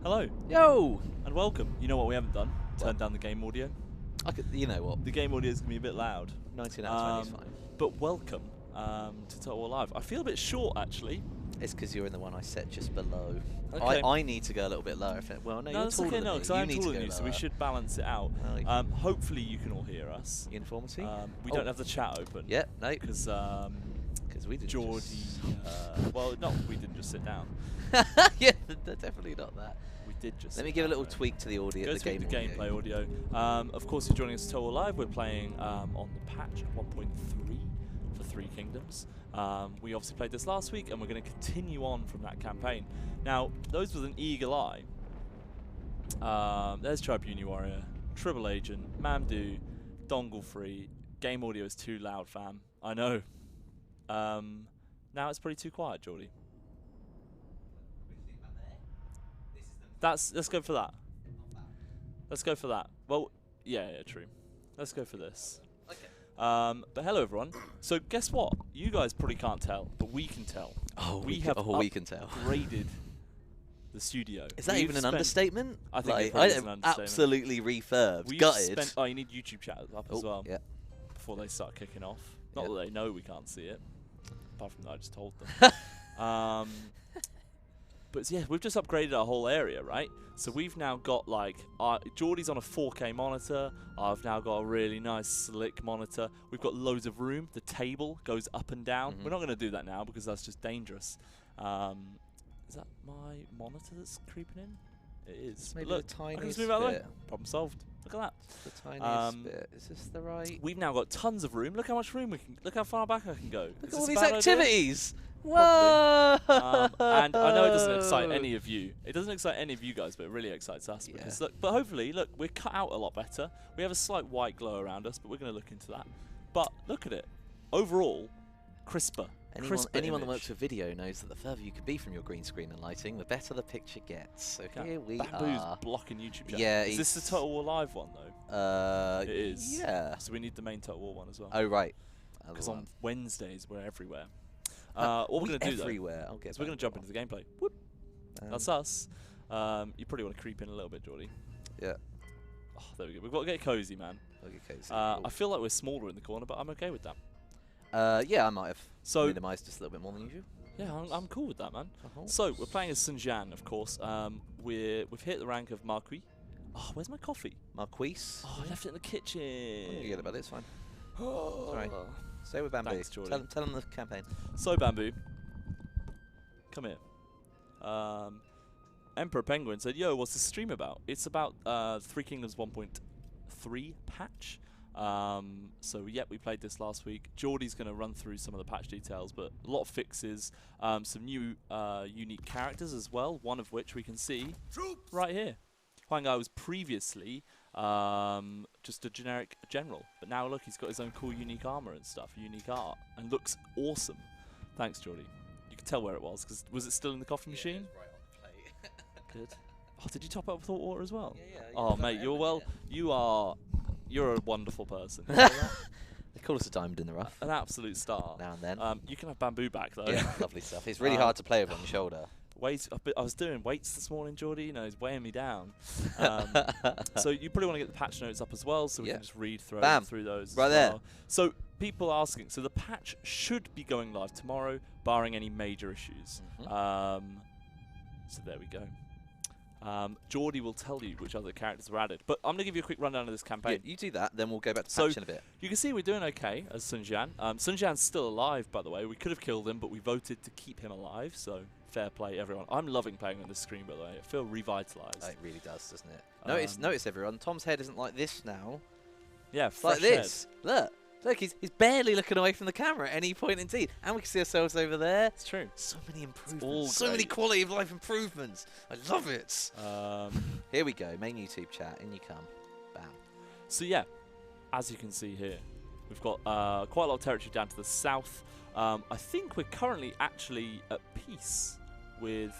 Hello Yo! and welcome. You know what we haven't done? Turn down the game audio. You know what? The game audio is going to be a bit loud. 19 out of 20 is fine. But welcome to Total War Live. I feel a bit short actually. It's because you're in the one I set just below. Okay. I need to go a little bit lower. Well, no, you're that's taller okay, than no, me. because I am need taller to than you, go so we lower. should balance it out. Oh, Hopefully you can all hear us. Uniformity? We don't have the chat open. Yeah, no. Because we did Geordie, well, no, we didn't just sit down. yeah, definitely not that. We did just Let me sit give a down, little though. tweak to the audio. Go The tweak game the gameplay audio. Of course, you're joining us at Total War Live. We're playing on the patch 1.3 for Three Kingdoms. We obviously played this last week, and we're going to continue on from that campaign. Now, those with an eagle eye, there's Tribune Warrior, Tribble Agent, Mamdu, Dongle Free. Game audio is too loud, fam. I know. Now it's pretty too quiet, Geordie. Let's go for that. Let's go for that. Well, yeah, true. Let's go for this. Okay. But hello, everyone. So guess what? You guys probably can't tell, but we can tell. Oh, we we can tell. upgraded the studio. Is that We've even an spent- understatement? I think it like, probably is an understatement. absolutely refurbed, We've gutted. spent. Oh, you need YouTube chat up as well Yeah. before they start kicking off. Not Yep. that they know we can't see it. Apart from that, I just told them. But yeah, we've just upgraded our whole area, right? So we've now got like, Geordie's on a 4K monitor. I've now got a really nice slick monitor. We've got loads of room. The table goes up and down. We're not going to do that now because that's just dangerous. Is that my monitor that's creeping in? It is. Maybe But look, the I can tiniest just move out of the way. bit. Problem solved. Look at that. The tiniest bit. Is this the right? We've now got tons of room. Look how much room we can. Look how far back I can go. Look Is at all this these a bad idea? activities. Probably. Whoa! And I know it doesn't excite any of you. It doesn't excite any of you guys, but it really excites us. Because look, but hopefully, look, we're cut out a lot better. We have a slight white glow around us, but we're going to look into that. But look at it. Overall, crisper. Anyone that works with video knows that the further you can be from your green screen and lighting, the better the picture gets. So here we Bamboo's are. blocking YouTube chat. Yeah, Is this the Total War Live one, though? It is. Yeah. So we need the main Total War one as well. Oh, right. Because on Wednesdays, we're everywhere. What we're going to do, though, everywhere. I'll get is we're going to jump into the gameplay. Whoop. That's us. You probably want to creep in a little bit, Geordie. Yeah. Oh, there we go. We've got to get cozy, man. Okay, I feel like we're smaller in the corner, but I'm okay with that. yeah, I might have So minimised just a little bit more than usual. yeah, I'm cool with that, man. Uh-huh. So we're playing as Sun Jian, of course. We've hit the rank of Marquis. Oh, where's my coffee? Marquise. Oh, I left it in the kitchen. Don't forget about it, it's fine. Oh. Sorry. Stay with Bamboo. Thanks, Jordan. Tell them the campaign. So Bamboo, come here. Emperor Penguin said, "Yo, what's the stream about?" It's about Three Kingdoms 1.3 patch. So yeah, we played this last week. Geordie's going to run through some of the patch details, but a lot of fixes, some new unique characters as well. One of which we can see right here. Huang Gai was previously just a generic general, but now look, he's got his own cool unique armor and stuff, unique art, and looks awesome. Thanks, Geordie. You can tell where it was, because was it still in the coffee machine? Right on the plate. Good. Oh, did you top up with hot water as well? Yeah. Oh, mate, you're a wonderful person. You know that? They call us a diamond in the rough. An absolute star. Now and then. You can have Bamboo back though. Yeah, lovely stuff. It's really hard to play over on the shoulder. I was doing weights this morning, Geordie. You know, he's weighing me down. So you probably want to get the patch notes up as well, so we can just read through those. Right as there. well. So people asking. So the patch should be going live tomorrow, barring any major issues. So there we go. Geordie will tell you which other characters were added, but I'm going to give you a quick rundown of this campaign. Yeah, you do that, then we'll go back to So patch in a bit. you can see we're doing okay as Sun Jian. Sun Jian's still alive, by the way. We could have killed him, but we voted to keep him alive, so fair play, everyone. I'm loving playing on this screen, by the way. I feel revitalized. It really does, doesn't it? Notice everyone, Tom's head isn't like this now. Yeah, It's like this. Look, he's barely looking away from the camera at any point indeed. And we can see ourselves over there. It's true. So many improvements. all So many great. quality of life improvements. I love it. Um, Here we go. Main YouTube chat. In you come. Bam. so yeah, as you can see here, we've got quite a lot of territory down to the south. I think we're currently actually at peace with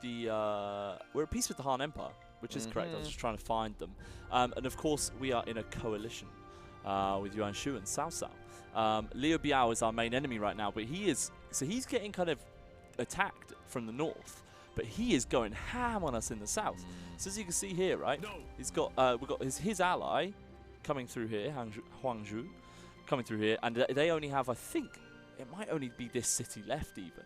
we're at peace with the Han Empire, which is correct. I was just trying to find them. And of course, we are in a coalition with Yuan Shu and Cao Cao. Liu Biao is our main enemy right now, but he's getting kind of attacked from the north. but he is going ham on us in the south. So as you can see here, right, he's got we've got his ally coming through here, Huangzhou, coming through here, and they only have, I think, it might only be this city left even.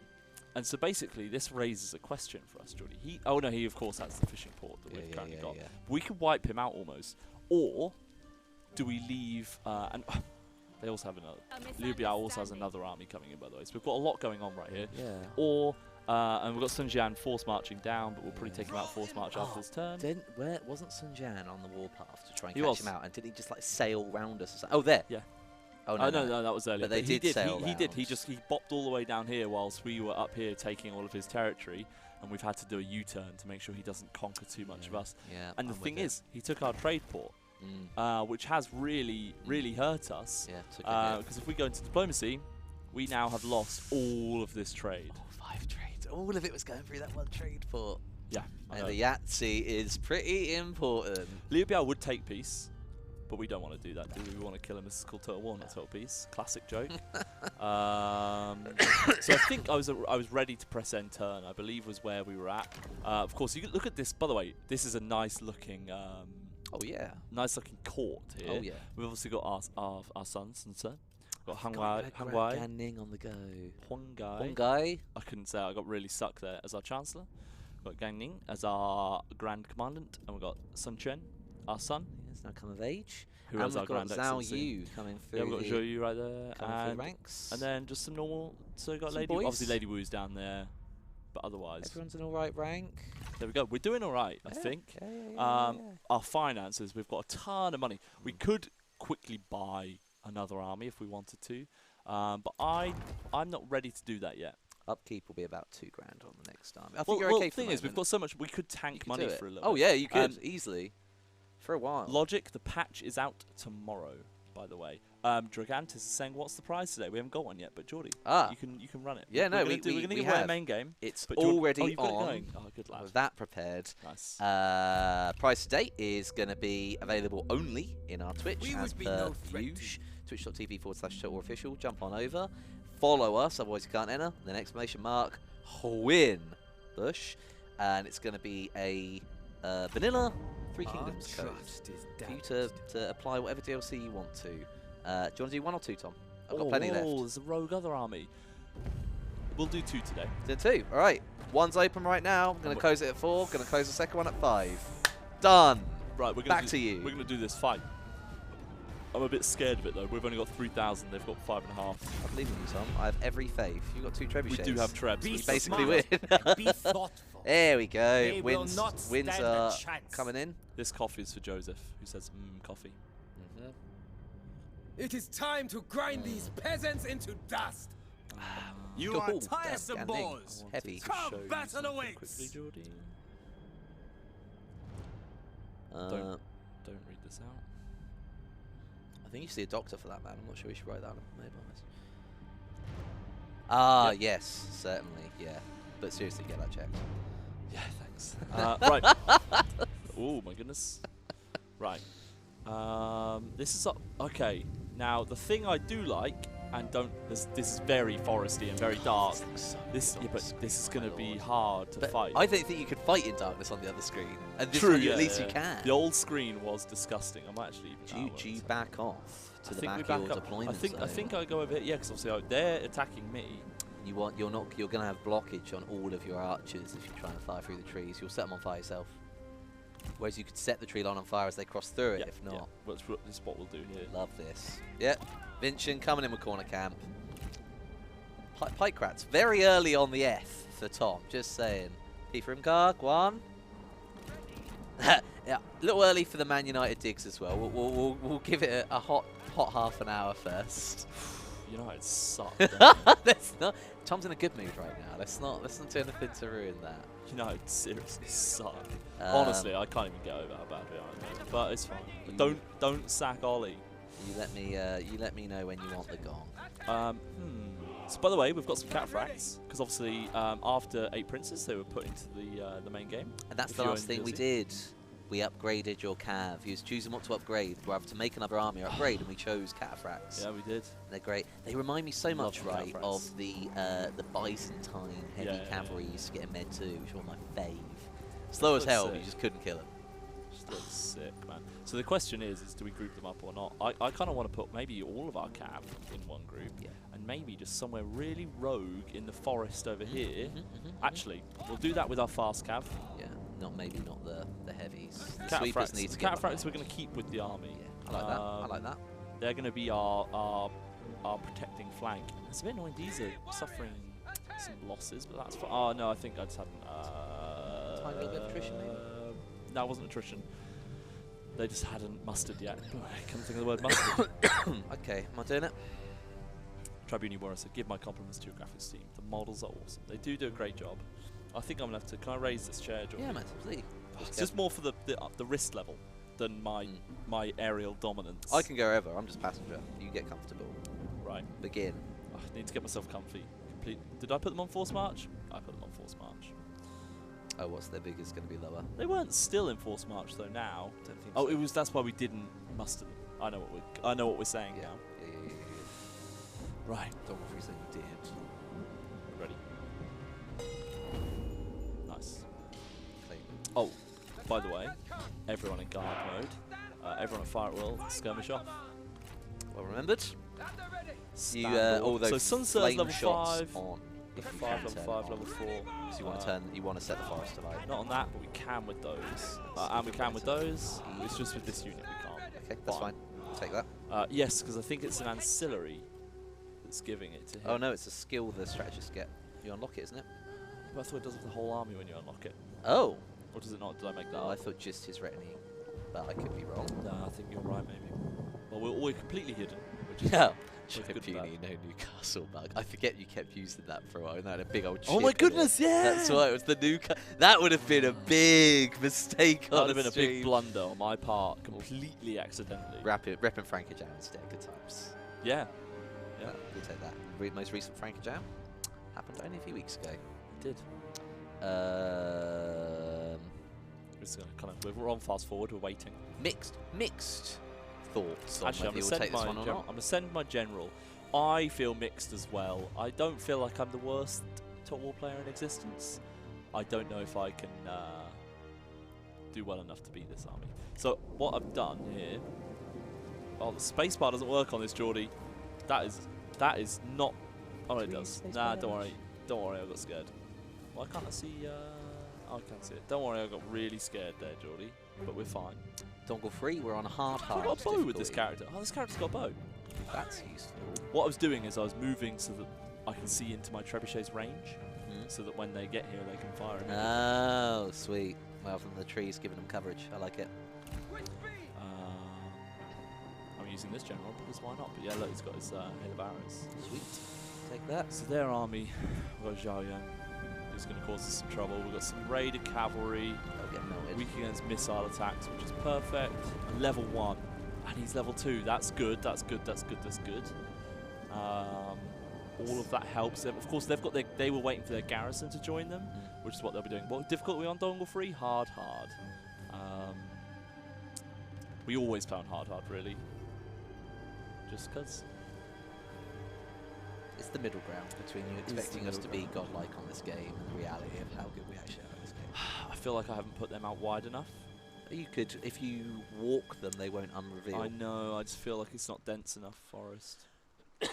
And so basically, this raises a question for us, Jordy. He of course has the fishing port that we've currently got. Yeah. We could wipe him out almost, or do we leave? And they also have another. Liu Biao also has another army coming in, by the way. So we've got a lot going on right here. Yeah. Or and we've got Sun Jian force marching down, but we'll probably take him out force march after his turn. Where wasn't Sun Jian on the warpath to try and He catch was. him out? And did he just like sail round us? Or something? Oh, there. Yeah. Oh no, that was earlier. But they he did sail He did. He round. he bopped all the way down here whilst we were up here taking all of his territory, and we've had to do a U-turn to make sure he doesn't conquer too much of us. Yeah. And the thing is, he took our trade port, which has really hurt us. Yeah. Took a hit. Because if we go into diplomacy, we now have lost all of this trade. 5 trades. All of it was going through that one trade port. Yeah. I And know. the Yahtzee is pretty important. Liu Biao would take peace, but we don't want to do that, do we? We want to kill him. This is called Total War, not Total Peace. Classic joke. So I think I was ready to press end turn, I believe was where we were at. Of course, you can look at this. By the way, this is a nice looking Oh yeah. court here. Oh yeah. We've obviously got our sons and son. We've got Got Hangwai, Gan Ning on the go. Huangai. Hungai. I couldn't say, I got really stuck there as our Chancellor. We've got Gan Ning as our Grand Commandant, and we've got Sun Quan, our son, Has now come of age. who and has our we've got Grand Zhao Excellency. Yu coming through. Yeah, we've got the, Zhou Yu right there, coming through and, the ranks. and then just some normal. So we've got Some Lady, boys. obviously Lady Wu's down there, but otherwise, Everyone's in all right rank. there we go. We're doing all right, I Yeah, think. Yeah. Our finances, we've got a ton of money. We could quickly buy another army if we wanted to, but I'm not ready to do that yet. Upkeep will be about $2 grand on the next army. I think Well, you're okay the for the thing is, we've moment. got so much. We could You tank could money do it. for a little. Oh bit. yeah, you could easily. For a while. Logic, the patch is out tomorrow, by the way. Dragantis is saying, "What's the prize today?" We haven't got one yet, but Jordy, you can run it. Yeah, we're no, gonna we give away a have. main game. It's But Jordan- already you've got it on. going. Oh, good lad. With that prepared. Nice. Price to date is going to be available only in our Twitch We as would be per no threat to usual. Twitch.tv/TotalWarOfficial. Jump on over. Follow us, otherwise you can't enter. Then exclamation mark Win Bush. And it's going to be a vanilla Three Kingdoms code for you to apply whatever DLC you want to. Do you want to do 1 or 2, Tom? I've got plenty left. There's a rogue other army. We'll do 2 today. Did 2. All right. 1's open right now. I'm going to close it at 4. Going to close the second one at 5. Done. Right, we're Back to you. We're gonna do this fight. I'm a bit scared of it though. We've only got 3,000. They've got 5.5. I believe in you, Tom. I have every faith. You've got 2 trebuchets. We do have trebs. Be which basically smart win. and be thoughtful. There we go. They will Wins, not wins stand a are chance. coming in. This coffee is for Joseph, who says, coffee. It is time to grind these peasants into dust. You are Ooh, tiresome damn thing. boars. Heavy. To Come, show you battle something awaits. quickly, Jordy. Don't. Don't read this out. I think you see a doctor for that, man. I'm not sure we should write that on a mobile message. Ah, Yep. yes, certainly, yeah. But seriously, get that checked. Yeah, thanks. Right. Oh my goodness. Right. This is okay. Now the thing I do like, and this is very foresty and very dark. But this is going to be hard to But fight. I don't think you could fight in darkness on the other screen. And this True, one, yeah, at least yeah. you can. The old screen was disgusting. I might actually even Do you back off to I the think we back back of your up. deployment I think I go over here. Yeah, because obviously they're attacking me. You're gonna have blockage on all of your archers if you try and fire through the trees. You'll set them on fire yourself. Whereas you could set the tree line on fire as they cross through it. Yeah, if not, yeah. This is what we'll do here. love this. Yep, Vincent coming in with corner camp. Pike rats very early on the F for Tom. Just saying. P for Imgar, Guan. Yeah, a little early for the Man United digs as well. We'll give it a hot half an hour first. United suck. Let's not. Tom's in a good mood right now. Let's not do anything to ruin that. United seriously suck. Honestly, I can't even get over how bad we are, mate. But it's fine. But don't sack Ollie. You let me know when you want the gong. So by the way, we've got some cataphracts because obviously after 8 Princes they were put into the main game. And that's If the you last own thing we DLC. did. we upgraded your cav. You was choosing what to upgrade, whether to make another army or upgrade, and we chose cataphracts. Yeah, we did. They're great. They remind me so Love much, the right, cataphracts. of the Byzantine heavy Yeah, yeah, cavalry you used to get in Med 2, which were my fave. Slow as Looks hell, but sick. you just couldn't kill them. Just looks sick, man. So the question is do we group them up or not? I kind of want to put maybe all of our cav in one group, Yeah. and maybe just somewhere really rogue in the forest over here. Mhm. Actually, we'll do that with our fast cav. Yeah, maybe not the heavies. The Cataphracts, sweepers need to get cataphracts we're behind. going to keep with the army. Yeah, I like that. I like that. They're going to be our protecting flank. It's a bit annoying. These are suffering some losses, but that's fine. Oh no, I think I just haven't. Tiny little bit of attrition, maybe? No, it wasn't attrition. They just hadn't mustered yet. I can't think of the word mustard. Okay, am I doing it? Tribune Warrior, give my compliments to your graphics team. The models are awesome. They do a great job. I think I'm gonna have to. Can I raise this chair, Jordan? Yeah, man, absolutely. It's just more for the wrist level than my aerial dominance. I can go wherever. I'm just passenger. You get comfortable. Right. Begin. I need to get myself comfy. Did I put them on force march? I put them on force march. Oh, what's their big is going to be lower? They weren't still in force march though. Now. Don't think Oh, so. it was. That's why we didn't muster them. I know what we're saying Yeah. now. Yeah. Right. Don't worry, saying you did. Ready. Nice. Claim. Oh, by the way, everyone in guard mode. Everyone at fire at will. Skirmish off. Well remembered. You Stand all those so Sunsur's flame level shots 5. on. If you 5, can level turn 5, it level on. 4. So you want to turn. You want to set the forest alight. Not on that, but we can with those. And we can with those. It's just with this unit we can't. Okay, that's fine. Take that. Yes, because I think it's an ancillary that's giving it to him. Oh no, it's a skill the strategists get. You unlock it, isn't it? But I thought it does it for the whole army when you unlock it. Oh. Or does it not? Did I make that No, I up? thought just his retinue, but I could be wrong. No, I think you're right, maybe. Well, we're completely hidden, which is Yeah. With good Puny, no Newcastle bug. I forget you kept using that for a while. And that had a big old. Oh my chip in it. goodness, yeah! That's why it was the new. That would have been a big mistake. That on would have been a big stream. blunder on my part, completely accidentally. Repping Frankajam instead. Good times. Yeah. Yeah, We'll take that. Most recent Frankajam happened only a few weeks ago. it did. It's gonna kind of. We're on fast forward. We're waiting. Mixed thoughts on Actually, I'm whether gonna you'll take this one or not. I'm gonna send my general. I feel mixed as well. I don't feel like I'm the worst top war player in existence. I don't know if I can do well enough to beat this army. So what I've done here. Oh, the spacebar doesn't work on this, Geordie. That is not. Oh, it does. Nah, don't worry. Don't worry. I got scared. Why can't I see? I can't see it. Don't worry. I got really scared there, Geordie. But we're fine. Dongle 3, we're on a hard. I got a bow with this character. Oh, this character's got a bow. That's useful. What I was doing is I was moving so that I can see into my trebuchet's range, Mhm. so that when they get here they can fire immediately. Oh, sweet. Well, from the trees giving them coverage. I like it. I'm using this general because why not? But yeah, look, he's got his hail of arrows. Sweet. Take that. So their army, we've got Zhao Yang, who's going to cause us some trouble. We've got some raider cavalry, I'll get melted. weak against missile attacks, which is perfect. And level 1, and he's level 2. That's good. That's good. That's good. That's good. All of that helps them. Of course, they've got they were waiting for their garrison to join them, which is what they'll be doing. What difficult are we on Dongle 3? Hard. We always play on hard, really. Just because. It's the middle ground between you It is the expecting us to middle be godlike on this game and the reality of how good we actually are on this game. I feel like I haven't put them out wide enough. You could, if you walk them, they won't unreveal. I know. I just feel like it's not dense enough, Forest. Oh,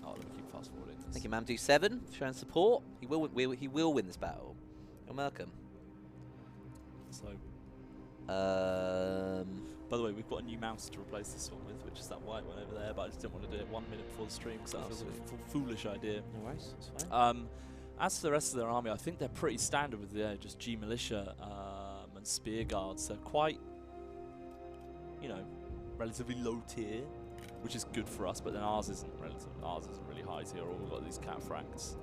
let me keep fast forwarding this. Thank you, Mamdu 7, showing support. He will win this battle. You're welcome. So, Um, by the way, we've got a new mouse to replace this one with, which is that white one over there. But I just didn't want to do it 1 minute before the stream because that Oh, feels like sweet. a foolish idea. no worries, that's fine. As for the rest of their army, I think they're pretty standard with just G militia and spear guards. They're quite, relatively low tier, which is good for us. But then ours isn't really high tier. Or we've got these cataphracts.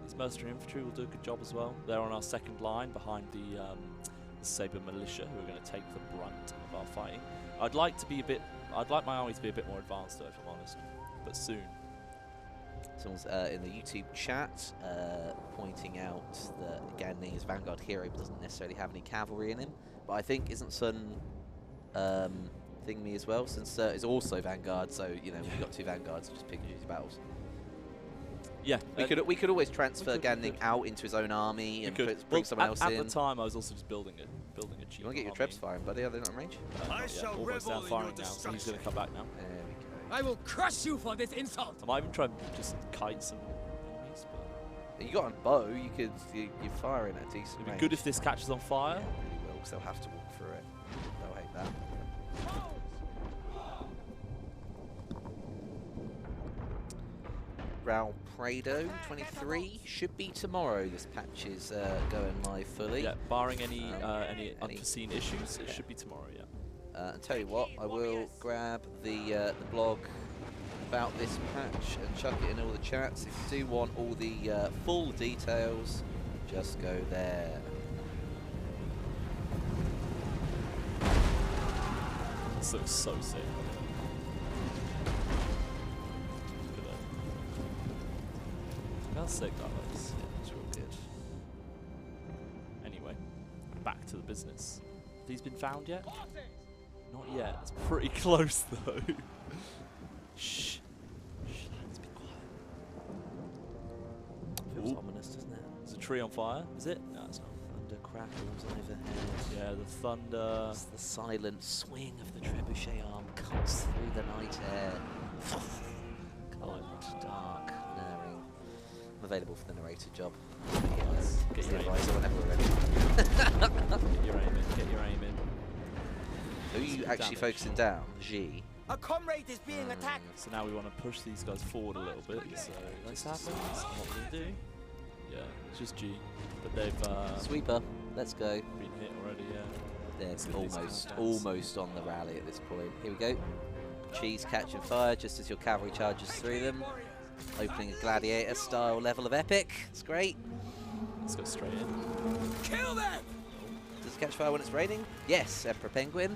These mercenary infantry will do a good job as well. They're on our second line behind the Saber militia, who are going to take the brunt of our fighting. I'd like my army to be a bit more advanced, though, if I'm honest, but soon. Someone's in the YouTube chat pointing out that Gandhi is Vanguard hero but doesn't necessarily have any cavalry in him. But I think isn't Sun thing me as well? Since is also Vanguard, so you know we've got 2 Vanguards, just pick and choose your battles. Yeah, We could always transfer Gandhi out into his own army and bring someone else in. At the time, I was also just building a cheap. You want to get your Trebs firing, buddy? Are they not in range? Yeah, almost down firing now, so he's going to come back now. There we go. I will crush you for this insult. I might even try and just kite some enemies, but You got a bow. You're firing at a decent it'd be range. good if this catches on fire. Yeah, it really will, because they'll have to walk through it. They'll hate that. Raul Prado 23 should be tomorrow. This patch is going live fully. Yeah, barring any unforeseen issues, it should be tomorrow. Yeah. And tell you what, I will grab the blog about this patch and chuck it in all the chats. If you do want all the full details, just go there. This looks so sick. Look at that. Look how sick that looks. Yeah, it's real good. Anyway, back to the business. Have these been found yet? Not yet. It's pretty close though. Shh. Shh, let's be quiet. Feels Ooh. ominous, doesn't it? Is the tree on fire? Is it? No, it's not. Thunder crackles overhead. Yeah, the thunder. As the silent swing of the trebuchet arm cuts through the night air. Cold, dark, narrowing. I'm available for the narrator job. Get your aim advisor whenever we're ready. Get your aim in. Get your aim in. Who are you Some actually damage. focusing down? G. A comrade is being attacked. So now we want to push these guys forward a little bit. So this happens. What we're gonna do? Yeah, it's just G, but they've Sweeper. Let's go. been hit already. Yeah. They're Let's get these almost, guys. almost on the rally at this point. Here we go. Cheese catching fire just as your cavalry charges through them. Opening a gladiator style level of epic. It's great. Let's go straight in. Kill them. Does it catch fire when it's raining? Yes, Emperor Penguin.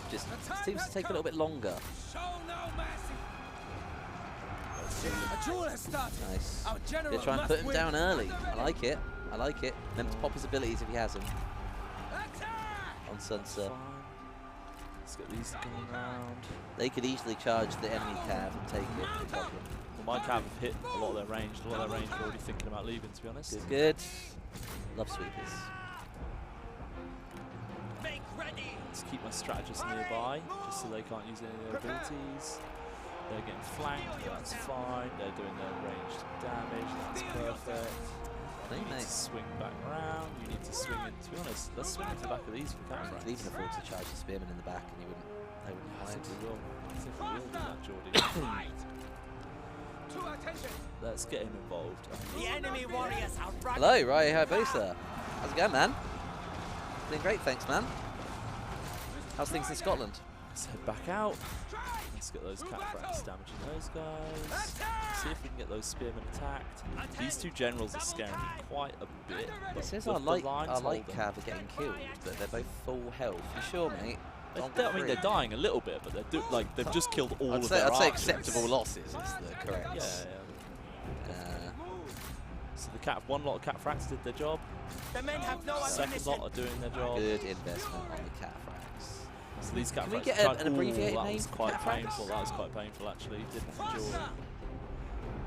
Just seems to take a little bit longer. Show no mercy. A duel has started. Nice. Our general They're trying to must put him win. down early. I like it. I like it. Remember to pop his abilities if he has them Attack! on Sunset. Fine. Let's get these going around. They could easily charge the enemy cav and take it. No problem. Well, my cav have hit a lot of their range. A lot of their range are already thinking about leaving, to be honest. Good, good. Love sweepers. Make ready. Let's keep my strategists nearby, just so they can't use any of their abilities. They're getting flanked, that's fine. They're doing their ranged damage, that's perfect. You need to swing back around, you need to swing in. To be honest, let's swing into the back of these for You could counter. even afford to charge the spearmen in the back and you wouldn't, they wouldn't I mind. think we will. I think we will do that, Geordie. To attention. Let's get him involved. The enemy warriors are running. Hello, Rai Hayabusa. How's it going, man? Doing great, thanks, man. How's things in Scotland? Let's head back out. Let's get those cataphracts damaging those guys. See if we can get those spearmen attacked. These two generals are scaring me quite a bit. It But says the our light holding. cav are getting killed, but they're both full health. You sure, mate? I mean, they're dying a little bit, but they've just killed all I'd of say, their I'd say archers. acceptable losses is the correct. Yeah, So the one lot of cataphracts did their job. The men have no Second ammunition. lot are doing their job. Good investment on the cataphracts. So these cataphracts. we get tried- an abbreviated that name was for quite cataphracts? painful. That was quite painful, actually. Didn't enjoy.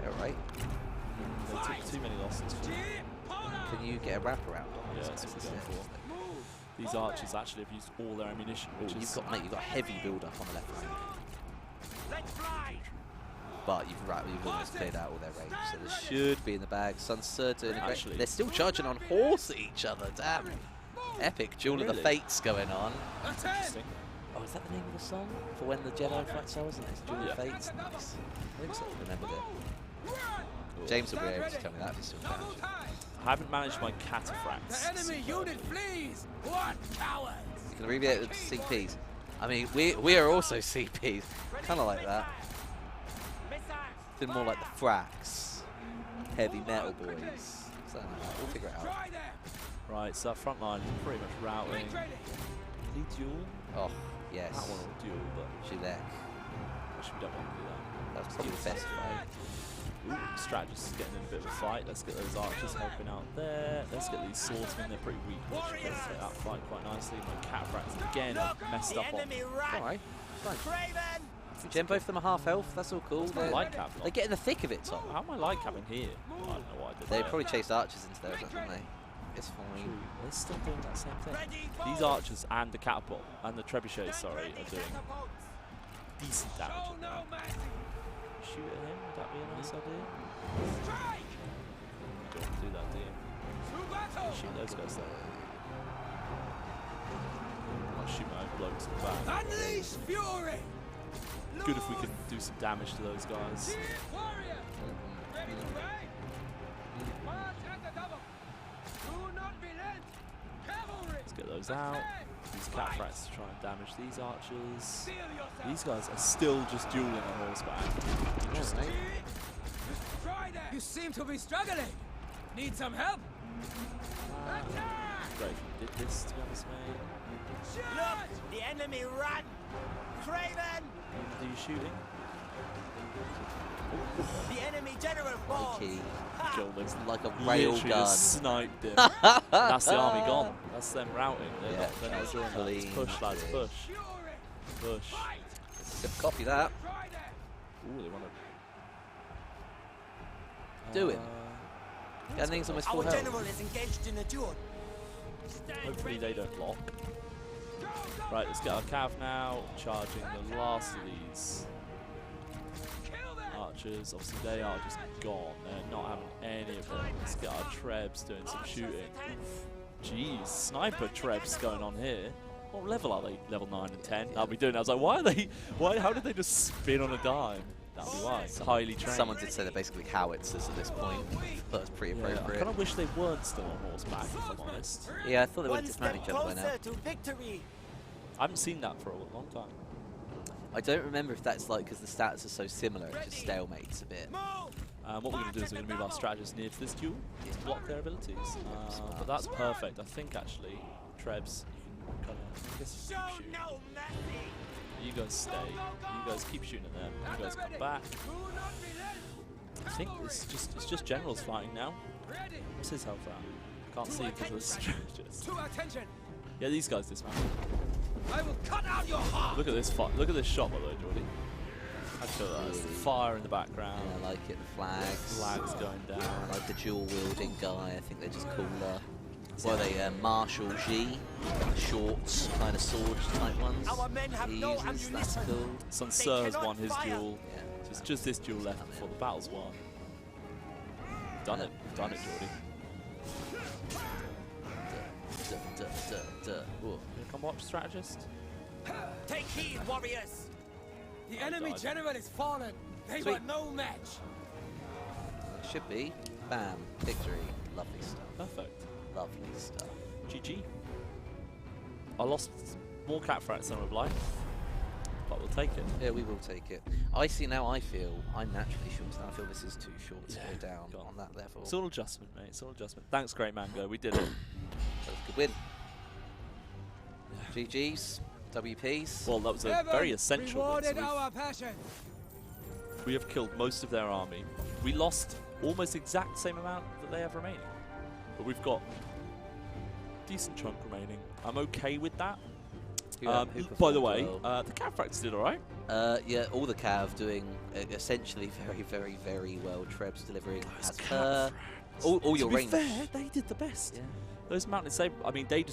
Alright. They took too many losses. Can you get a wraparound on Yeah, this? that's what we're going for. These archers actually have used all their ammunition, Ooh, which you've is got, mate, you've got heavy build up on the left flank. Let's fly. But you've almost cleared out all their range, so this should be in the bag. Sunset doing a great. Actually- They're still charging on horse at each other, damn. Epic duel of the Really? fates going on. Attack. interesting. Oh, is that the name of the song? For when the Jedi fight souls and it's Duel of Yeah. Fates? Nice. I think so. Remembered it. Cool. James will be able to tell me that if he's still Double catching. time. I haven't managed my cataphracts. The enemy unit flees. What cowards? You can abbreviate it to CPs. I mean, we are also CPs. Kind of like that. Been more like the Frax. Heavy metal boys. So, we'll figure it out. Try them. Right, so that front line is pretty much routing. Make ready. Lead duel? Oh, yes. That one will duel, but Shilek. actually we don't want to do that. That's probably the best way. Ooh, strategist is getting in a bit of a fight. Let's get those archers helping out there. Let's get these swordsmen. They're pretty weak. Let's take that fight quite nicely. My cataphracts again are messed up on. Alright, fine. Gen, both of them are half health. That's all cool. What's my light cap They get in the thick of it, Tom. How am I light capping here? I don't know what I did They there. probably chased archers into there, didn't they? It's fine. True. They're still doing that same thing. These archers and the catapult and the trebuchet, sorry, are doing decent damage. At that. Shoot at him, would that be a nice idea? Don't do that, do you? Shoot those guys though. I'll shoot my own blokes in the back. Unleash fury! Good if we can do some damage to those guys. Let's get those out. These cataphracts to try and damage these archers. These guys are still just dueling on horseback. Interesting. You seem to be struggling. Need some help? Great if you did this, to be honest, mate. Look, the enemy run! Craven! Do you shooting? The enemy general falls! Key. Killed him. Like a rail Literally gun. just sniped him. That's the army gone. That's them routing. They're not doing that. clean. Push, lads, push. Push. Copy that. Ooh, they want to... Do it. That thing's almost full Our health. general is engaged in a duel. Hopefully they don't lock. Right, let's get our cav now. Charging the last of these archers. Obviously they are just gone. They're not having any of them. Let's get our trebs doing some shooting. Jeez, sniper trebs going on here. What level are they? Level 9 and 10? I'll be doing that. I was like, why are they, how did they just spin on a dime? That'll be why. Highly trained. Someone did say they're basically howitzers at this point. But it's pretty Yeah, I appropriate. kind of wish they weren't still on horseback, if I'm honest. Yeah, I thought they would One have dismounted step each other by now. closer to victory. I haven't seen that for a long time. I don't remember if that's like because the stats are so similar, it just stalemates a bit. What we're going to do is we're going to move our strategists near to this duel to block their abilities. But that's perfect. I think actually, Trebs, you can kind of, I guess you Show can shoot. no mercy. You guys stay. You guys keep shooting at them. You guys come back. I think it's just generals fighting now. What's his health at? Can't see because of the strategists. To attention! Yeah, these guys dismount. I will cut out your heart! Look at this fight. Look at this shot, by the way, Jordy. I feel that. It's the fire in the background. Yeah, I like it. The flags. Flags going down. I like the dual wielding guy. I think they're just cooler. What are they? Marshall G, shorts, kind of sword type ones. Our men have He no uses, that's ammunition. cool. Sun They Sir has cannot won his fire. duel. Yeah. So it's just this duel left before the battle's won. Done it. Done it, Jordy. Ooh. You come watch, strategist? Take heed, warriors. The enemy died. general is fallen. They Sweet. were no match. It should be. Bam. Victory. Lovely stuff. Perfect. Lovely stuff. GG. I lost more cataphracts than I would like, but we'll take it. Yeah, we will take it. I see now. I feel I'm naturally short, so I feel this is too short to go down go on. on that level. It's all adjustment, mate. It's all adjustment. Thanks, Great Mango. We did it. That was a good win. GG's, WP's. Well, that was a Heaven very essential win. rewarded So our passion. we have killed most of their army. We lost almost the exact same amount that they have remaining, but we've got decent chunk remaining. I'm okay with that. Who By the performed way, well? the cataphracts did all right. Yeah, all the Cav doing essentially very, very, very well. Trebs delivering Those as per cataphracts. all your to be range. fair, they did the best. Yeah. Those mountain saber, I mean, they Go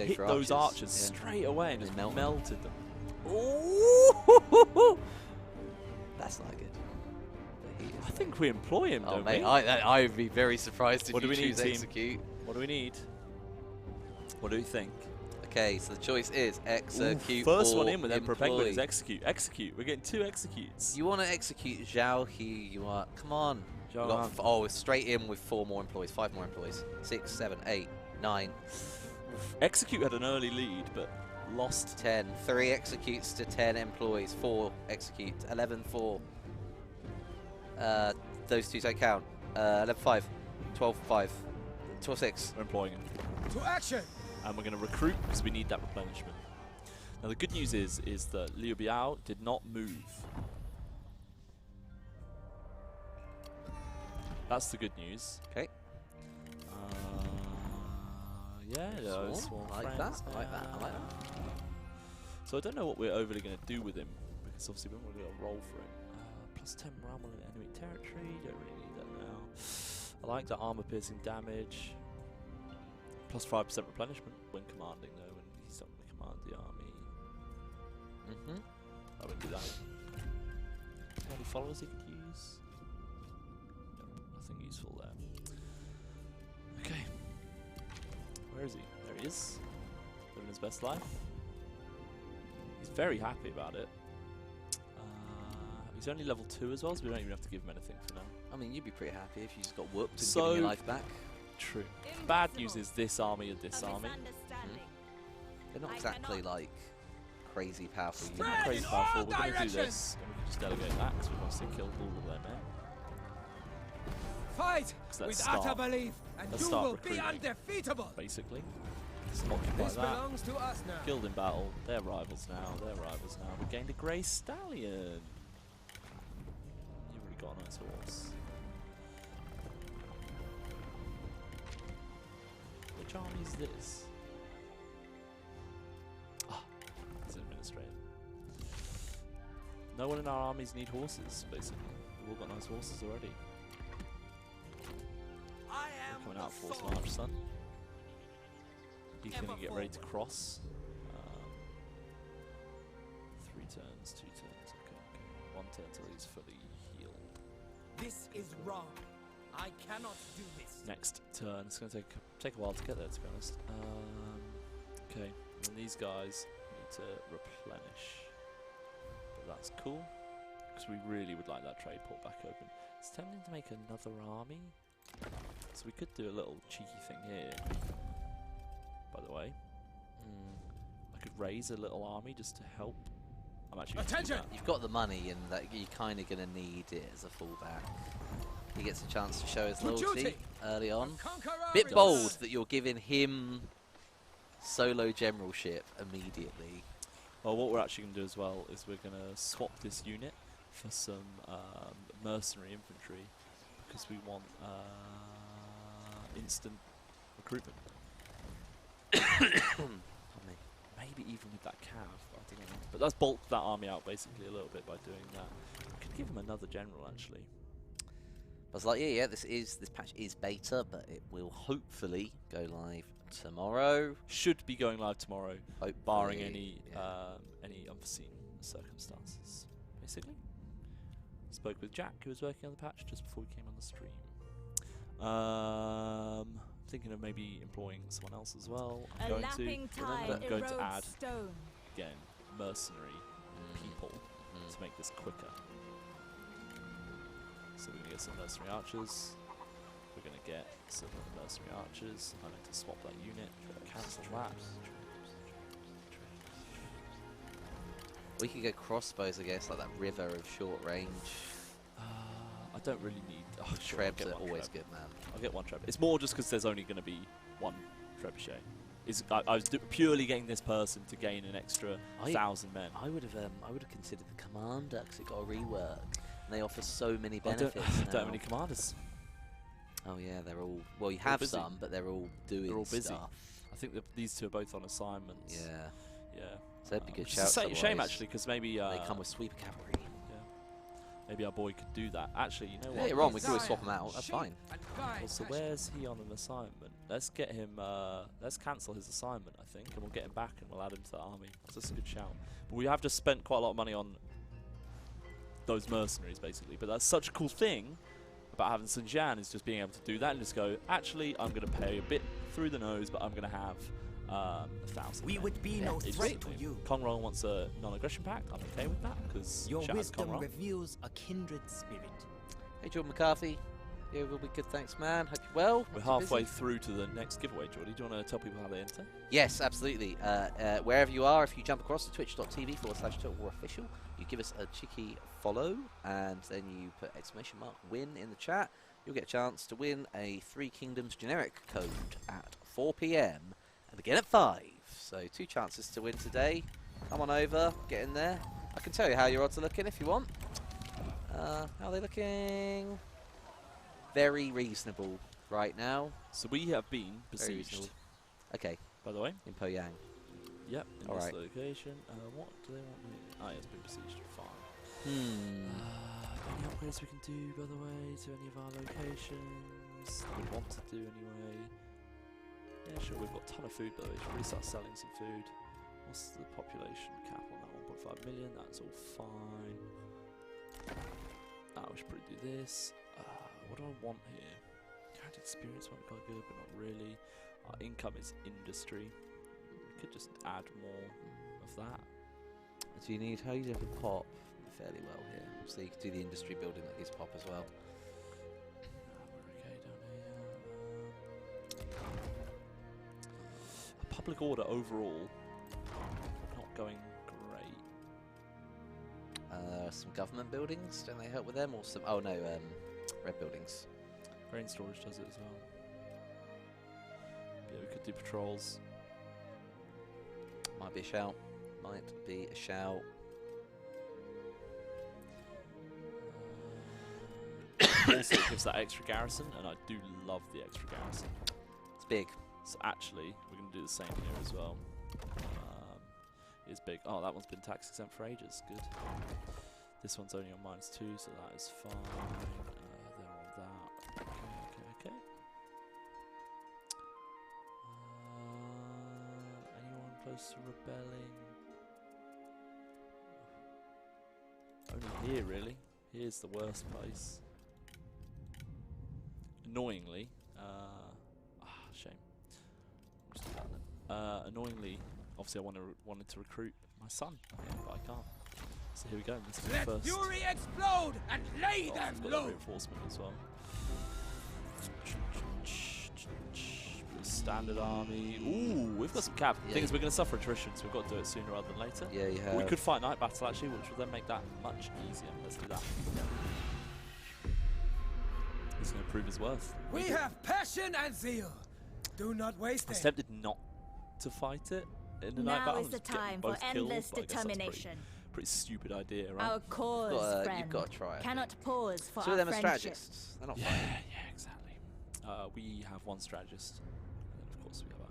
hit for those archers, archers yeah. straight away and They just melt them. melted them. Ooh, that's not good. But he is I think we employ him, Oh don't mate, we? I would be very surprised if What do you we need, choose team? execute. What do we need? What do we think? Okay, so the choice is execute. First or one in with Emperor Penguin is employ. execute. Execute. We're getting 2 executes. You want to execute Zhao He? You are. Come on. Zhao We got Han. oh, it's straight in with 4 more employees, 5 more employees, 6, 7, 8, 9, Execute had an early lead, but lost. 10. 3 executes to 10 employees. 4 execute. 11, 4. Those 2 don't count. 11, 5. 12, 5. 12, 6. We're employing him. To action! And we're going to recruit because we need that replenishment. Now the good news is that Liu Biao did not move. That's the good news. Okay. Yeah, Swarm I like friends that. I like that. I like that. So I don't know what we're overly going to do with him, because obviously we haven't really got a role for him. Plus 10 rumble in enemy territory, don't really need that now. I like the armor piercing damage. Plus 5% replenishment when commanding though, when he's not going to command the army. I wouldn't do that. Any followers he could use? Nope, nothing useful there. Okay. Where is he? There he is. Living his best life. He's very happy about it. He's only level 2 as well, so we don't even have to give him anything for now. I mean, you'd be pretty happy if you just got whooped and So- given your life back. True. Bad news is this army and this army. They're not exactly like crazy powerful Spread units. Crazy in powerful. all We're going to do directions. this, and we can just delegate that because we've obviously killed all of their men. Fight let's with start. utter belief, and Let's you start will be recruiting. undefeatable. Basically, let's occupy This that. belongs to us now. Killed in battle. They're rivals now. They're rivals now. We gained a grey stallion. You've already got a nice horse. Which army is this? Ah, it's an administrator. No one in our armies need horses, basically. We've all got nice horses already. I We're am coming out the Force sword. March, son. He's Ever going to get ready to forward. cross. 3 turns, 2 turns, okay. 1 turn till he's fully healed. This is wrong. I cannot do this. Next turn, it's going to take a while to get there, to be honest. Okay, and these guys need to replenish. But that's cool, because we really would like that trade port back open. It's tempting to make another army, so we could do a little cheeky thing here. By the way, I could raise a little army just to help. I'm actually gonna do Attention! that. You've got the money, and that you're kind of going to need it as a fallback. He gets a chance to show his For loyalty duty. early on. Conquer Bit our bold return. that you're giving him solo generalship immediately. Well, what we're actually going to do as well is we're going to swap this unit for some mercenary infantry, because we want instant recruitment. Maybe even with that cav, I don't know. But let's bulk that army out basically a little bit by doing that. We could give him another general actually. I was like, yeah, this patch is beta, but it will hopefully go live tomorrow. Should be going live tomorrow, Hopefully, barring any yeah. any unforeseen circumstances. Basically, spoke with Jack, who was working on the patch just before we came on the stream. Thinking of maybe employing someone else as well. I'm A going lapping to tide I'm going to erodes add stone. again mercenary people to make this quicker. So we're gonna get some mercenary archers. We're gonna get some mercenary archers. I'm going to swap that unit. Cancel that. We could go crossbows against like that river of short range. I don't really need. Oh, sure, I'll Trebs get are one always Treb. good, man. I'll get one Treb. It's more just because there's only going to be one trebuchet. I was purely getting this person to gain an extra 1,000 men. I would have considered the commander because it got a rework. And they offer so many I benefits. don't now. have any commanders. Oh yeah, they're all. Well, you They're have busy. some, but they're all doing They're all busy. stuff. I think that these two are both on assignments. Yeah, Yeah. so that'd be good Which is a shouts. shame otherwise. actually, because maybe They come with sweeper cavalry. maybe our boy could do that. Actually, you know Yeah, what? you're wrong. We could always Desire, swap them out. That's sheep, fine. and guide Well, so passion. where's he on an assignment? Let's get him. Let's cancel his assignment, I think, and we'll get him back and we'll add him to the army. That's a good shout. But we have just spent quite a lot of money on those mercenaries, basically. But that's such a cool thing about having Sun Jian is just being able to do that and just go. Actually, I'm going to pay a bit through the nose, but I'm going to have 1,000. We men. would be no It's threat to great. you. Kongrong wants a non-aggression pact. I'm okay with that because Your shout out to wisdom Kongrong. reveals a kindred spirit. Hey, Jordan McCarthy. Yeah, we'll be good. Thanks, man. Hope you're well. We're Not too halfway busy. through to the next giveaway, Jordy. Do you want to tell people how they enter? Yes, absolutely. Wherever you are, if you jump across to twitch.tv/TotalWarOfficial, you give us a cheeky follow, and then you put !win in the chat. You'll get a chance to win a Three Kingdoms generic code at 4 PM and again at 5. So 2 chances to win today. Come on over, get in there. I can tell you how your odds are looking if you want. How are they looking? very reasonable right now. So we have been Very besieged, reasonable. Okay, by the way. in Poyang. Yep, in All this right. location. What do they want here? Oh, yeah, it's been besieged. Fine. Any upgrades we can do, by the way, to any of our locations that we want to do anyway? Yeah, sure, we've got a ton of food, though. We should really start selling some food. What's the population cap on that? 1.5 million, that's all fine. We should probably do this. What do I want here? Current experience might be quite good, but not really. Our income is industry. We could just add more of that. So you need hose and pop fairly well here. So you can do the industry building that gives pop as well. We're okay down here. Public order overall not going great. Some government buildings, don't they help with them? Or some, oh no, red buildings. Grain storage does it as well. Yeah, we could do patrols. Might be a shout. Might be a shout. Also, it gives that extra garrison, and I do love the extra garrison. It's big. So actually, we're going to do the same here as well. It's big. Oh, that one's been tax exempt for ages. Good. This one's only on -2, so that is fine. They're on that. Okay. Anyone close to rebelling? Only here, really. Here's the worst place. Annoyingly, shame. Just do that then. Annoyingly, obviously I wanted to recruit my son, but I can't. So here we go. This is the Let first. fury explode and lay them We've got that low. reinforcement as well. Standard army. Ooh, we've got some cav. Yeah. Thing is, we're going to suffer attrition, so we've got to do it sooner rather than later. Yeah, you But we have. could fight night battle actually, which will then make that much easier. Let's do that. He's going to prove his worth. We have passion and zeal. Do not waste I was it. tempted not to fight it in the night Now battle. is the and just get time them for both killed, endless but I guess that's determination. pretty stupid idea, right? Our cause, friend, You've got to try it. cannot pause for So our them are friendship. strategists. They're not Yeah, fighting. yeah, exactly. We have one strategist, and then of course we have our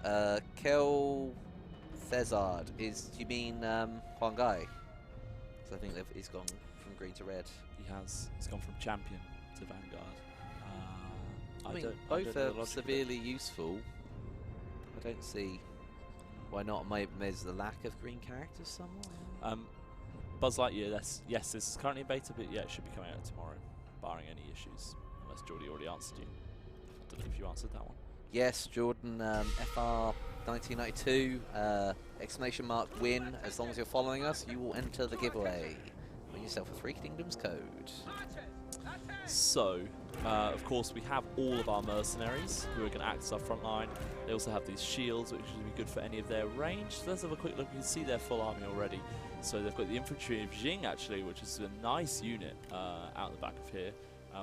general. Kel Thezard is. Do you mean Huang Gai? Because I think he's gone from green to red. He's gone from champion to vanguard. I mean, don't know both the are logic of it. severely useful. I don't see why not. Maybe there's the lack of green characters somewhere. Buzz Lightyear, yes, this is currently in beta, but yeah, it should be coming out tomorrow, barring any issues. Unless Geordie already answered you. I don't know if you answered that one. Yes, Jordan, FR 1992, exclamation mark win. As long as you're following us, you will enter the giveaway. Win yourself a Three Kingdoms code. So, of course, we have all of our mercenaries who are going to act as our front line. They also have these shields, which should be good for any of their range. So let's have a quick look. You can see their full army already. So they've got the infantry of Jing, actually, which is a nice unit out the back of here,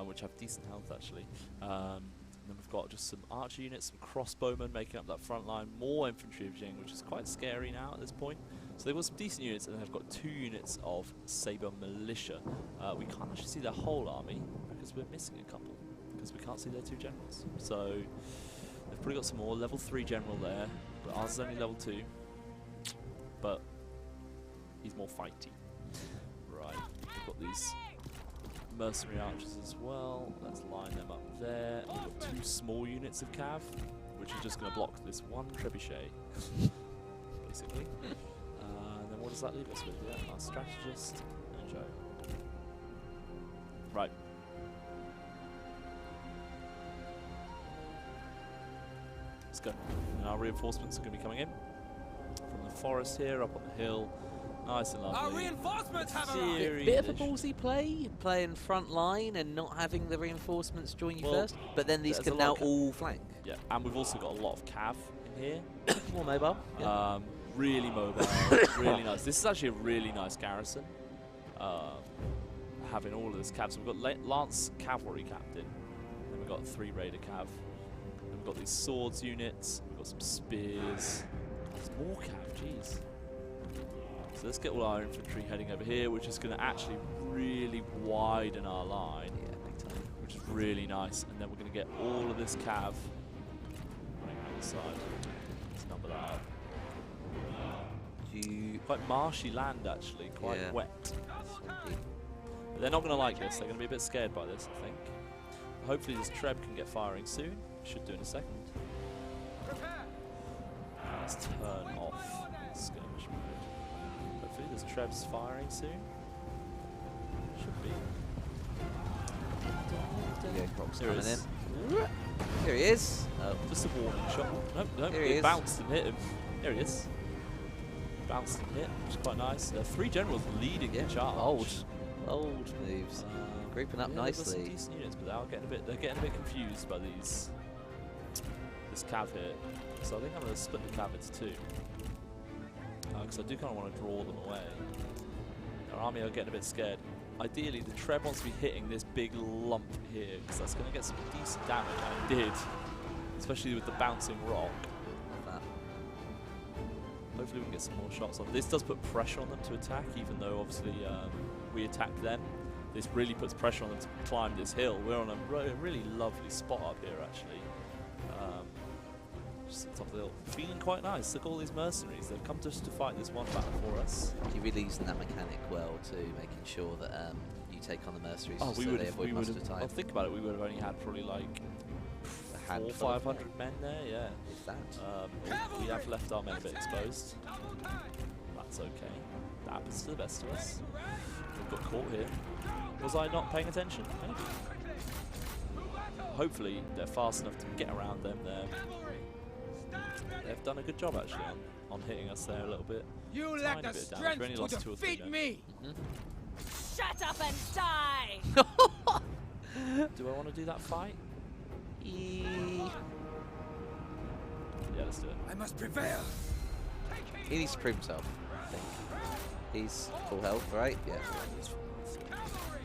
which have decent health, actually. And then we've got just some archer units, some crossbowmen making up that front line, more infantry of Jing, which is quite scary now at this point. So they've got some decent units, and then they've got 2 units of Saber militia. We can't actually see their whole army because we're missing a couple, because we can't see their 2 generals. So they've probably got some more. Level 3 general there, but ours is only level 2. But he's more fighty. Right, we've got these mercenary archers as well. Let's line them up there. We've got 2 small units of cav, which are just going to block this one trebuchet, basically. And then what does that leave us with? Yeah, our strategist and Joe. Right. Let's go. And our reinforcements are going to be coming in from the forest here, up on the hill. Nice and lovely. Our reinforcements have arrived. Very Bit of a niche. ballsy play, playing front line and not having the reinforcements join you Well, first. But then these there's a can lot now of ca- all flank. Yeah, and we've also got a lot of cav in here. More mobile. Yeah. Really mobile, really nice. This is actually a really nice garrison. Having all of this cav. So we've got Lance Cavalry Captain, then we've got 3 Raider Cav, then we've got these swords units, we've got some spears. There's more cav, jeez. So let's get all our infantry heading over here, which is going to actually really widen our line, Yeah, big time. which is really nice. And then we're going to get all of this cav running around the side. Let's number that up. Quite marshy land, actually, quite Yeah. wet. Swampy. But they're not going to like this. They're going to be a bit scared by this, I think. Hopefully this Treb can get firing soon. Should do in a second. Let's turn off skirmish mode. Hopefully this Treb's firing soon. Should be. Yeah, Croc's Here coming it in. is. Here he is. Oh, Just a warning shot. Nope, nope. Here he It is. bounced and hit him. There he is. Bounced and hit, which is quite nice. 3 generals leading yeah, the charge. Old moves. Grouping up yeah, they've got some nicely. decent units, but they're getting a bit confused by this cav here. So I think I'm going to split the cav into 2. Because I do kind of want to draw them away. Our army are getting a bit scared. Ideally, the Treb wants to be hitting this big lump here, because that's going to get some decent damage, and it did. Especially with the bouncing rock. That. Hopefully we can get some more shots on. This does put pressure on them to attack, even though obviously we attack them. This really puts pressure on them to climb this hill. We're on a really lovely spot up here, actually. Just at the top of the hill. Feeling quite nice. Look at all these mercenaries. They've come just to fight this one battle for us. You're really using that mechanic well too, making sure that you take on the mercenaries Oh, just we so would they have. avoid We most would of the have. time. Well, think about it. We would have only had probably like A 400 or handful of 500 men there. Yeah. If that. We have left our men a bit exposed. That's okay. That happens to the best of us. We've got caught here. Was I not paying attention? Maybe. Hopefully they're fast enough to get around them there. They've done a good job actually on hitting us there a little bit. You Tiny lack the bit of damage. We only strength lost to 2 or 3 defeat men. me. Shut up and die! Do I want to do that fight? Yeah, let's do it. I must prevail. He needs to prove himself, I think. He's full health, right? Yeah.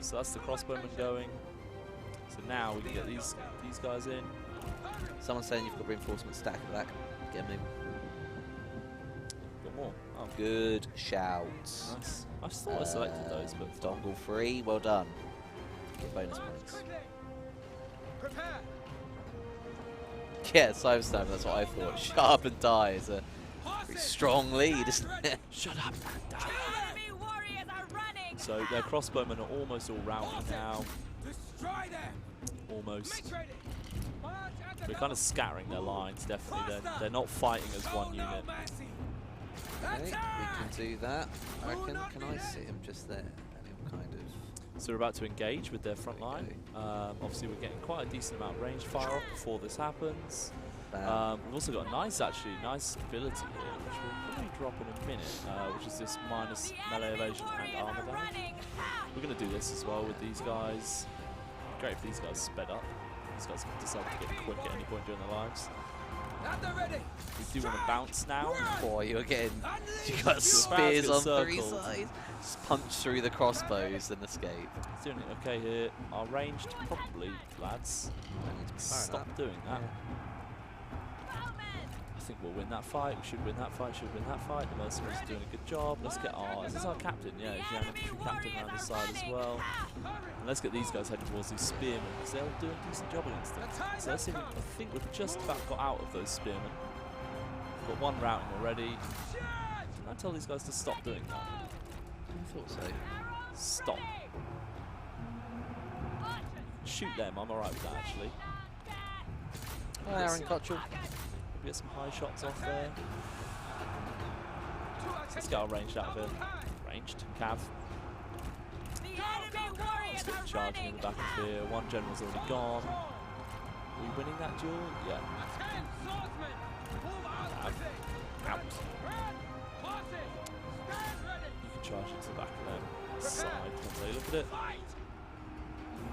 So that's the crossbowmen going. So now we can get these guys in. Someone's saying you've got reinforcements stacked at the back. Get him Got more. Oh, in. Good shout. nice. I just thought I selected those, but Dongle free, well done. Get bonus points. Prepare. Yeah, Cyber Sniper, that's what I thought. Shut up and die is a pretty strong lead, isn't it? shut up and die. Enemy warriors are running! So their crossbowmen are almost all routed now. Destroy them. Almost. Make ready. March at the We're kind of scattering their lines, definitely. They're not fighting as one Show no unit. mercy. Okay, we Attack. can do that. I reckon. Can I see him just there? And he'll kind of. So we're about to engage with their front line. Obviously we're getting quite a decent amount of range fire off before this happens. Bam. We've also got a nice ability here, which we'll probably drop in a minute, which is this minus melee evasion and armor damage. We're going to do this as well with these guys. Great if these guys sped up. These guys decide to get quick at any point during their lives. At the ready. We do want to bounce now. Boy, you're getting. You Unleash got you. spears get on 3 circled. sides. Just punch through the crossbows and escape. He's doing it okay here. Our ranged, probably, lads. Don't need to be firing Stop up. doing that. I think we'll win that fight. We should win that fight. Should win that fight. The mercenaries are doing a good job. Let's get our. Is this our captain? Yeah, he's the infantry captain around the side as well. And let's get these guys heading towards these spearmen because they'll do a decent job against them. So let's see. I think we've just about got out of those spearmen. We've got one routing already. Didn't I tell these guys to stop doing that? I thought so. Stop. Shoot them. I'm alright with that actually. Hi, Aaron Cottrell. Get some high shots off there. Let's get our ranged out of here. Ranged. Cav. Let's get charging in the back of here. One general's already gone. Are we winning that duel? Yeah. Out. You can charge into the back of them. Side. Let's look at it.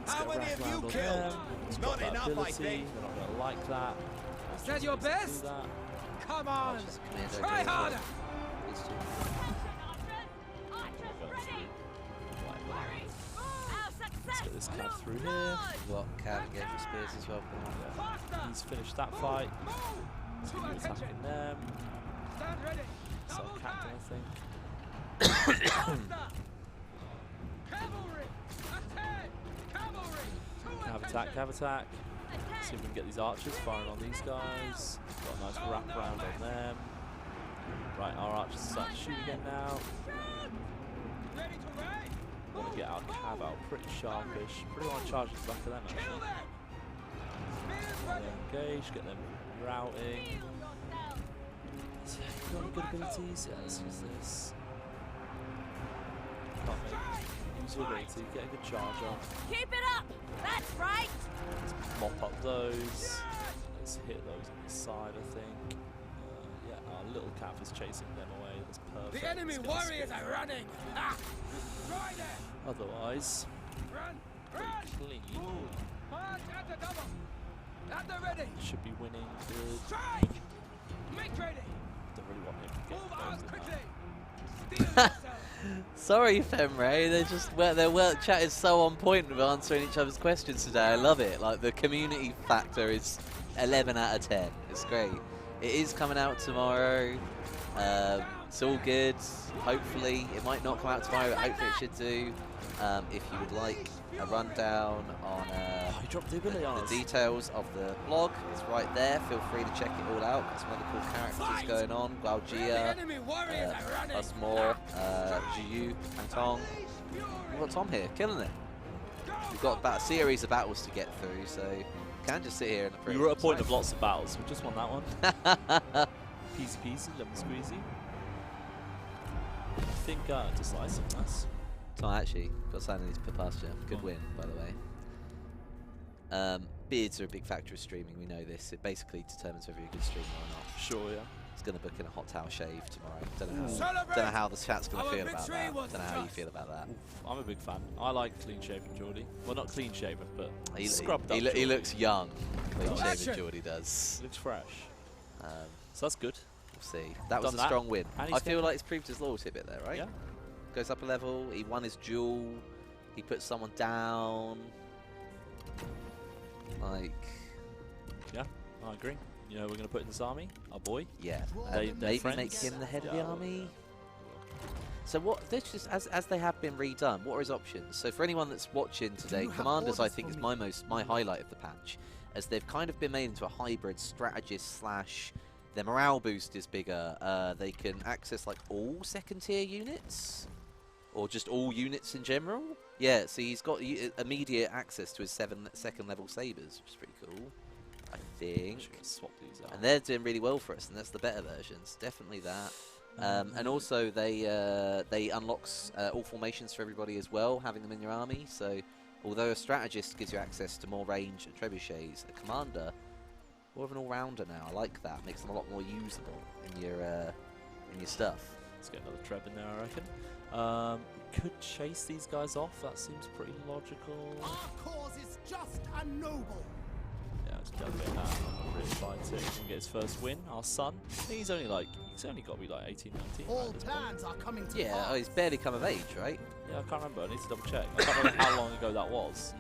Let's How get a many wrap have you round on killed? them. It's Not got that enough, I ability. think. They're not going to like that. Is that your Do best? that. Come on. Commando Try goes harder. up. These two. Let's get this cat through here. We've got Cav engaged with spears as well. Yeah. He's finished that fight. Let's get you attacking them. Stand ready. It's our captain, I think. Cavalry! Attack! Cavalry! Cav attack, cav attack. See if we can get these archers firing on these guys. Got a nice wrap around on them. Right, our archers start to shoot again now. Ready to ride? Want to get our cav out pretty sharpish. Pretty want to charge at the back of them Kill actually. them! Spears Get ready! them engaged, get them routing. So, got any good abilities? Yeah, let's use this. Can't make use your ability, get a good charge on. Keep it up! That's right! Let's mop up those. Let's hit those on the side, I think. Yeah, our little cap is chasing them away. That's perfect. The enemy Let's get us warriors spin. are running! Ah! Try them! Otherwise, Run! pretty Run! clean. Move! March at the double! At the ready! Should be winning good. Strike! Make ready! Don't really want him to get Move involved out in quickly! that. Steel yourself! Sorry, Femray. They're just their work chat is so on point with answering each other's questions today. I love it. Like the community factor is 11 out of 10. It's great. It is coming out tomorrow. It's all good. Hopefully, it might not come out tomorrow, but hopefully it should do. If you would like a rundown on Oh, he dropped the ability on the us. details of the blog, it's right there. Feel free to check it all out. Got some other cool characters going on. The Glaugia, enemy warriors are running! Usmore, Jiu, Pantong. We've got Tom here, killing it. We've got about a series of battles to get through, so can't just sit here and approve. We were at a point of lots of battles. We just won that one. Peasy peasy, lemon squeezy. I think decisive, nice. Tom actually got signed in his pasture. Good win, by the way. Beards are a big factor of streaming. We know this. It basically determines whether you're a good streamer or not. Sure, yeah. He's going to book in a hot towel shave tomorrow. Don't know Celebrate! how the chat's going to Our feel about victory that. was Don't know how you just. feel about that. Oof, I'm a big fan. I like clean shaven Geordie. Well, not clean shaven, but He, scrubbed he, up. he Geordie. looks young. Clean Action! shaven Geordie does. Looks fresh. Um, So that's good. we'll see. That was Done a that. strong win. And I he's feel getting- like he's proved his loyalty a bit there, right? Yeah. Goes up a level. He won his duel. He put someone down. Like, Yeah, I agree. You know, we're going to put in this army, our boy. yeah. They're Maybe friends. make him the head of the Yeah. army. So what? This just as they have been redone. What are his options? So for anyone that's watching today, you have Commanders I orders think for is me? my highlight of the patch, as they've kind of been made into a hybrid strategist slash. Their morale boost is bigger. They can access like all second tier units, or just all units in general. Yeah, so he's got immediate access to his second level sabers, which is pretty cool. I think. Should we swap these out? And they're doing really well for us, and that's the better versions. Definitely that. And also they unlocks all formations for everybody as well, having them in your army. So although a strategist gives you access to more range and trebuchets, a commander, more of an all-rounder now. I like that. Makes them a lot more usable in your stuff. Let's get another Treb in there, I reckon. We could chase these guys off. That seems pretty logical. Our cause is just and noble. Yeah, let's go get that. I'm really excited. He's going to get his first win. Our son. I think he's only got to be like 18, 19. All at this point. plans are coming to Yeah, pass. oh, he's barely come of age, right? Yeah, I can't remember. I need to double check. I can't remember how long ago that was.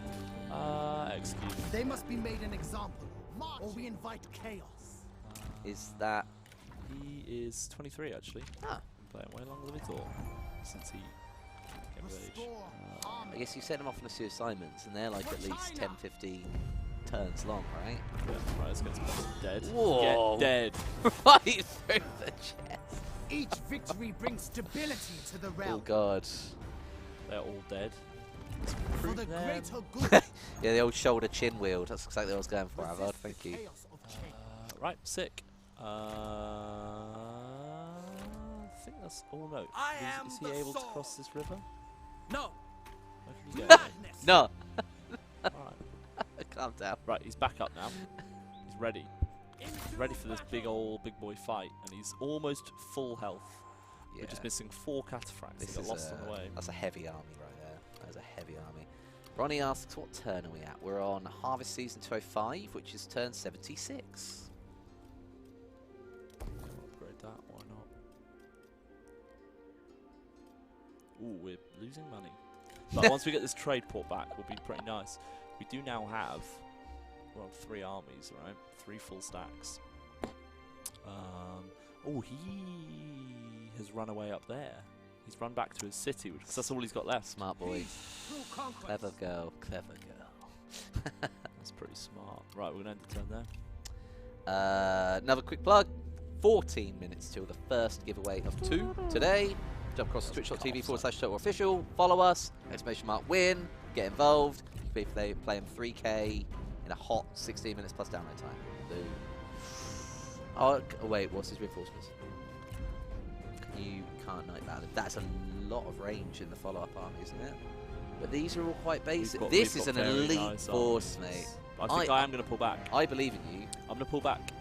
Execute. They must be made an example, or we invite chaos. Is that? He is 23 actually. Ah, Been playing way longer than we thought since he came of age. Restore I army. guess you send them off on a few assignments, and they're like at least 10, 15 turns long, right? Yeah, right, let's get some dead. Whoa. Get dead. Right through the chest. Each victory brings stability to the Oh realm. god. They're all dead. Let's For recruit the them. greater good. Yeah, the old shoulder chin wield. That's exactly what I was going for, Avad. Resist the Thank you. chaos of change. Right, sick. I think that's. Oh no. I Is am he the able to sword. cross this river? No! Where can he go? Madness! No, Alright. calm down. Right, he's back up now. He's ready. He's ready for this big boy fight, and he's almost full health. Yeah. We're just missing 4 cataphracts. This He got is lost on the way. That's a heavy army right there. That is a heavy army. Ronnie asks, what turn are we at? We're on Harvest Season 205, which is turn 76. Upgrade that, why not? Ooh, we're losing money. But once we get this trade port back, we'll be pretty nice. We do now have, we're on 3 armies, right? 3 full stacks. Oh, he has run away up there. He's run back to his city, because that's all he's got left. Smart boy. Through conquest. Clever girl. Clever girl. That's pretty smart. Right, we're going to end the turn there. Another quick plug. 14 minutes till the first giveaway of 2 today. Jump across to twitch.tv/TotalOfficial. Follow us. !win. Get involved. You can be playing 3K in a hot 16 minutes plus download time. Boom. Oh, wait. What's his reinforcements? You can't note that. That's a lot of range in the follow-up army, isn't it? But these are all quite basic. This is an elite force, mate. I think I am going to pull back. I believe in you. I'm going to pull back.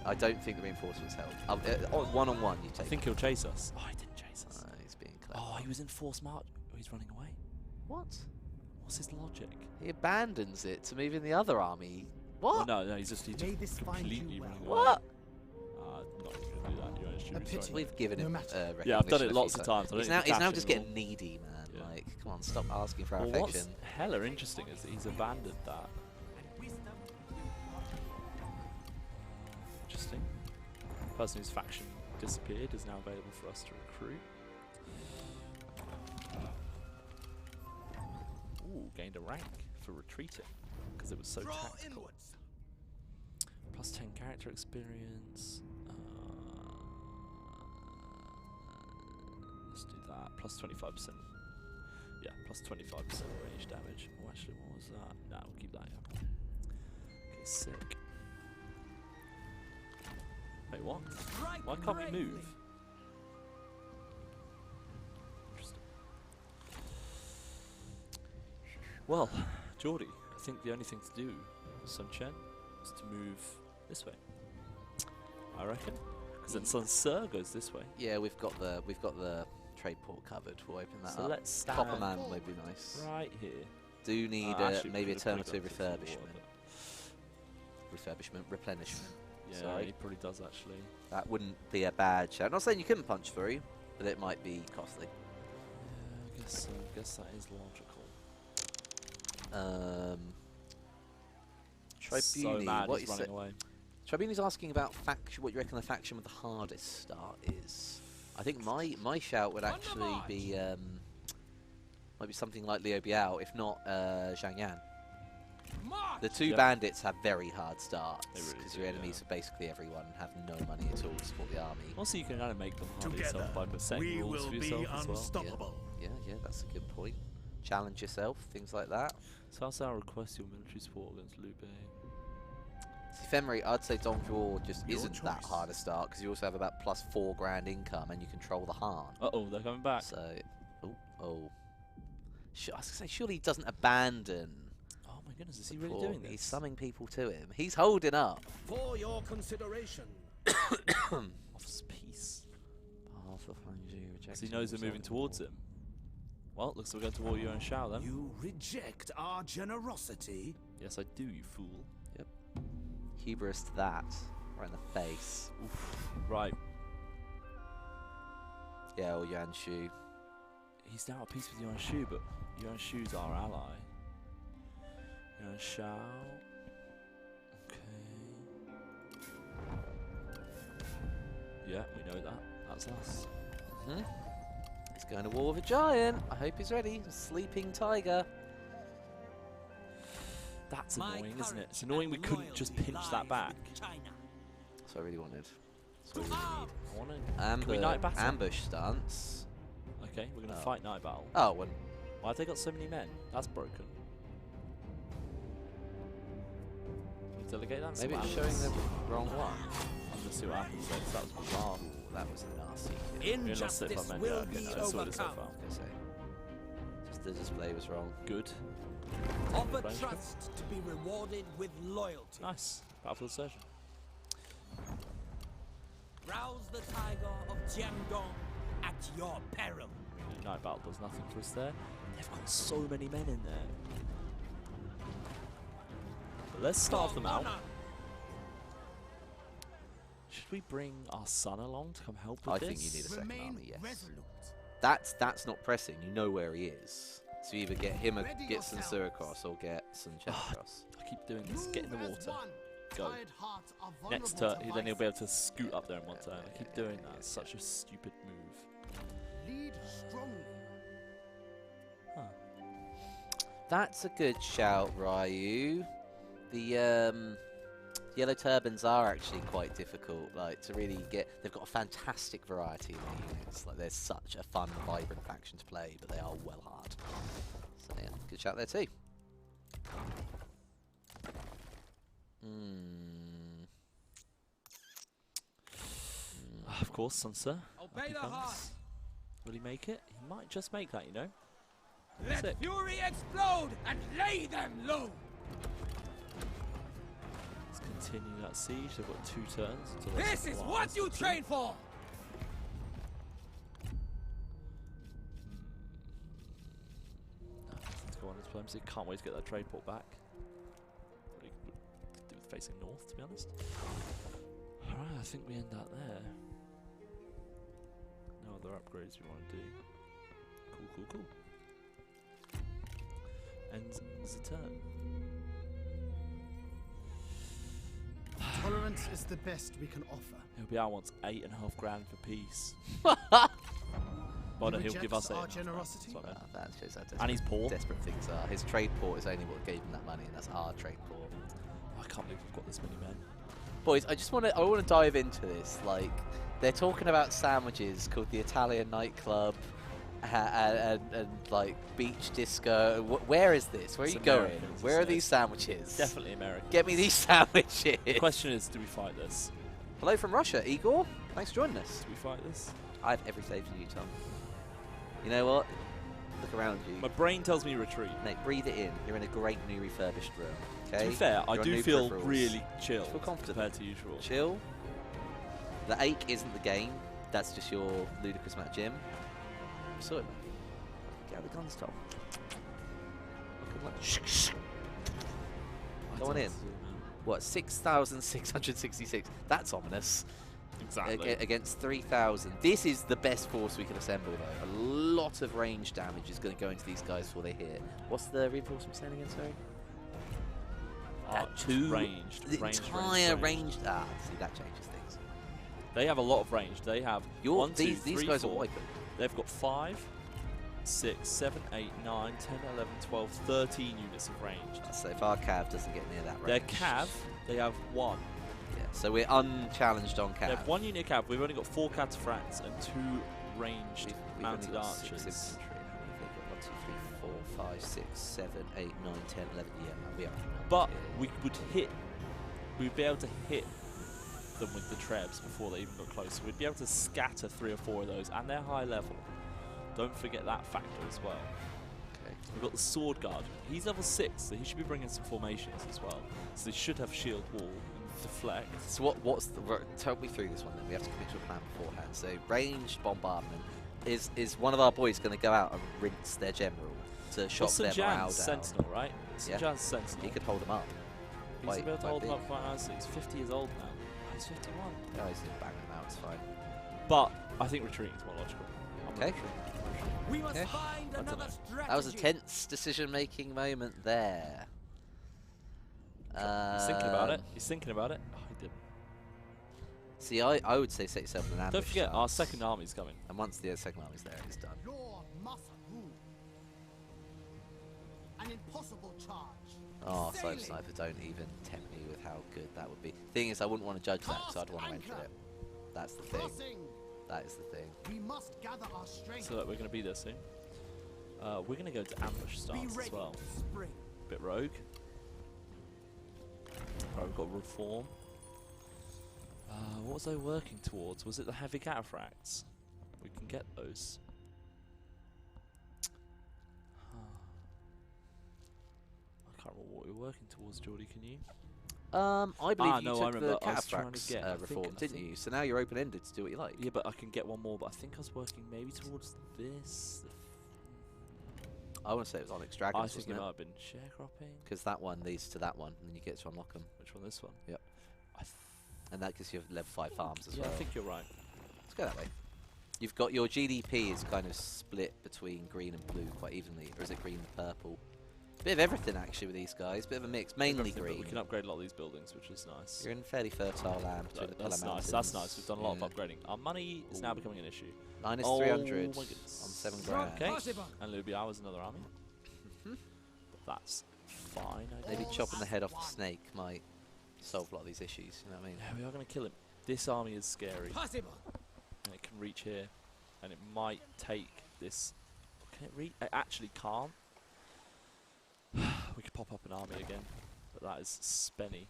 I don't think the reinforcements help. One-on-one, you take I think he'll chase us. Oh, he didn't chase us. he's being clever. Oh, he was in force march. Oh, he's running away. What? What's his logic? He abandons it to move in the other army. What? Well, no, he's just May this find completely you well. running away. What? Not even going to do that. You're A stupid, pity. sorry. We've given him matter. Yeah, I've done recognition it a lots few of times. I don't He's need now, to he's now cash just anymore. getting needy, man. Yeah. Like, come on, stop asking for our Well, what's affection. hella interesting is that he's abandoned that. Interesting. The person whose faction disappeared is now available for us to recruit. Ooh, gained a rank for retreating because it was so Draw tactical. inwards. Plus 10 character experience. Let's do that. Plus 25%. Yeah, plus 25% range damage. Oh, actually, what was that? Nah, we'll keep that. Yeah. Okay, sick. Wait, what? Strike Why can't we bravely. move? Interesting. Well, Geordie, I think the only thing to do, Sun Chen, is to move this way. I reckon, because then Sun Sir goes this way. Yeah, we've got the trade port covered. We'll open that So up. let's stand Copper Man would be nice. right here. Do need Actually, we maybe a could've turn or put two it up to the floor, refurbishment, replenishment. Yeah, Sorry. he probably does actually. That wouldn't be a bad shout. Not saying you couldn't punch through, but it might be costly. Yeah, I guess so. I guess that is logical. Tribuni, So mad what he's you running say? away. Tribuni's asking about faction. What you reckon the faction with the hardest start is? I think my shout would actually be might be something like Liu Biao, if not Zhang Yan. March. The two Yeah. bandits have very hard starts They really because do, your enemies are basically everyone and have no money at all to support the army. Also, you can kind of make them hard Together, yourself by setting we rules will for be yourself as well. unstoppable. Yeah, that's a good point. Challenge yourself, things like that. So how's our request your military support against Liu Bei? See, Ephemerate, I'd say Dongzhuo just Your isn't that choice. hard a start because you also have about plus 4 grand income and you control the Han. Uh-oh, they're coming back. So, I was gonna say, surely he doesn't abandon. Oh my goodness, is he really Poor- doing this? He's summoning people to him. He's holding up. For your consideration. Offers peace. Path of Hanji Because he knows we're moving towards him. Well, looks like we're going toward you and Shao then. You reject our generosity? Yes, I do, you fool. Hubris to that. Right in the face. Right, Yeah, or Yuan Shu. he's now at peace with Yuan Shu, but Yuan Shu's our ally. Yuan Shao. Okay. Yeah, we know that. That's us. He's going to war with a giant. I hope he's ready. A sleeping tiger. That's My annoying, isn't it? courage It's annoying we and couldn't just loyalty pinch that lies back. with China. That's what I really wanted. That's what we really need. I wanna... Can we night battle? Ambush stance. Okay, we're going to Oh. fight night battle. Oh, well, Why have they got so many men? That's broken. Can we delegate that? and see maybe what it's showing happens? the wrong one. I'm going to see what happens then. That was bizarre. Ooh, that was a nasty kill. We're not safe Injustice on men. will Yeah, okay, be no, I saw it so overcome. far. I was gonna say. Just the display was wrong. Good. Offer Right. trust to be rewarded with loyalty. Nice. Battle for the surgeon. Rouse the tiger of Jiangdong at your peril. Really, night battle does nothing for us there. They've got so many men in there. But let's starve them out. Should we bring our son along to come help with I this? think you need a second Remain army, yes. resolute. That's not pressing. You know where he is. So either get him, Ready get Sun Tzu yourselves. across, or get Sun Chen across. I keep doing this. Get in the Move as water. one. Go. Tired hearts are Next vulnerable turn, to then he'll be able to vices. scoot up there in one turn. I keep yeah, doing yeah, that. It's yeah. such a stupid move. Lead Lead strongly. That's a good shout, Ryu. The yellow turbans are actually quite difficult, like to really get. They've got a fantastic variety in their units. Like they're such a fun, vibrant faction to play, but they are well hard. So yeah, good shout there too. Of course, Sansa. Obey Up he the comes. heart. Will he make it? He might just make that, you know. Let Sick. fury explode and lay them low. Let's continue that siege. They've got 2 turns. Until they This is supply what us you with two. train for. Let's go on diplomacy. Can't wait to get that trade port back. What could do with facing north, to be honest. Alright, I think we end that there. No other upgrades we want to do. Cool. Ends the turn. Tolerance is the best we can offer. He'll wants 8.5 grand for peace. Well, no, He he'll give us rejects our 8.5 grand, generosity? that's what I meant. That shows how And desperate, he's poor. desperate things are. His trade port is only what gave him that money, and that's our trade port. I can't believe we've got this many men. Boys, I want to dive into this. Like, they're talking about sandwiches called the Italian nightclub, and like beach disco. Where is this? Where are It's you going? American, Where are isn't it? these sandwiches? Definitely American. Get me these sandwiches. The question is, do we fight this? Hello from Russia, Igor. Thanks for joining us. Do we fight this? I have every faith in you, Tom. You know what? Look around you. My brain tells me retreat. Mate, breathe it in. You're in a great new refurbished room. Okay. To be fair, I You're on do new feel peripherals. really chill Feel confident. compared to usual. Chill. The ache isn't the game. That's just your ludicrous amount of gym. So, get out the guns, Tom. Go on in. What? 6,666. That's ominous. Exactly. Against 3,000. This is the best force we can assemble, though. A lot of range damage is going to go into these guys before they hit. What's the reinforcement saying again? Sorry. Ranged. The Ranged, entire ranged. range. Ah, see, that changes things. They have a lot of range. They have These guys are wiping. They've got 5, 6, 7, 8, 9, 10, 11, 12, 13 units of range. So if our cav doesn't get near that range. Their cav, they have 1. Yeah, so we're unchallenged on cav. They have 1 unit cav. We've only got 4 cataphracts and 2 ranged We've only mounted got archers. 6 infantry. How many have they got? 1, 2, 3, 4, 5, 6, 7, 8, 9, 10, 11. Yeah, we are. But we would hit. We'd be able to hit them with the trebs before they even got close. So we'd be able to scatter 3 or 4 of those, and they're high level. Don't forget that factor as well. Okay. We've got the sword guard. He's level 6, so he should be bringing some formations as well. So they should have shield wall and deflect. So what's the... Tell me through this one then. We have to commit to a plan beforehand. So ranged bombardment. Is one of our boys going to go out and rinse their general to shock Well, their morale down? Sentinel, right? St. Yeah. Jan's Sentinel. He could hold them up. He's quite- able to quite hold him big. up quite nicely. He's 50 years old now. Oh, he's 51. Oh, he's just banging them out. It's fine. But I think retreating is more logical. I'm Okay. retreating. We must Okay. find I don't another know. strategy. That was a tense decision-making moment there. He's thinking about it. He's thinking about it. Oh, he did. See, I would say set yourself in an ambush. Don't forget, our stance. second army's coming. And once the second army's there, it's done. Law must rule. An impossible charge. Oh, Sailing. Sniper, don't even tempt me with how good that would be. Thing is, I wouldn't want to judge that, so I'd want to enter Anchor. it. That's the thing. Crossing. That is the thing. We must gather our strength. So that we're going to be there soon. We're going to go to ambush Be stance ready as well. to spring. Bit rogue. Right, we've got reform. What was I working towards? Was it the heavy cataphracts? We can get those. I can't remember what we were working towards, Geordie, can you? I believe you no, I took remember. the I was trying to cataphracts get- I reform, think- didn't you? So now you're open-ended to do what you like. Yeah, but I can get one more, but I think I was working maybe towards this. I want to say it was Onyx I Dragons, think it wasn't might it? have been sharecropping. Because that one leads to that one, and then you get to unlock them. Which one? This one? Yep. I th And that gives you level 5 farms as yeah, well. I think you're right. Let's go that way. You've got your GDP is kind of split between green and blue quite evenly, or is it green and purple? Bit of everything actually with these guys. Bit of a mix. Mainly Everything, but green. We can upgrade a lot of these buildings, which is nice. You're in fairly fertile land between the Pillar That's Mountains. nice. That's nice. We've done a lot Yeah. of upgrading. Our money is now becoming an issue. Minus Oh 300 my goodness. on 7 Strong grand. Okay. possible. And Lubiao is another army. But that's fine. I Maybe guess. chopping the head off the snake might solve a lot of these issues. You know what I mean? Yeah, we are going to kill him. This army is scary. Possible. And it can reach here. And it might take this. Can it reach? It actually can't. We could pop up an army again. But that is spenny.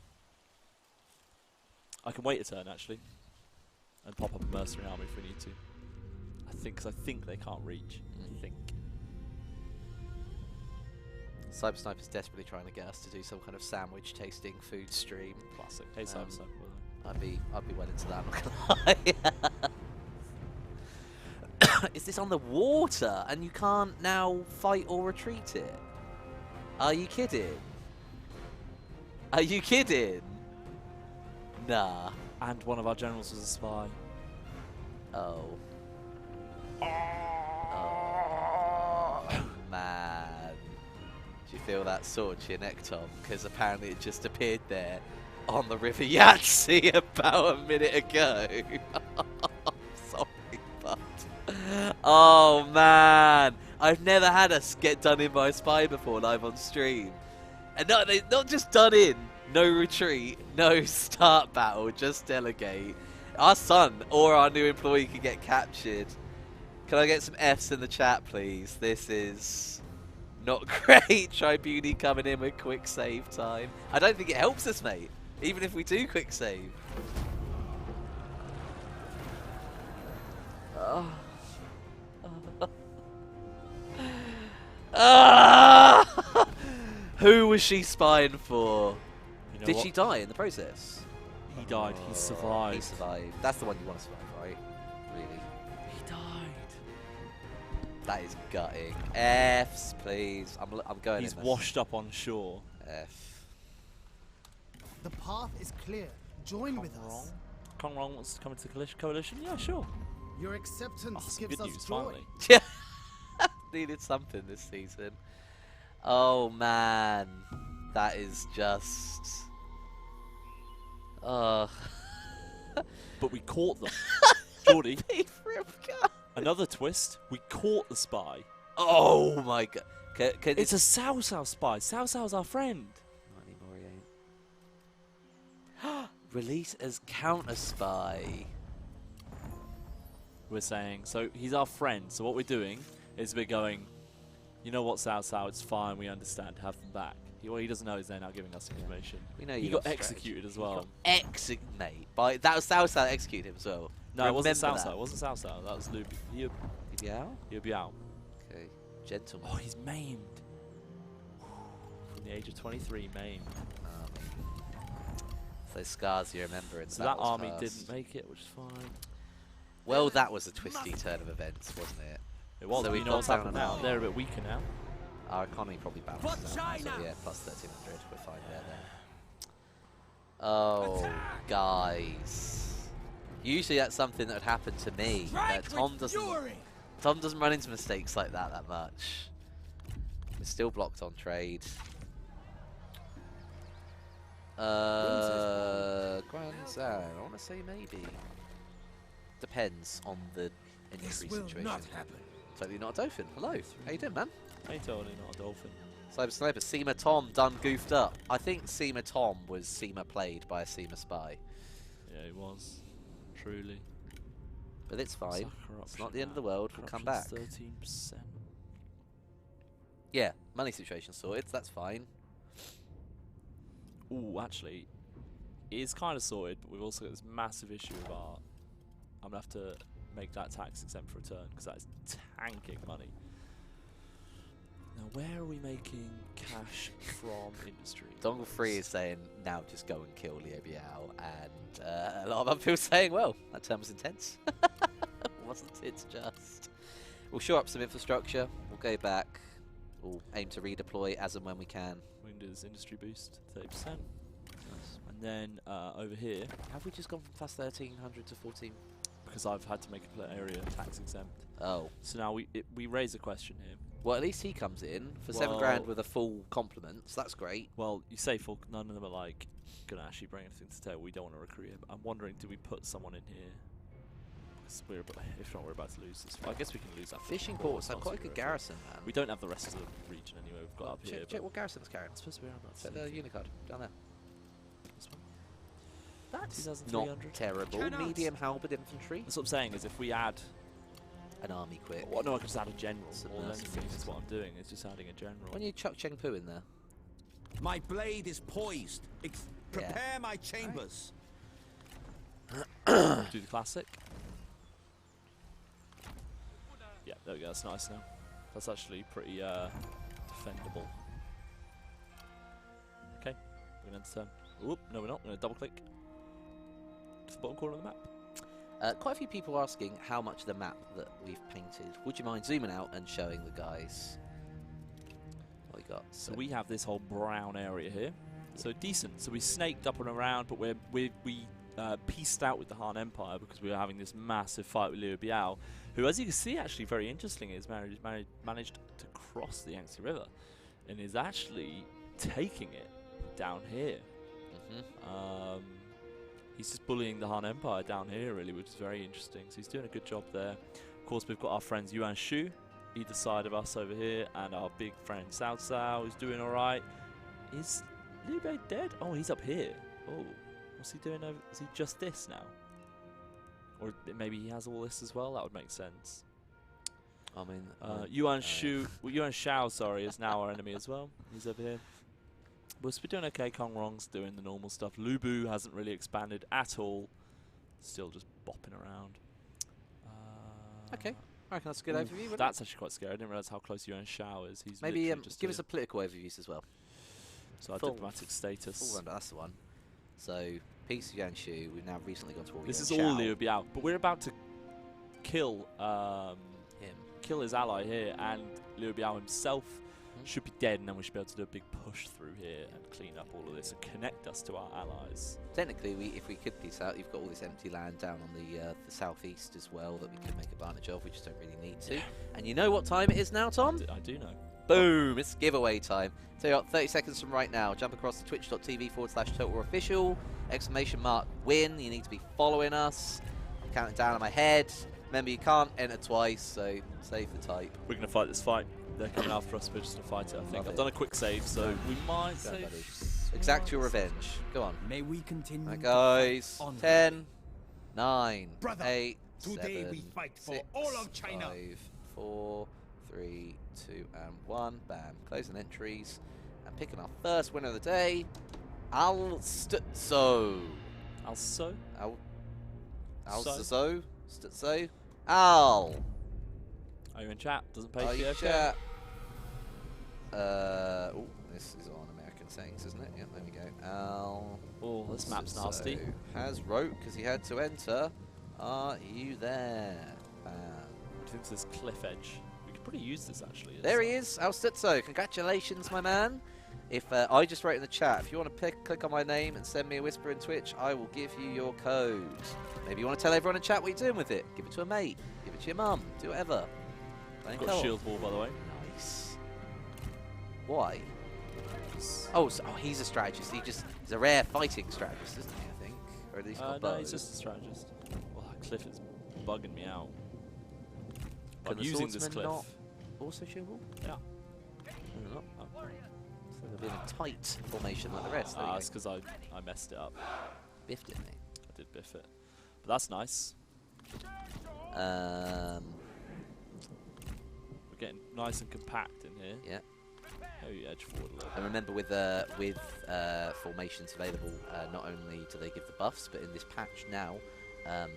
I can wait a turn actually. And pop up a mercenary army if we need to. Because I think they can't reach. I think. Cyber Sniper's desperately trying to get us to do some kind of sandwich tasting food stream. Classic. Hey, Cyber Sniper, by I'd be well into that, I'm not gonna lie. Is this on the water and you can't now fight or retreat it? Are you kidding? Are you kidding? Nah. the way. And one of our generals was a spy. Oh. Oh, man. Do you feel that sword to your neck, Tom? Because apparently it just appeared there on the River Yahtzee about a minute ago. Sorry, but... Oh, man. I've never had us get done in by a spy before live on stream. And not just done in. No retreat, no start battle, just delegate. Our son or our new employee can get captured. Can I get some Fs in the chat, please? This is not great. Tribuni coming in with quick save time. I don't think it helps us, mate. Even if we do quick save. Oh. Ah! Who was she spying for? You know Did what? she die in the process? He died. He survived. He survived. That's the one you want to survive, right? Really? He died. That is gutting. Fs, please. I'm going He's in this. washed up on shore. F. The path is clear. Join with us. Congrong wants to come into the coalition? Yeah, sure. Your Oh, acceptance some gives good us news, joy. finally. Yeah. Needed something this season. Oh, man. That is just... But we caught them. Geordie, another twist. We caught the spy. Oh, my God. It's a Sao Sao spy. Sao Sao's our friend. Not anymore, he ain't. Release as counter spy. We're saying, so he's our friend. So what we're doing is we're going, you know what, Sao Sao, it's fine. We understand. Have them back. What he doesn't know is they're now giving us information. We know He you got got executed as He well. got mate. By that was Sao Sao executed him as well. No, it wasn't Sao Remember Sao. that. It wasn't Sao Sao. That was Luby. Yeah. Biao. Okay. Gentleman. Oh, he's maimed. From the age of 23, maimed. Those scars you remember in So that battles army past. didn't make it, which is fine. Well, that was a twisty turn of events, wasn't it? It was. So but we've you know got what's down happened an now? army. They're a bit weaker now. Our economy probably balanced For out. So China! yeah, plus 1300. We're fine there then. Oh, guys. Usually that's something that would happen to me. Strike Tom with doesn't. fury! Tom doesn't run into mistakes like that much. We're still blocked on trade. Granzan, I want to say maybe. Depends on the This industry will situation. not happen. Totally not a dolphin. Hello, how you doing, man? I totally not a dolphin. Cyber Sniper, Seema Tom done goofed up. I think Seema Tom was Seema played by a Seema spy. Yeah, it was. Truly. But it's fine. Sucker It's option not the end of the now. world. We'll come back. Corruption's 13%. Yeah, money situation sorted. That's fine. Ooh, actually, it is kind of sorted, but we've also got this massive issue of our... I'm going to have to make that tax exempt for a turn, because that is tanking money. Now, where are we making cash from industry? Dongle 3 is saying, now just go and kill Leo Biao. And a lot of other people saying, well, that term was intense. Wasn't it just? We'll shore up some infrastructure. We'll go back. We'll aim to redeploy as and when we can. We can do this industry boost, 30%. And then over here, Have we just gone from plus 1300 to 14? because I've had to make a area tax exempt. Oh. So now we raise a question here. Well, at least he comes in for 7 grand with a full complement, so that's great. Well, you say full. None of them are like gonna actually bring anything to the table. We don't want to recruit him. I'm wondering, do we put someone in here? Because if not, we're about to lose this. I guess we can lose that. Fishing port. ports have quite a good garrison, man. We don't have the rest of the region anyway. We've got up here. Check what garrison's carrying. It's supposed to be around about Check the Unicard down there. this one. That's Not 2,300. terrible. Cannot. Medium halberd infantry. That's what I'm saying. Is if we add, An army quick. well, no, I could just add a general. Some More than mercenaries. anything, is what I'm doing. It's just adding a general. When you chuck Cheng Pu in there. My blade is poised. Prepare my chambers. Do the classic. Yeah, there we go. That's nice now. That's actually pretty defendable. Okay, we're going to turn. Oop, no, we're not. We're going to double click to the bottom corner of the map. Quite a few people are asking how much of the map that we've painted. Would you mind zooming out and showing the guys what we got? So we have this whole brown area here. So decent. So we snaked up and around, but we pieced out with the Han Empire because we were having this massive fight with Liu Biao, who, as you can see, actually very interestingly, has managed to cross the Yangtze River and is actually taking it down here. He's just bullying the Han Empire down here, really, which is very interesting. So he's doing a good job there. Of course, we've got our friends Yuan Shu, either side of us over here, and our big friend Cao Cao, who's doing all right. Is Liu Bei dead? Oh, he's up here. Oh, what's he doing over? Is he just this now? Or maybe he has all this as well? That would make sense. I mean, Yuan Shao, sorry, is now our enemy as well. He's over here. We're doing okay. Kong Rong's doing the normal stuff. Lu Bu hasn't really expanded at all. Still just bopping around. okay. I reckon that's a good Ooh, overview. That's actually quite scary. I didn't realise how close Yuan Shao is. He's Maybe literally just give us here. a political overviews as well. So our full- diplomatic status. Full round, that's the one. So, peace of Yanshu. We've now recently gone to war with This is Yuan all Shao. Liu Biao, but we're about to kill Him. kill his ally here, and Liu Biao himself should be dead, and then we should be able to do a big push through here and clean up all of this and connect us to our allies. Technically, if we could piece out, you've got all this empty land down on the southeast as well that we could make advantage of. We just don't really need to. And you know what time it is now, Tom? I do know. Boom! It's giveaway time. Tell you what, 30 seconds from right now, jump across to twitch.tv/TotalWarOfficial, !win. You need to be following us. I'm counting down in my head. Remember, you can't enter twice, so save the type. We're going to fight this fight. They're coming after us. We're just going to fight it, I think. Love I've it. done a quick save, so we might Go, save. buddy. Exact your revenge. Go on. May we continue. Right, guys. on. 10, 9, Brother, 8, today 7, we fight for 6, all of China. 5, 4, 3, 2, and 1. Bam. Closing entries. And picking our first winner of the day, Al Stutzo. Also, Al So? Stutzo? Stutzo? Al. are you in chat? Doesn't pay Are for you your chat? Oh, this is on American settings, isn't it? Yep, there we go. Al. Oh, this map's nasty. Stutzo has wrote because he had to enter. Are you there? Bam. I think this cliff edge. We could probably use this actually. There he is, Al Stutzo. Congratulations, my man. If I just wrote in the chat, if you want to click on my name and send me a whisper in Twitch, I will give you your code. Maybe you want to tell everyone in chat what you're doing with it. Give it to a mate. Give it to your mum. Do whatever. Playing Got co-op. shield wall, by the way. Nice. Why? Oh, he's a strategist. He's a rare fighting strategist, isn't he? I think, or at least got No, bows. he's just a strategist. Well, that cliff is bugging me out. Can I'm the using this swordsman cliff. not also shield wall? Yeah. No, not. Oh. So they'll be in a tight formation like the rest. There Ah, you it's because I messed it up. go. Biffed it, mate. I did biff it. But that's nice. We're getting nice and compact in here. Yeah. Maybe edge forward a little. And remember, with formations available, not only do they give the buffs, but in this patch now, a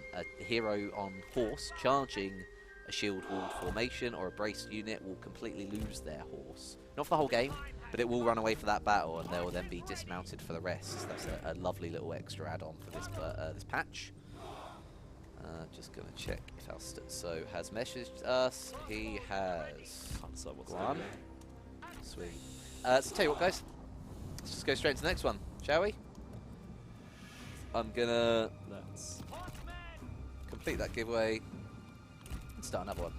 hero on horse charging a shield walled formation or a braced unit will completely lose their horse. Not for the whole game, but it will run away for that battle, and they will then be dismounted for the rest. That's a lovely little extra add-on for this patch. Just gonna check if Al Stutzo has messaged us. He has. Can't decide what's Go on. there. Sweet. So tell you what, guys. Let's just go straight to the next one, shall we? I'm gonna Let's. complete that giveaway and start another one.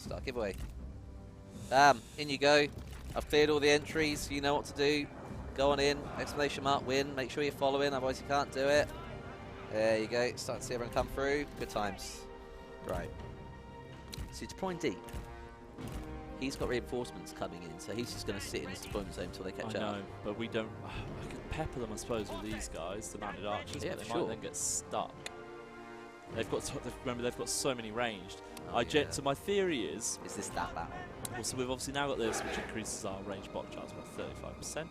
Start giveaway. Bam, in you go. I've cleared all the entries. You know what to do. Go on in. Exclamation mark win. Make sure you're following, otherwise you can't do it. There you go. Start to see everyone come through. Good times. Right. So you're deploying deep. He's got reinforcements coming in, so he's just going to sit in his deployment zone until they catch I up. know, but we don't. I could pepper them, I suppose, with these guys, the mounted archers, Yeah, but they for sure. might then get stuck. They've got. Remember, they've got so many ranged. Oh, yeah. So my theory is. Is this that battle? Well, so we've obviously now got this, which increases our range bot charge by 35%.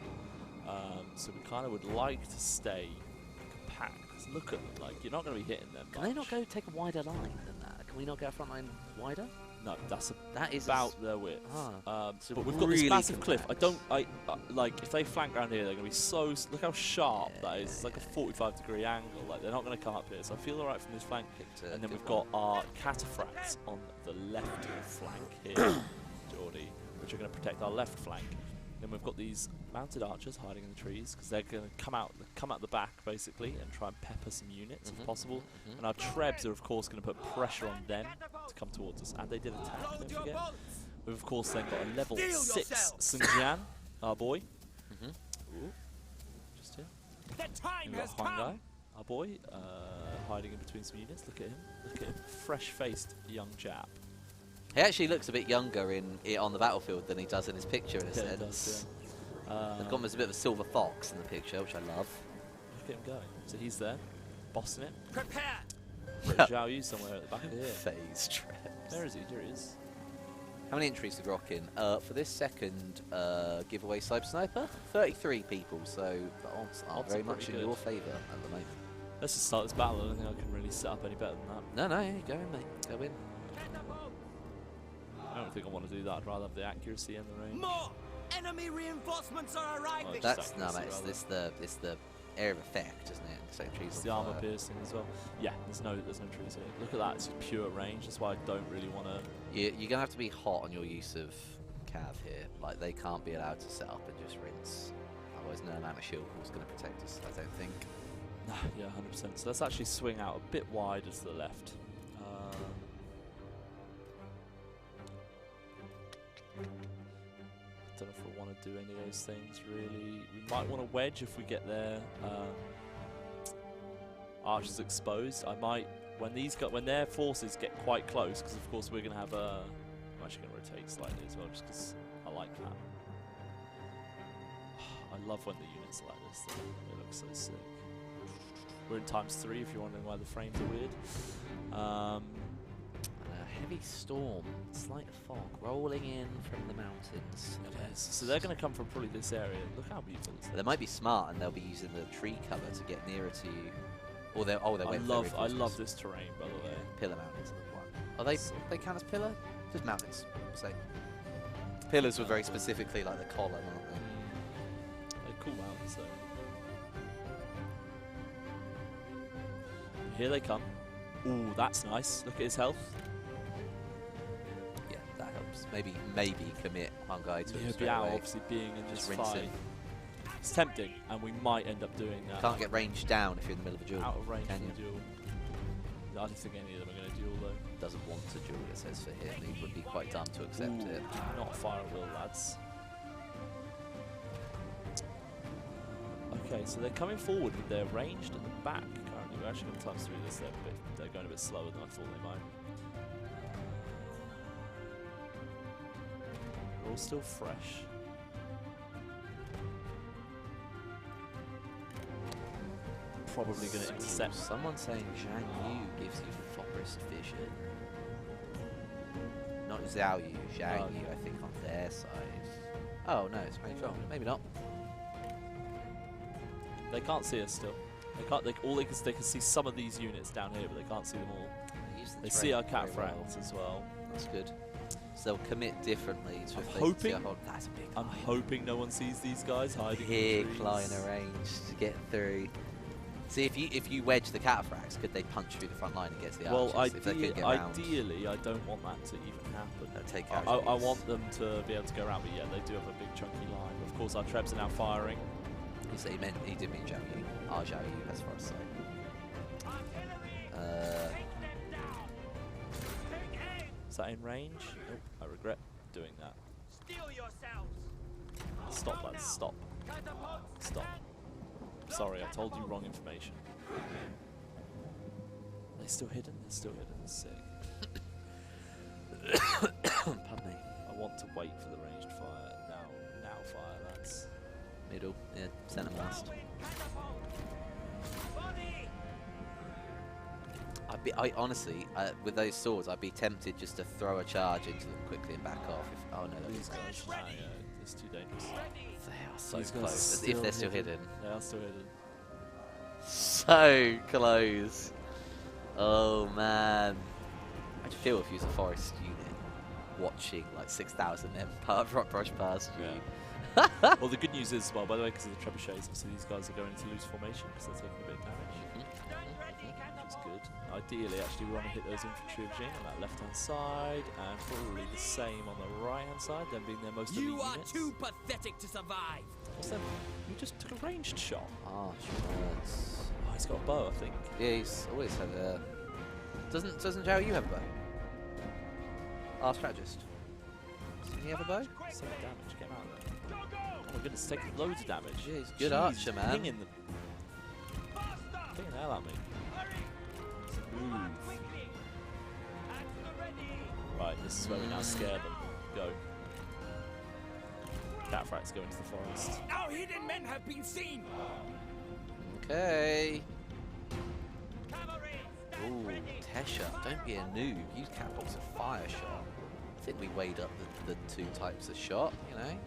So we kind of would like to stay compact. 'Cause look at them, like, you're not going to be hitting them. Can they not much. go take a wider line than that? Can we not get our front line wider? No, that's That is about their width. Ah. So But we've got this really massive cliff. compact. Like, if they flank around here, they're going to be so. Look how sharp that is. Yeah, It's like yeah. a 45-degree angle. Like, they're not going to come up here. So I feel alright from this flank. Picked a And then good we've got one. our cataphracts on the left flank here, Geordie, which are going to protect our left flank. Then we've got these mounted archers hiding in the trees because they're going to come out the back basically and try and pepper some units if possible. And our trebs are of course going to put pressure on them to come towards us, and they did attack. Load Don't your forget. bolts. We've of course then got a level Steel 6 yourself. Xinjiang, our boy. Mhm. Ooh, just here. The time We've has got Huangai, come. our boy, hiding in between some units. Look at him. Look at him. Fresh-faced young chap. He actually looks a bit younger on the battlefield than he does in his picture, in a Yeah, sense. he does, They've got him as a bit of a silver fox in the picture, which I love. Look at him go. So he's there, bossing it. Prepare. Zhao Yu somewhere at the back of here. Phase traps. Where is he? There he is. How many entries did we rock in? For this second giveaway Cyber Sniper, 33 people, so the odds are Odds very are much pretty in good. your favour at the moment. Let's just start this battle. I don't think I can really set up any better than that. No, you go in, mate. Go in. I don't think I want to do that. I'd rather have the accuracy and the range. More enemy reinforcements are arriving. Well, That's no, accuracy mate. rather. It's the area of effect, isn't it? Second trees It's on the armor fire. piercing as well. Yeah, there's no trees here. Look at that. It's just pure range. That's why I don't really want to. You're gonna have to be hot on your use of cav here. Like they can't be allowed to set up and just rinse. Otherwise, no amount of shield wall's gonna protect us. I don't think. Nah, yeah, 100%. So let's actually swing out a bit wider to the left. I don't know if we want to do any of those things really. We might want to wedge if we get their archers exposed. I might when their forces get quite close, because of course we're going to have a. I'm actually going to rotate slightly as well, just because I like that. I love when the units are like this. They look so sick. We're in ×3 if you're wondering why the frames are weird. A heavy storm, slight fog rolling in from the mountains. So they're going to come from probably this area. Look how beautiful this is. They might be smart and they'll be using the tree cover to get nearer to you. Or they're I waiting for love reinforcements. this terrain, by the way. Pillar mountains. Are they So- they count as pillar? Just mountains. So pillars were very specifically like the column, aren't they? They're cool mountains though. Here they come. Ooh, that's nice. Look at his health. Yeah, that helps. Maybe commit one guy to it He'll straight be out, away. obviously, being in Just this rinse fight. him. It's tempting, and we might end up doing that. Can't get ranged down if you're in the middle of a duel. Out of range can from you? the duel. I don't think any of them are going to duel though. Doesn't want to duel, it says for him. He would be quite dumb to accept Ooh, it. do not fire at will, lads. Okay, so they're coming forward with their ranged at the back currently. We're actually going to ×3 this. They're going a bit slower than I thought they might. They're all still fresh. Probably going to intercept. Someone saying Zhang Yu gives you forest vision. Not Zhao Yu, Zhang Oh, Yu, okay. I think on their side. Oh no, it's maybe not. Maybe not. They can't see us still. They can't. They can see some of these units down here, but they can't see them all. use the They see our terrain cat very well. fracks as well. That's good. So they'll commit differently to I'm if they can see a hoping- whole. That's a big I'm line. hoping no one sees these guys hiding. Big in the line trees. arranged to get through. See if you wedge the cataphracts, could they punch through the front line and get to the Well, archers? If they could get round, ideally, I don't want that to even happen. they'll take I casualties. want them to be able to go around, but yeah, they do have a big chunky line. Of course, our trebs are now firing. He did mean Zhao Yu. Our Zhao Yu, as far as sight. Is that in range? Nope. I regret doing that. Steel yourselves. Stop, lads. Stop. Stop. Sorry, I told you wrong information. Are they still hidden? They're still hidden. Sick. Pardon me. I want to wait for the ranged fire. Now fire, lads. Middle, yeah, centre mast. I honestly, with those swords, I'd be tempted just to throw a charge into them quickly and back off. Oh no, These guys, nah, yeah, it's too dangerous. they are so These guys close. If they're still hidden. They are still hidden. So close. Oh man. I'd feel if you was a forest unit watching like 6,000 men brush past you. Well, the good news is, well, by the way, because of the trebuchets, so these guys are going into loose formation because they're taking a bit of damage. Which is good. Ideally, actually, we want to hit those infantry of Jin on that left-hand side, and probably the same on the right-hand side, them being their most elite You are units. too pathetic to survive. What's that? You just took a ranged shot. Harsh words. Oh, he's got a bow, I think. Yeah, he's always had a. Doesn't Joe, you have a bow? Our strategist. Doesn't he have a bow? 7 damage, get him out of there. Oh my goodness, taking loads of damage. Yeah, he's a good Jeez, archer, man. Pinging the hell out of me. Move. Right, this is where we now scare them. Go. Cataphracts go into the forest. Our hidden men have been seen. Okay. Ooh, Tesha, don't be a noob. Use catapults and fire shot. I think we weighed up the two types of shot, you know?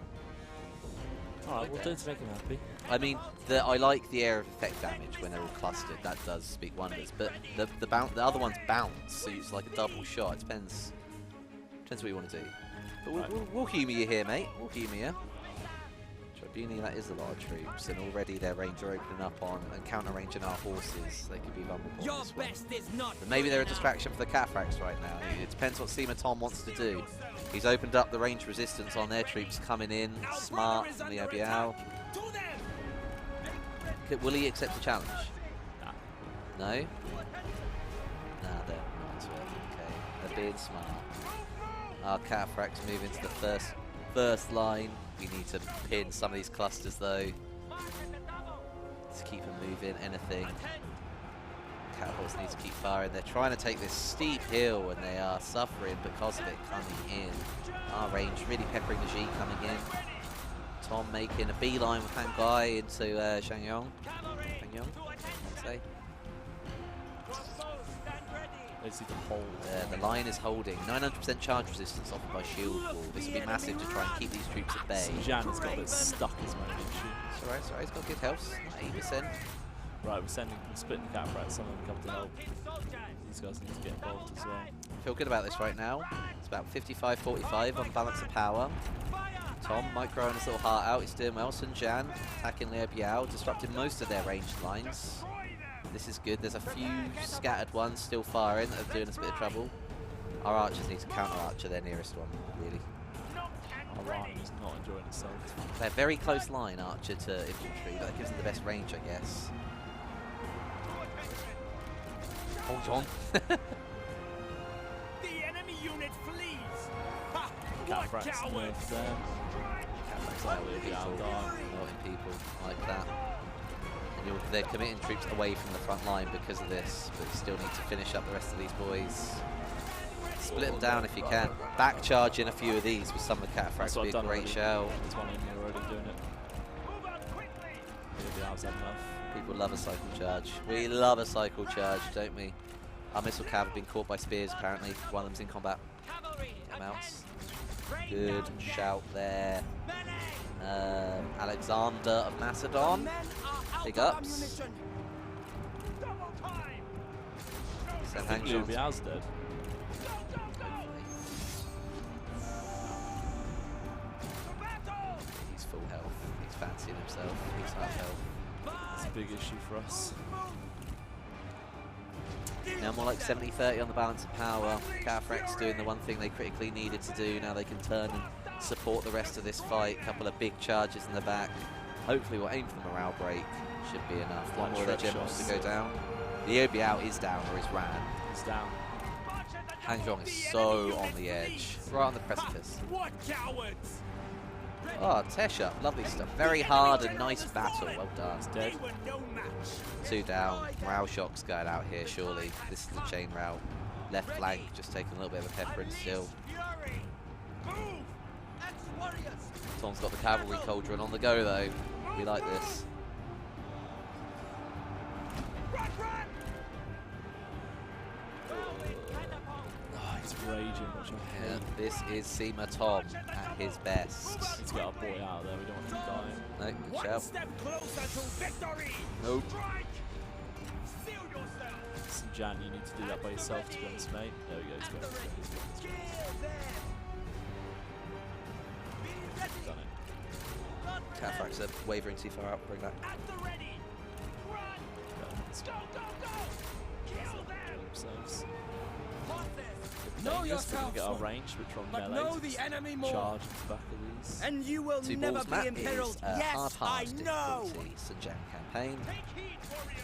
Alright, we'll do it to make him happy. I mean, I like the area of effect damage when they're all clustered. That does speak wonders. But the other ones bounce, so it's like a double shot. It depends what you want to do. But we'll humour you here, mate. We'll humour you. Tribuni, that is a lot of troops, and already their range are opening up on and counter-ranging our horses. They could be vulnerable. Your on this one. best is not. But maybe they're a good enough. distraction for the Cataphracts right now. It depends what Seema Tom wants to do. He's opened up the range resistance on their troops coming in. Our Smart brother is from the under Abiao. attack. To them. Will he accept the challenge? Nah. No? Nah, they're not. Okay. They're being smart. Our Cataphracts move into the first line. We need to pin some of these clusters though. To keep them moving, anything. Catapults need to keep firing. They're trying to take this steep hill and they are suffering because of it coming in. Our range really peppering the G coming in. Tom making a beeline with Hangai into Shangyong. Shangyong, I'd say. They just need to hold. The line is holding. 900% charge resistance offered by Shield Wall. This will be massive to try and keep these troops at bay. Jan has got a bit stuck as well, didn't she? It's alright, he's got good health. 8%. Right, we're splitting the Cataphracts. Some of them come to help. These guys need to get involved as well. Feel good about this right now. It's about 55-45 on balance of power. Tom might grow his little heart out. He's doing well. Sun Jan attacking Liu Biao, disrupting most of their ranged lines. This is good. There's a few scattered ones still firing that are doing us a bit of trouble. Our archers need to counter archer their nearest one, really. Our line is not enjoying itself. They're very close line archer to infantry, but that gives them the best range, I guess. Hold on. The enemy unit flees. Ha! What Cataphracts cowards! nerfed there. Cataphracts are really out dark. Naughty people like that. And they're committing troops away from the front line because of this, but you still need to finish up the rest of these boys. Split them down if you can. Back charge in a few of these with some of the Cataphracts That's what would be I've a done great already. show. There's one in here already doing it. Maybe I've had enough. People love a cycle charge. We love a cycle charge, don't we? Our missile cav have been caught by spears apparently. One of them's in combat. Get 'em out. Good shout there. Alexander of Macedon. Big ups. Send I think Liu Hangzhong's Biao's dead. He's full health. He's fancying himself. He's half health. It's a big issue for us. Now more like 70-30 on the balance of power. Cataphracts doing the one thing they critically needed to do. Now they can turn and support the rest of this fight. Couple of big charges in the back. Hopefully we'll aim for the morale break. Should be enough. One Like more of their Shrek generals shots. to go down. The Obiao is down or is ran. He's down. Hang is so on the edge, right on the precipice. What cowards! Oh, Tesha, lovely stuff. Very hard and nice battle. Well done. They were no match. 2 down. Morale shock's going out here, surely. This is the chain route. Left flank, just taking a little bit of a pepper and still. Fury! Move! Ex-warriors! Tom's got the cavalry cauldron on the go, though. We like this. Run, run! Oh, he's raging, which I Yeah, hate. this is Seema Tom at his best. Let's get our boy out there. We don't want him dying. No, good One shout. step closer to victory! Nope. Strike! Seal yourself! Listen, Jan, you need to do that by yourself, to be honest, mate. There we go. He's got it. Kill them! Be ready! Done it. Cataphracts are wavering too far out. Bring that. At the ready! Run! Let's Go, go, go! Kill them! themselves. Know We're yourself, going to get our son, range, which are on but melee. know so the just enemy more. charge into the back of these. And you will 2 never balls be map imperiled. is a Yes, I know. difficulty St. Jan campaign. Take heed, warriors!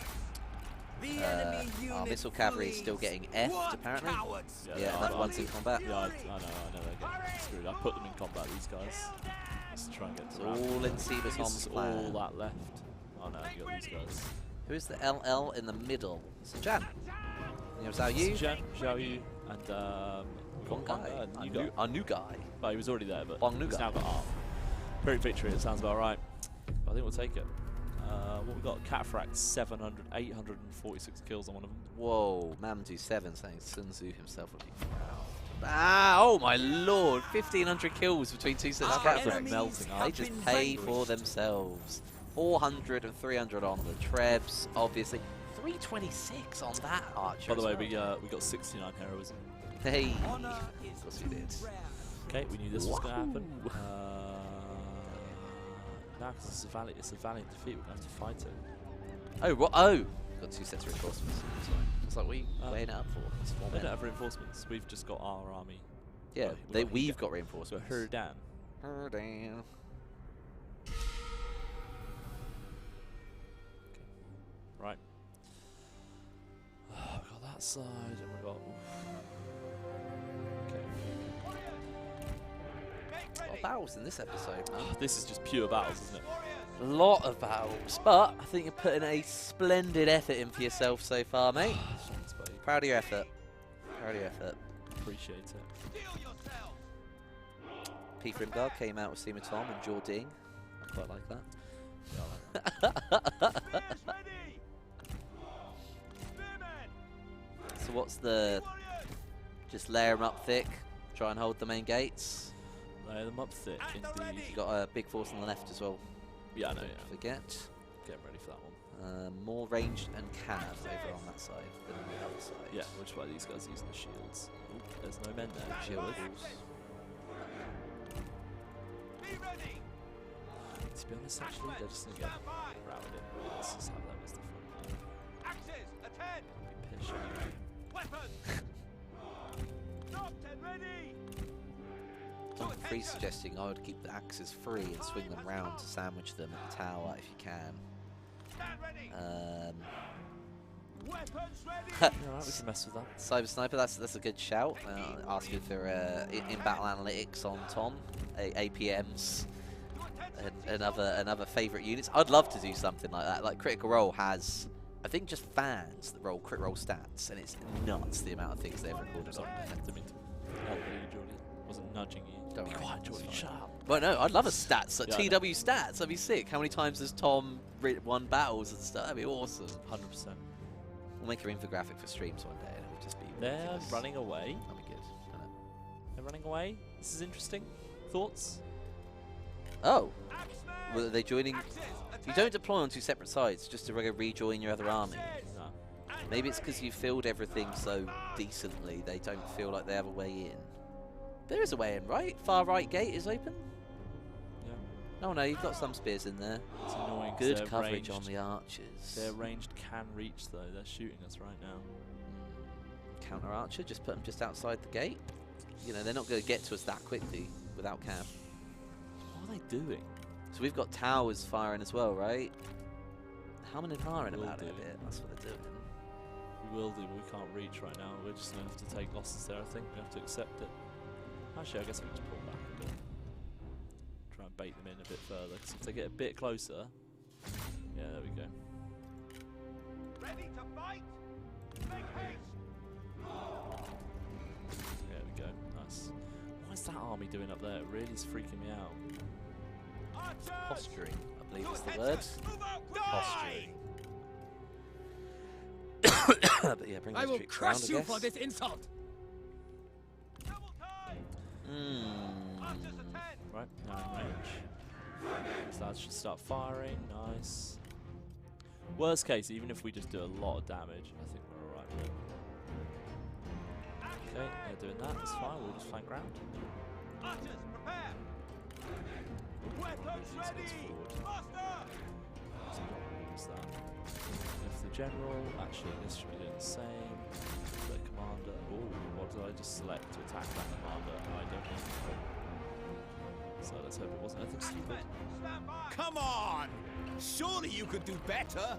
The enemy unit Our missile cavalry is still flees. getting F'd, What apparently. cowards! Yeah, Yeah, they that are. one's in combat. Yeah, I know they're getting screwed. I put them in combat, these guys. Let's try and get It's to round. all in Seema This Tom's is plan. all that left. Oh no, you got these guys. Who is the LL in the middle? St. Jan. You know, Zhao Yu? Jen, Zhao Yu, and One guy. a new guy. A new guy. Well, he was already there, but Bong he's Nuga. now got arm. Pyrrhic victory, it sounds about right. I think we'll take it. What we got? Cataphracts, 700, 846 kills on one of them. Whoa, Mamdu 7 saying Sun Tzu himself would be proud. Ah, oh my lord, 1,500 kills between 2 sets of Our Cataphracts. enemies melting They up. just been pay vanquished. for themselves. 400 and 300 on the Trebs, obviously. 326 on that archer. By the way, as we got 69 heroism. well. Hey, Honor of is course we did. rare. Okay, we knew this was going to happen. Wahoo. Now, because it's a valiant defeat, we're going to have to fight it. Oh, what? Oh, got 2 sets of reinforcements. That's right. It's like, what are you weighing it up for? It's 4 They men. don't have reinforcements. We've just got our army. Yeah, Well, we've got we've got So reinforcements. Herdan. Herdan. Right. We've got that side, and we've got. Okay. A lot of battles in this episode, man. This is just pure battles, isn't it? A lot of battles, but I think you're putting a splendid effort in for yourself so far, mate. Thanks, buddy. Proud of your effort. Proud of your effort. Appreciate it. Pete Grimgard came out with Seema Tom and Jording. I quite like that. Yeah, I like that. So what's the... Just layer them up thick, try and hold the main gates. Lay them up thick, indeed. You got a big force on the left as well. Yeah, I know, Don't yeah. forget. Getting ready for that one. More ranged and cav over on that side than on the other side. Yeah, which is why these guys are using the shields. Oop, there's no men there. Shield Good. walls. To be honest, actually, they're just going to get routed. Let's just have them as the front line. Be pissed anyway. Tom Free suggesting I would keep the axes free and swing them round to sandwich them at the tower if you can. Alright, we can mess with that. Cyber Sniper, that's a good shout. Asking for in-battle analytics on Tom, APMs, and other favourite units. I'd love to do something like that. Like Critical Role has, I think, just fans that roll crit roll stats, and it's nuts the amount of things they've recorded on. Sorry, I didn't mean to help you, Jordy. Wasn't nudging you. Don't Be worry, quiet, it's Jordy. fine. Shut up. Well, no, I'd love a stats, like Yeah, I know. TW stats. That'd be sick. How many times has Tom won battles and stuff? That'd be awesome. 100%. We'll make an infographic for streams one day, and it'll just be They're ridiculous. running away. That'd be good. They're running away. This is interesting. Thoughts? Oh, well, are they joining? You don't deploy on 2 separate sides just to rejoin your other army. No. Maybe it's because you filled everything so decently they don't feel like they have a way in. There is a way in, right? Far right gate is open? Yeah. Oh no, you've got some spears in there. It's annoying. 'cause Good they're coverage ranged. on the archers. Their ranged can reach though. They're shooting us right now. Counter archer, just put them just outside the gate. You know, they're not going to get to us that quickly without cav. What are they doing? So we've got towers firing as well, right? Humming and hawing Will about it a do. bit. That's what they're doing. will do, but we can't reach right now. We're just going to have to take losses there, I think. We have to accept it. Actually, I guess we can just pull back a bit. Try and bait them in a bit further, because if they get a bit closer... Yeah, there we go. Ready to fight? Make haste! There we go, nice. What is that army doing up there? It really is freaking me out. Archers! Posturing, I believe Your is the heads word. up. Move out, Posturing. But yeah, bring I those will troops around, crush I you guess. for this insult. Double time! Archers attend! Right, now in range. These lads should start firing, nice. Worst case, even if we just do a lot of damage, I think we're alright with it. Okay, they're doing that, that's fine, we'll just flank round. Archers, prepare! Weapons ready! Master! What's that? If the general, actually this should be doing the same. The commander, ooh, what did I just select to attack that commander? I don't know. So let's hope it wasn't anything stupid. Stand by! Come on! Surely you could do better.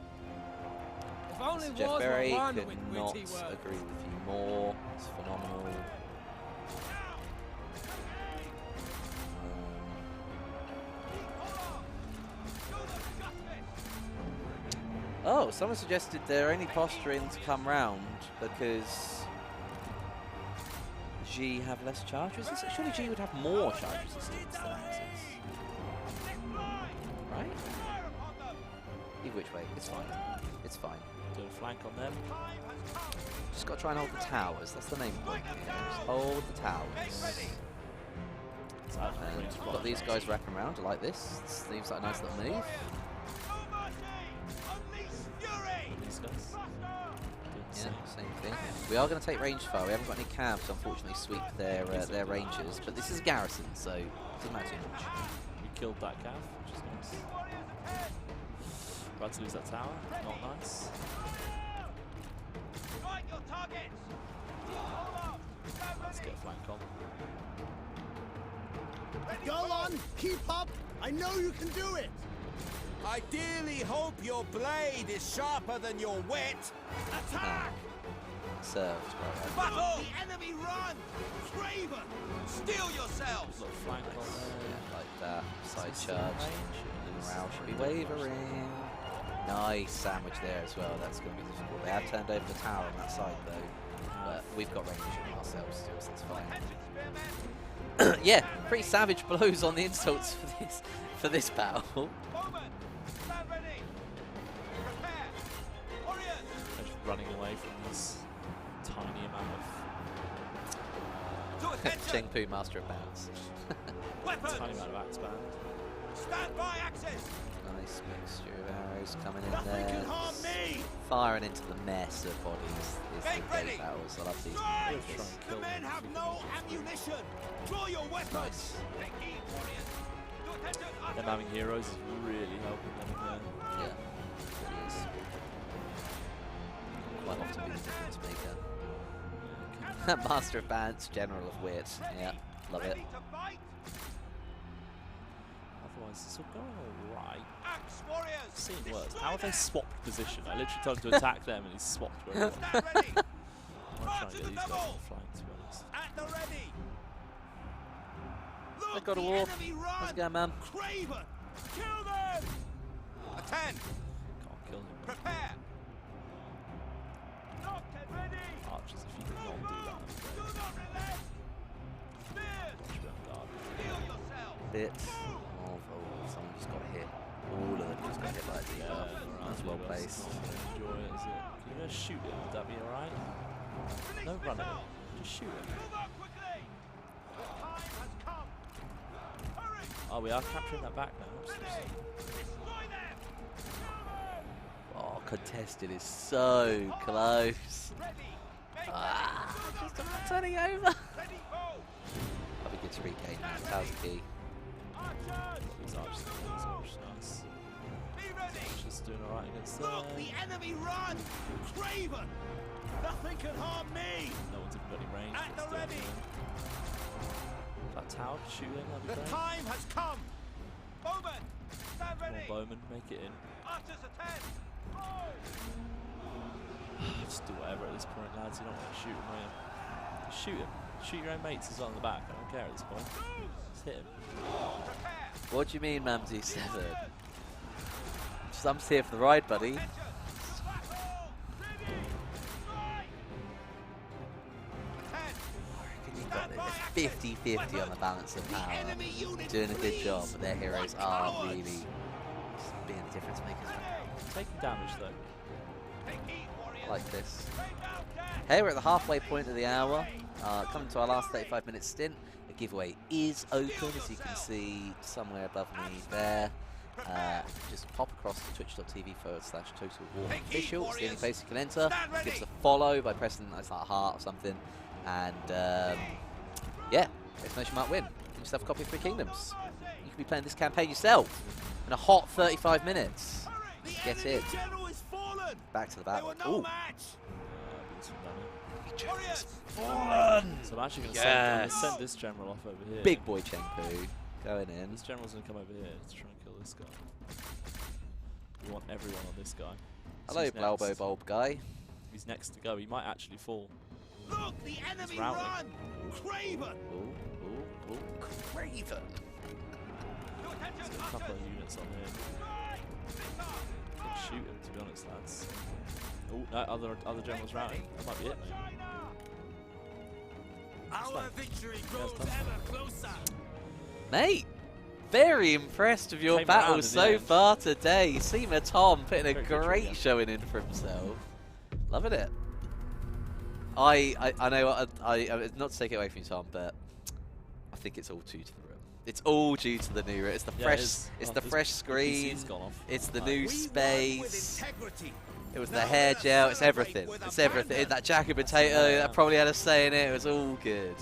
If only Jeff wars were Berry won could with not witty words. agree with you more. It's phenomenal. Oh, someone suggested they're only posturing to come round because G have less charge resistance. Surely G would have more charge resistance than Axis. Right? Either which way, it's fine. It's fine. Do a flank on them. Just got to try and hold the towers. That's the main point here. Just hold the towers. So that's And range we've block. got these guys wrapping around. I like this. Seems like a nice little move. These guys. Doing the Yeah, same. same thing. We are going to take range fire. We haven't got any cabs, unfortunately, sweep their rangers. But this is a garrison, so it doesn't matter too much. We killed that cav, which is nice. About to lose that tower, not nice. Right, your targets! Let's get a flank on. Go on, keep up. I know you can do it. I dearly hope your blade is sharper than your wit. Attack! Served. Right. Battle! The enemy run! Craven! Steel yourselves! Little flank on there. Yeah, like that. Side Is this charge. range? And It is. morale should be Don't rush wavering. Nice sandwich there as well. That's going to be difficult. They have turned over the tower on that side though. But we've got range on ourselves still, so that's fine. Yeah, pretty savage blows on the insults for this battle. Bowman! Stand ready! Prepare! Warriors! They're just running away from this tiny amount To attention! Chengpu, master of bounds. Weapons! tiny amount of axe band. Stand by axis! Nice mixture of arrows coming in Nothing there. can harm me! Firing into the mess of bodies. Is Get the ready. great battles. I love these. Strike! This. The men have no ammunition! Draw your weapons! Nice. Take heed, warriors! To attention! Them Archers! having heroes is really helping them in there. Yeah, it is. Quite often be the difference maker. Master of Bands, General of Wit. Yeah, love it. Ready to fight? Otherwise, it's all going alright. Axe warriors! Seeing worse. Destroy How have they them! swapped position? I literally told him to attack them and he's swapped where he was. Stand ready! I'm March trying to to the get these guys double! on flank, to be honest. At the ready! They Look, got a the war. enemy run! How's it going, man? Craven! Kill them! Attend! Can't kill him. Prepare! Locked and ready! Archers, if you can not do that, Do then not relent! Spears! should be on guard. Steel yourselves! Bit of someone just got hit. All of them just got hit by a debuff. That's well placed. Enjoy it, is it? Can you just shoot him? Would that be alright? Release No running. missiles! Just shoot him. Move out quickly! The time has come! Hurry! Oh, we are capturing that back now. Ready! Destroy them! Oh, contested is so close. Ready! Make Ah, ready! just about turning over. Ready, bow! That'd be good to regain that. Towers are key. Archers! These archers are so much nice. Be ready! Just doing alright against Look, them. the enemy run! Craven! Nothing can harm me! No one's even got any range. At the but still, ready. yeah. That tower, shoot him, that'd be The great. time has come! Bowman! Stand Come on, ready! Bowman, make it in. Archers attend! Bow! Just do whatever at this point, lads. You don't want to shoot him, will you? Just shoot him. Shoot your own mates as well in the back. I don't care at this point. Just hit him. What do you mean, Mamsy7? Just I'm just here for the ride, buddy. You got this 50-50 on the balance of power. Doing a good job, but their heroes are really being the difference makers. Taking damage though. Like this. Hey, we're at the halfway point of the hour. Coming to our last 35-minute stint. The giveaway is open, as you can see somewhere above me there. Just pop across to twitch.tv/TotalWarOfficial. It's the only place you can enter. Give us a follow by pressing it's like a heart or something. And yeah, exclamation mark win. Give yourself a copy of Three Kingdoms. You could be playing this campaign yourself in a hot 35 minutes. Get in. Back to the battle. Ooh. Fallen. So I'm actually going to send this general off over here. Big boy Chengpu going in. This general's going to come over here to try and kill this guy. We want everyone on this guy. So Hello, he's Blowbo next. Bulb guy. He's next to go. He might actually fall. Look, the enemy routing. run! Craven! Ooh. Craven! There's a couple of units on here. Shoot him, to be honest, lads. Oh, no, other general's routing. That might be it, mate. Our victory grows tough. ever closer! Mate, very impressed with your Came around battle in the so end. far today. Seema Tom putting a Very good, great yeah. showing in for himself. Loving it. I know, not to take it away from you, Tom, but I think it's all due to the room. It's all due to the new room. It's the Yeah, fresh, it is. it's Oh, the this fresh screen. PC's gone off. It's the Like, new We won with space. integrity. It was Now the hair let's gel. It's celebrate everything. with a It's everything. banner. That jacket potato Yeah. that probably had a say in it. It was all good.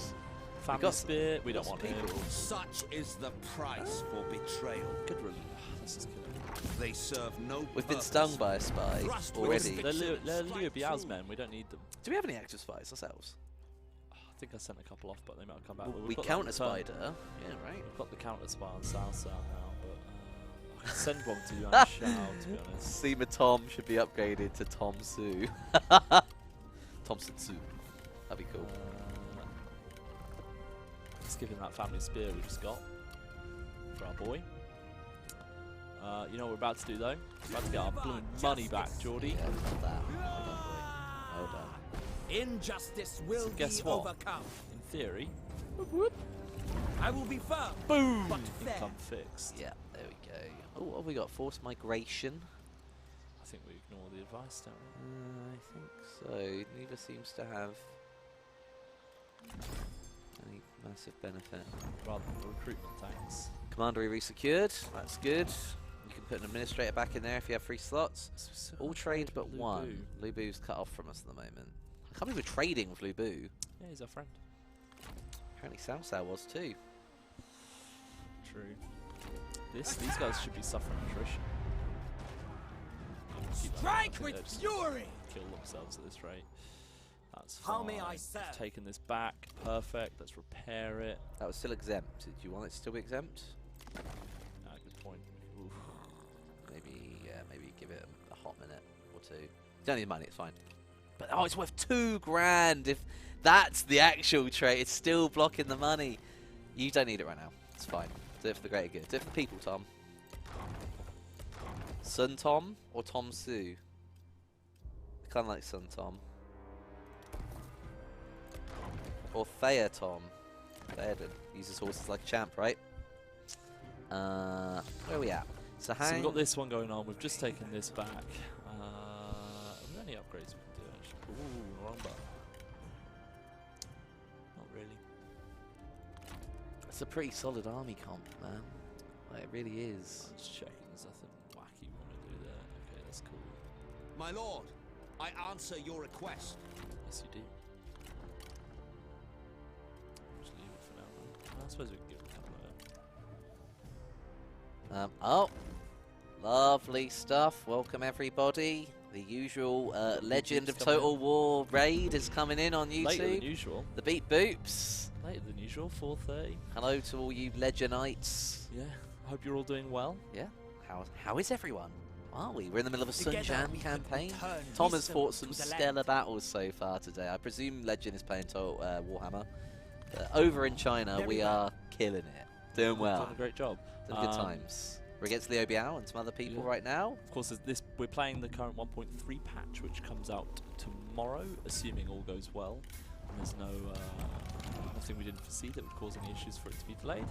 Family got- spear. We got don't want some him. people. Such is the price for betrayal. Good release. Let's just kill him. They serve no We've been purpose. stung by a spy Thrust with already. conviction. They're Strike Liu Biao's true. men. We don't need them. Do we have any active spies ourselves? I think I sent a couple off, but they might have come back. Well, We've we got counter the return- spider. Yeah, right. We've got the counter spy on South now, but I can send one to you on Shao, to be honest. Seema Tom should be upgraded to Tom Su. Thompson Su. That'd be cool. Let's give him that family spear we just got for our boy. You know what we're about to do though? We're about to get our blooming money back, Geordie. Yeah, love that. Well done, boy. Well done. Injustice will So guess be what? overcome. In theory, I will be firm. boom! But fair. Income fixed. Yeah, there we go. Oh, what have we got? Forced migration. I think we ignore the advice, don't we? I think so. Neither seems to have any massive benefit. Rather than the recruitment tanks. Commandery resecured. That's good. You can put an administrator back in there if you have 3 slots. So we still All can't trade but Lu one. Bu. Lu Bu's cut off from us at the moment. I can't believe we're trading with Lu Bu. Yeah, he's our friend. Apparently Cao Cao was too. True. These guys should be suffering attrition. Keep that Strike up. I think with they'll just fury. kill themselves at this rate. That's fine. How may I We've serve? taken this back. Perfect. Let's repair it. That was still exempt. Did you want it to still be exempt? Good point. Oof. Maybe, yeah, maybe give it a hot minute or two. You don't need money, it's fine. But oh, it's worth $2,000. If that's the actual trade, it's still blocking the money. You don't need it right now. It's fine. Do it for the greater good. Do it for the people, Tom. Sun Tom or Tom Su? I kind of like Sun Tom. Or Thea Tom. Theoden uses horses like a champ, right? Where are we at? So So we've got this one going on. We've just taken this back. Are there any upgrades we can do actually? Ooh, wrong button. Not really. It's a pretty solid army comp, man. Like, it really is. I'm just checking. There's nothing wacky we want to do there. Okay, that's cool. My lord, I answer your request. Yes, you do. Just leave it for now. Then. I suppose we can give it a couple of. Oh, lovely stuff. Welcome everybody. The usual Legend of Beeps coming Total War raid is coming in on Later than YouTube. usual. The Beat Boops. Later than usual. 4:30. Hello to all you Legenites. Yeah. I hope you're all doing well. Yeah. How is everyone? Are we? We're in the middle of a Sun Together Jan we can campaign. return Tom has wisdom fought some to the stellar land. battles so far today. I presume Legend is playing Warhammer. Over in China, Very we well. are killing it. Doing well. Done a great job. Doing good times. We're against Liu Biao and some other people Yeah. right now. Of course, we're playing the current 1.3 patch, which comes out tomorrow, assuming all goes well. And there's nothing we didn't foresee that would cause any issues for it to be delayed.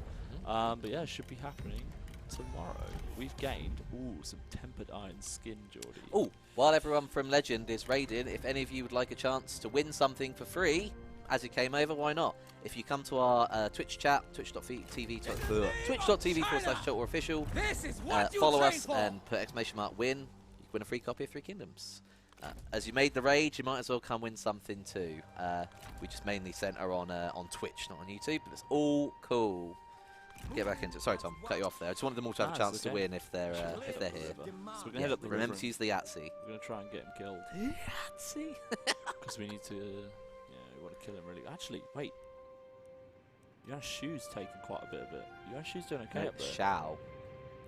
But yeah, it should be happening tomorrow. We've gained some tempered iron skin, Geordie. Oh, while everyone from Legend is raiding, if any of you would like a chance to win something for free, as you came over, why not? If you come to our Twitch chat, twitch.tv/TotalWarOfficial, This is what you follow train us for. and put !win, you can win a free copy of Three Kingdoms. As you made the raid, you might as well come win something too. We just mainly centre on Twitch, not on YouTube, but it's all cool. Get back into it. Sorry, Tom, cut you off there. I just wanted them all to have a Nah, chance it's to okay. win if they're here. So we're gonna Yeah, head up the remember river. to use the Yahtzee. We're gonna try and get him killed Yahtzee. because we need to. We want to kill him really. Actually, wait. Yuan Shu's taken quite a bit of it. Yuan Shu's doing okay up there. Shao.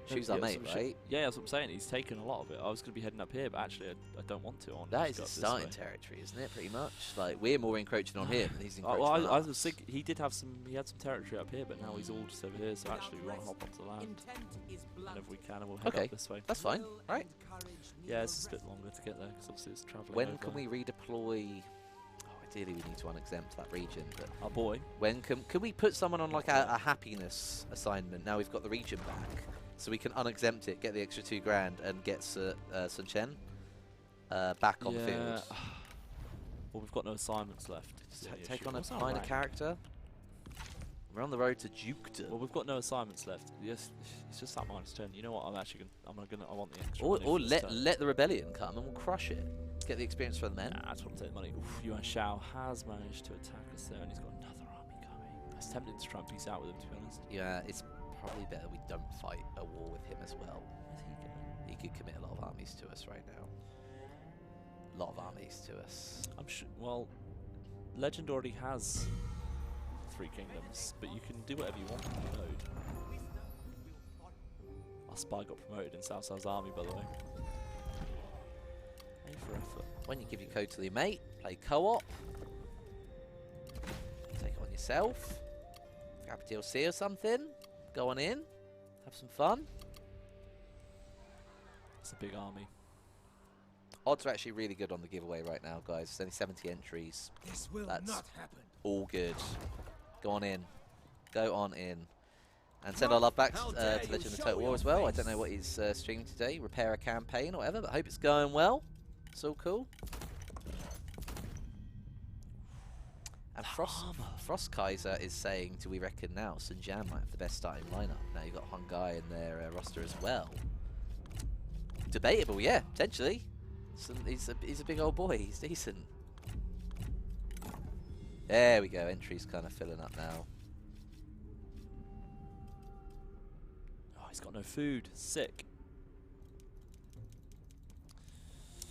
Shoes Yeah, our mate, some shit- right? Yeah, that's what I'm saying. He's taken a lot of it. I was going to be heading up here, but actually, I don't want to. I want to That just is his go up starting this way. territory, isn't it? Pretty much. Like we're more encroaching on him, and he's encroaching Well, on I us. was thinking he did have some. He had some territory up here, but now he's all just over here. So actually, we want to hop onto land whenever we can, and we'll head Okay. up this way. That's fine, right? Yeah, it's just a bit longer to get there because obviously it's travelling. When can we redeploy? Oh, ideally, we need to unexempt that region. But Our boy. when can we put someone on like a happiness assignment? Now we've got the region back, so we can unexempt it, get the extra $2,000, and get Sun Chen back on the field. Well, we've got no assignments left. Just is the only take issue. on a What's our minor rank? character. We're on the road to dukedom. Well, we've got no assignments left. Yes, it's just that -10. You know what? I'm actually gonna. I want the extra. Or, money or for this turn. let the rebellion come and we'll crush it. Get the experience for the men. Nah, I just want to take the money. Oof, Yuan Shao has managed to attack us there, and he's got another army coming. I was tempted to try and peace out with him, to be honest. Yeah, it's probably better we don't fight a war with him as well. Where's he going? He could commit a lot of armies to us right now. A lot of armies to us. I'm sure. Well, Legend already has 3 kingdoms, but you can do whatever you want in the node. Our spy got promoted in Cao Cao's army, by the way. A for effort. When you give your code to your mate, play co-op. Take it on yourself. Grab a DLC or something. Go on in. Have some fun. It's a big army. Odds are actually really good on the giveaway right now, guys. There's only 70 entries. This will That's not happen. All good. Go on in. Go on in. And send our love back How to dare Legend you of the show Total War your as well. I face. don't know what he's streaming today. Repair a campaign or whatever, but I hope it's going well. It's all cool. And Frost Kaiser is saying, do we reckon now Sun Jan might have the best starting lineup? Now you've got Hung Guy in their roster as well. Debatable, yeah, potentially. He's a big old boy. He's decent. There we go. Entry's kind of filling up now. Oh, he's got no food. Sick.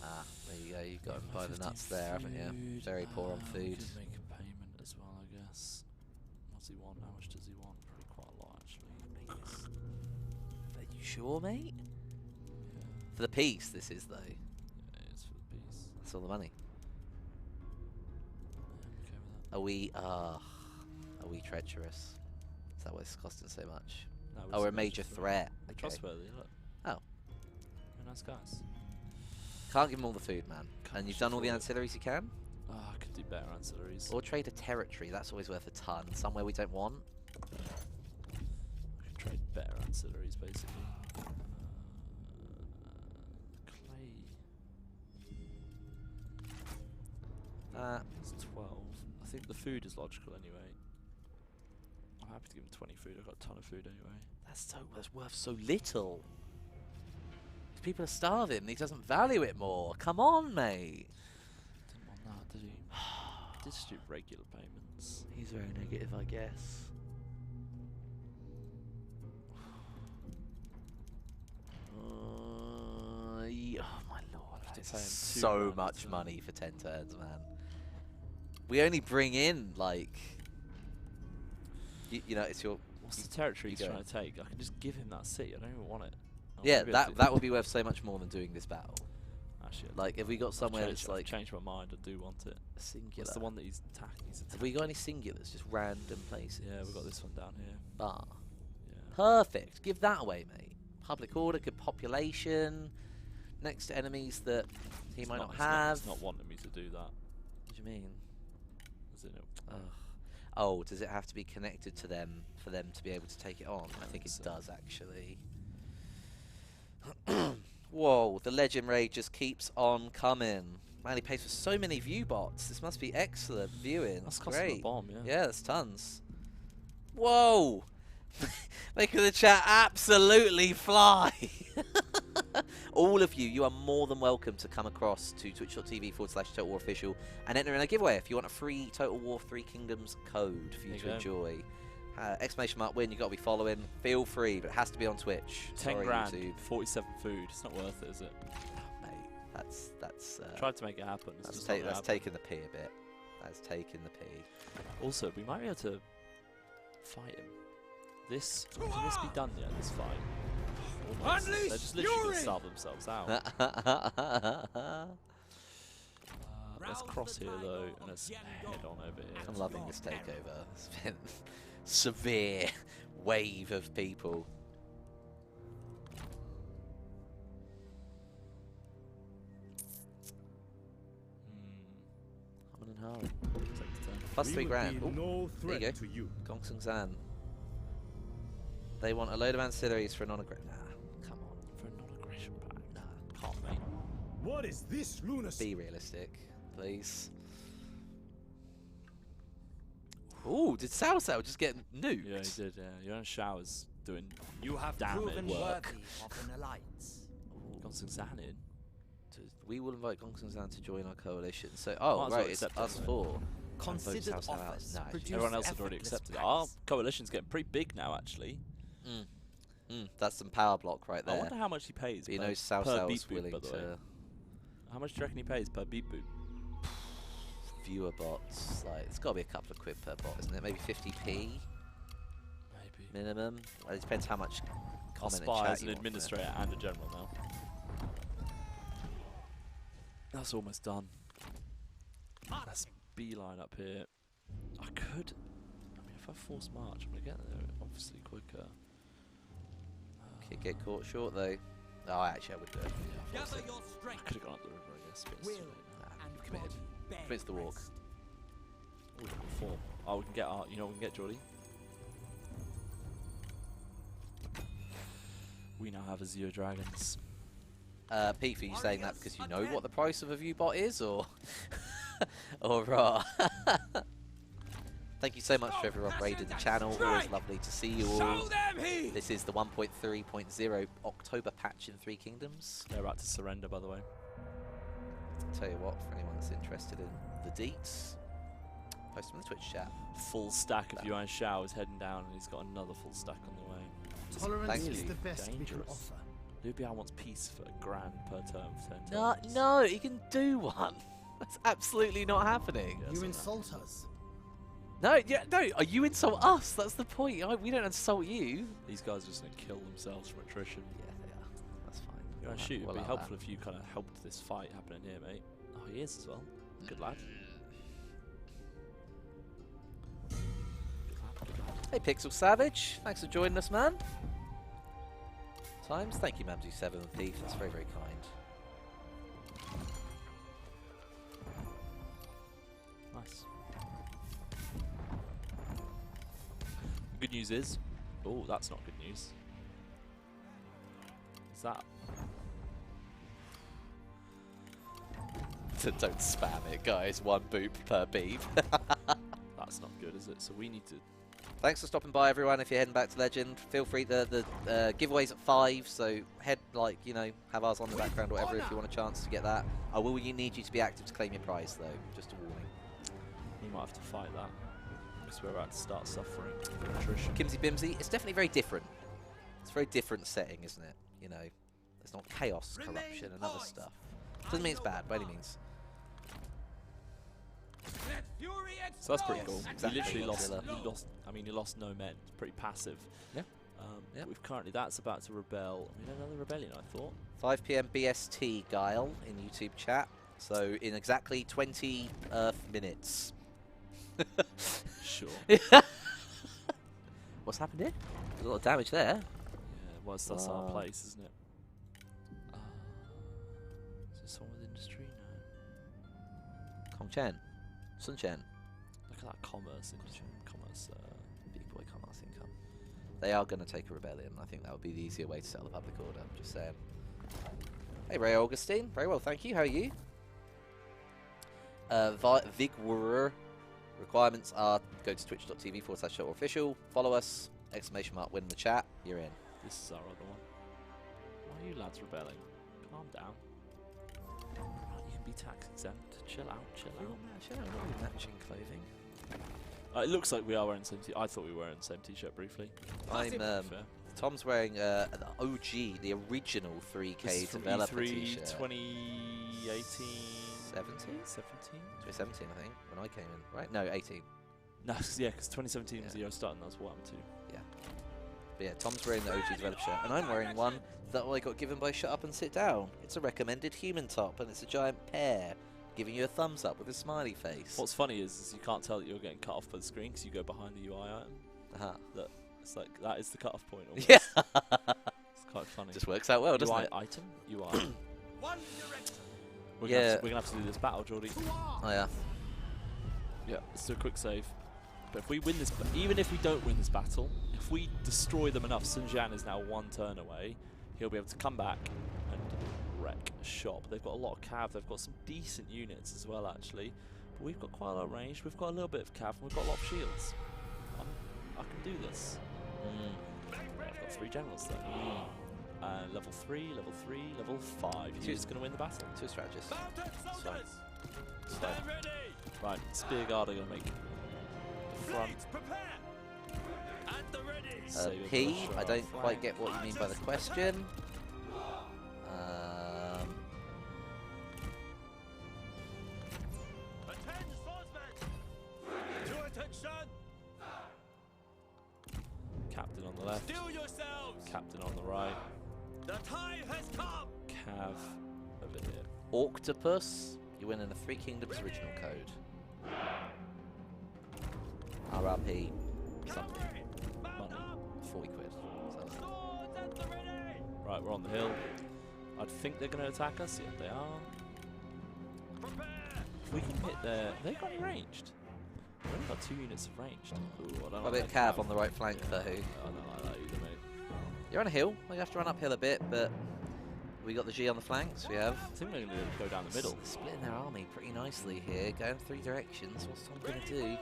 Ah, there you go. You've got him by the 50 nuts there, haven't you? food. Very poor on We food. could make a payment as well, I guess. What's he want? How much does he want? Probably quite a lot, actually. Are you sure, mate? Yeah, For the peace, this is though. yeah, it's for the piece. That's all the money. Yeah, I'm okay with that. Are we treacherous? Is that why it's costing so much? No, Oh, we're a major threat. We're Okay. trustworthy, look. Oh. We're nice guys. Can't give them all the food, man. Can't And you've just done all the afford ancillaries you can? Oh, I could do better ancillaries. Or trade a territory, that's always worth a ton. Somewhere we don't want. I could trade better ancillaries, basically. Clay. It's 12. I think the food is logical anyway. I'm happy to give him 20 food. I've got a ton of food anyway. That's worth so little. These people are starving and he doesn't value it more. Come on, mate. Didn't want that, did he? Did just do regular payments. He's very negative, I guess. Oh my lord, Have to that pay him is 2 so grand, much isn't it? money for 10 turns, man. We only bring in like, you know, it's your. What's the territory you he's go. trying to take? I can just give him that city. I don't even want it. Yeah, maybe I do- that would be worth so much more than doing this battle. Actually, Like, have we got somewhere that's like change my mind. I do want it. singular? What's the one that he's attacking? Have we got any singulars? Just random places? Yeah, we've got this one down here. Bar. Yeah. Perfect. Give that away, mate. Public order, good population. Next to enemies that he might not have. It's not wanting me to do that. What do you mean? Is it? Ugh. Oh, does it have to be connected to them for them to be able to take it on? I think it So- does, actually. Whoa, the Legend Raid just keeps on coming. Man, he pays for so many view bots. This must be excellent viewing. That's costing great. a bomb, yeah. Yeah, that's tons. Whoa! Making the chat absolutely fly. All of you, you are more than welcome to come across to twitch.tv/Total War Official and enter in a giveaway if you want a free Total War 3 Kingdoms code for you to enjoy. Exclamation mark win, you've got to be following. Feel free, but it has to be on Twitch. 10 Sorry, grand, YouTube. 47 food. It's not worth it, is it? Mate, that's Tried to make it happen. It's just not gonna that's happen. taking the pee a bit. That's taking the pee. Also, we might be able to fight him. Can this be done yet? This fight. Almost. They're just literally going to Fury! starve themselves out. Let's cross here though, and let's head on over here. I'm loving this takeover. It's been severe wave of people. I'm in a hurry. Plus We 3 will grand. be Ooh, no there you threat go. to you. Gongsun Zan. They want a load of ancillaries for a non-aggressive. Nah, come on. For a non-aggression pack. Nah, Can't, mate. What is this lunacy? be realistic, please. Ooh, did Sao Sao just get nuked? Yeah, he did, yeah. Yuan Shao's doing You have damage proven work. worthy of an alliance. Gongsun Zan in. We will invite Gongsun Zan to join our coalition. So, oh, Might as well right, it's accept us it, four. Considered Sao Sao out. offers No, actually. produce Everyone else had already effortless accepted it. packs. Our coalition's getting pretty big now, actually. That's some power block right I there. wonder how much he pays But you per, know, Sao per Sao beat is boot, willing by the way. to How much do you reckon he pays per beat boot? viewer bots. Like, it's got to be a couple of quid per bot, isn't it? Maybe 50p Maybe. minimum. Well, it depends how much I'll comment and spy chat as an you want from it. administrator and a general now. That's almost done. Let's beeline up here. I could. I mean, if I force march, I'm gonna get there obviously quicker. Could get caught short though. Oh, actually, I would do it. Yeah, Gather your I strength. could have gone up the river, I guess. But it's Will too late now. and committed. body bear Commits the walk. rest. Oh, we've got a form. Oh, we can get our. You know, what we can get Geordie. We now have Azure Dragons. Pete, are you saying that because you know what the price of a view bot is, or or Thank you so much for everyone raiding the channel. Always lovely to see you all. Show them he! This is the 1.3.0 October patch in Three Kingdoms. They're about to surrender, by the way. Tell you what, for anyone that's interested in the deets, post them in the Twitch chat. Full stack of Yuan Shao is heading down, and he's got another full stack on the way. Tolerance Thank is you. the best we can Dangerous. offer. Liu Biao wants peace for a grand per term for 10 No, turns. no, he can do one. That's absolutely not happening. Yeah, You so insult us. No, yeah, no. You insult us. That's the point. We don't insult you. These guys are just going to kill themselves from attrition. Yeah, they are. That's fine. Yuan We'll Shu, it'd be allow helpful that. if you kind of helped this fight happening here, mate. Oh, he is as well. Good lad. Good lad, good lad. Hey, Pixel Savage. Thanks for joining us, man. Times. Thank you, Mamzu7 and Thief. That's very, very kind. Nice. Good news is, oh, that's not good news. Is that? Don't spam it, guys. One boop per beep. That's not good, is it? So we need to. Thanks for stopping by, everyone. If you're heading back to Legend, feel free. The giveaway's at 5, so head, like, you know, have ours on the background or whatever if you want a chance to get that. I will need you to be active to claim your prize, though. Just a warning. We might have to fight that because we're about to start suffering from attrition. Kimsy Bimsy, it's definitely very different. It's a very different setting, isn't it? You know, there's not chaos, corruption, and other stuff. Doesn't mean it's bad, by any means. Let fury So that's pretty explode. cool. Exactly. He literally lost. Godzilla. He lost. I mean, he lost no men. It's pretty passive. Yeah. Yep. We've currently, that's about to rebel. I mean, another rebellion, I thought. 5 PM BST, Guile, in YouTube chat. So in exactly 20 minutes. Sure. What's happened here? There's a lot of damage there. Yeah, well, that's our place, isn't it? Is there someone with industry? No. Kong Chen. Sun Chen. Look at that commerce industry. Commerce. Big boy commerce income. They are going to take a rebellion. I think that would be the easier way to settle the public order. Just saying. Hey, Ray Augustine. Very well, thank you. How are you? Vigwar. Requirements are go to twitch.tv/shutterofficial. Follow us. ! Win the chat. You're in. This is our other one. Why are you lads rebelling? Calm down. Right, you can be tax exempt. Chill out, chill out. Should I not be matching clothing? It looks like we are wearing the same I thought we were wearing the same t-shirt briefly. I'm Fair. Tom's wearing the OG, the original 3K This is from developer E3 t-shirt. 2018. 17? 17? 2017, I think, when I came in. Right? No, 18. No, yeah, because 2017 was the year starting. That's what I'm too. But yeah, Tom's wearing the OG developer shirt, and I'm wearing one that I got given by Shut Up and Sit Down. It's a recommended human top, and it's a giant pear giving you a thumbs up with a smiley face. What's funny is you can't tell that you're getting cut off by the screen because you go behind the UI item. Uh-huh. It's like that is the cut-off point. Almost. Yeah. It's quite funny. Just works out well, doesn't UI it? item. UI. One direction. We're Yeah. gonna have to do this battle, Geordie. Oh, yeah. Yeah. Let's do a quick save. But if we win this, even if we don't win this battle, if we destroy them enough, Sun Jian is now 1 turn away. He'll be able to come back and wreck shop. They've got a lot of cav. They've got some decent units as well, actually. But we've got quite a lot of range. We've got a little bit of cav, and we've got a lot of shields. I can do this. I've got 3 generals though. Level 3, level 3, level 5. Who's going to win the battle? 2 strategists. Mounted soldiers. Stand ready. Right, Spear Guard are going to make the front. Prepare. At the ready. Saber P, Brush I on don't quite flank. get what you mean by the question. Attend swordsmen. To attention. Captain on the left, Steel yourselves. Captain on the right, The time has come. Cav over here. Octopus, you win in the Three Kingdoms original code. RRP, something, Money. 40 quid. So, Swords at the ready. Right, we're on the hill. I think they're going to attack us. Yeah, they are. Prepare. If we can hit their... They've got any ranged. We've only got 2 units of ranged. Ooh, I don't a like bit that cav on the right flank though. I don't like that either, mate. You're on a hill, you have to run uphill a bit, but we got the G on the flanks, we have. I think they're going to go down the middle. Splitting their army pretty nicely here, going 3 directions. What's Tom going to do?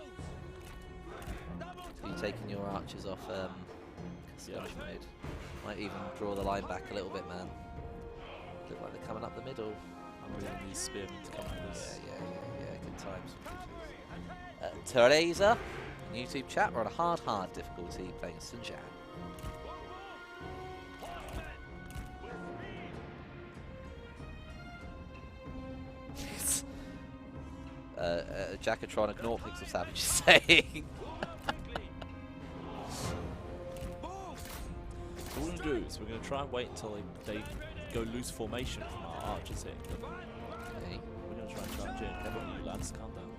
Are you taking your archers off skirmish mode? Might even draw the line back a little bit, man. Look like they're coming up the middle. I'm really need these spearmen to come at us. Yeah, good times. Teresa, in YouTube chat, we're on a hard difficulty playing Sun Jian. Jackatron, ignore Pixel Savage is saying. So what we're going to do is we're going to try and wait until they go loose formation from our archers here. Okay. We're going to try and charge in. Come on, you lads, calm down.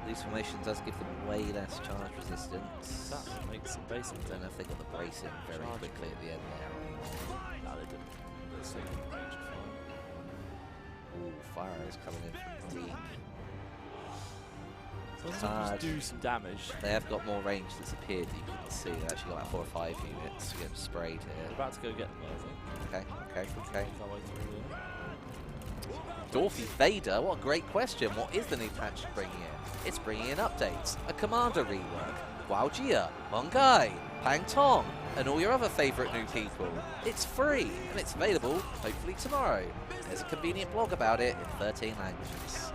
Loose formation does give them way less charge resistance. That makes some basic. I don't know if they got the bracing very Charge. quickly at the end there. No, they didn't. Let's see. Range of fire. Ooh, fire arrows coming in from deep. So let's just do some damage. They have got more range that's appeared that you can see. They've actually got like 4 or 5 units getting sprayed We're here. about to go get them, I think. Okay. Make our way through here. Dorothy Vader, what a great question. What is the new patch bringing in? It's bringing in updates, a commander rework, Wao Jia, Mongai, Pang Tong, and all your other favourite new people. It's free, and it's available, hopefully tomorrow. There's a convenient blog about it in 13 languages.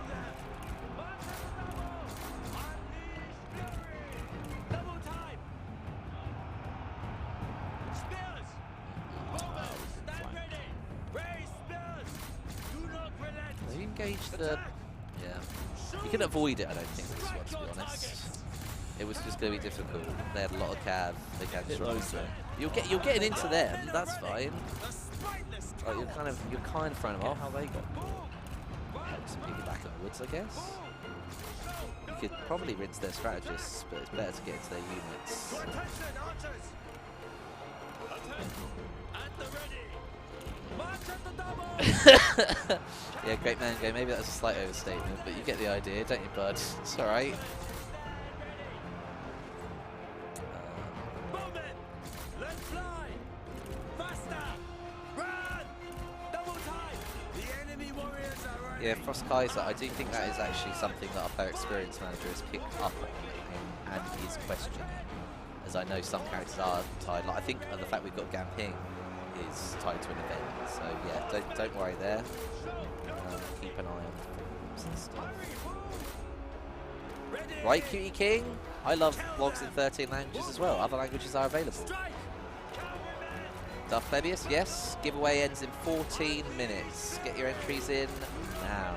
Double time. Spears. Movement. Stand ready. Raise spears. Do not relent. They engage the... Yeah. You can avoid it, I don't think, with this one, to be honest. It was just going to be difficult. They had a lot of cav. They can Hit strong. those, though. You're getting into them. That's fine. Like you're kind of throwing them off. How they got Some piggyback in the woods, I guess. You could probably rinse their strategists, but it's better to get into their units. Yeah, great man go. Maybe that's a slight overstatement, but you get the idea, don't you, bud? It's alright. Yeah, Frost Kaiser, I do think that is actually something that our player experience manager has picked up on and is questioning. As I know some characters are tied. Like I think the fact we've got Gamping is tied to an event. So yeah, don't worry there. Keep an eye on forms and stuff. Right, Cutie King? I love vlogs in 13 languages as well. Other languages are available. Duff Plebius, yes. Giveaway ends in 14 minutes. Get your entries in now.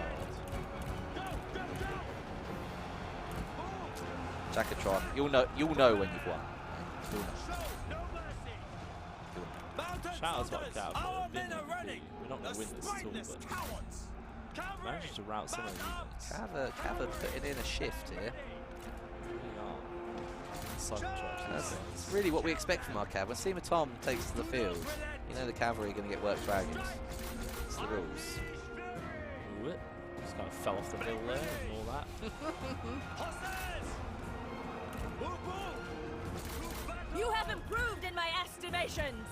Jackatron, you'll know when you've won. You'll know. Shout out to our Cav. We're not going to win this at all, but managed to route some of the units. Cav are putting in a shift here. That's really what we expect from our Cav. When Seema Tom takes to the field, you know the cavalry are going to get worked dragons. It's the rules. Ooh, it just kind of fell off the hill there and all that. You have improved in my estimations.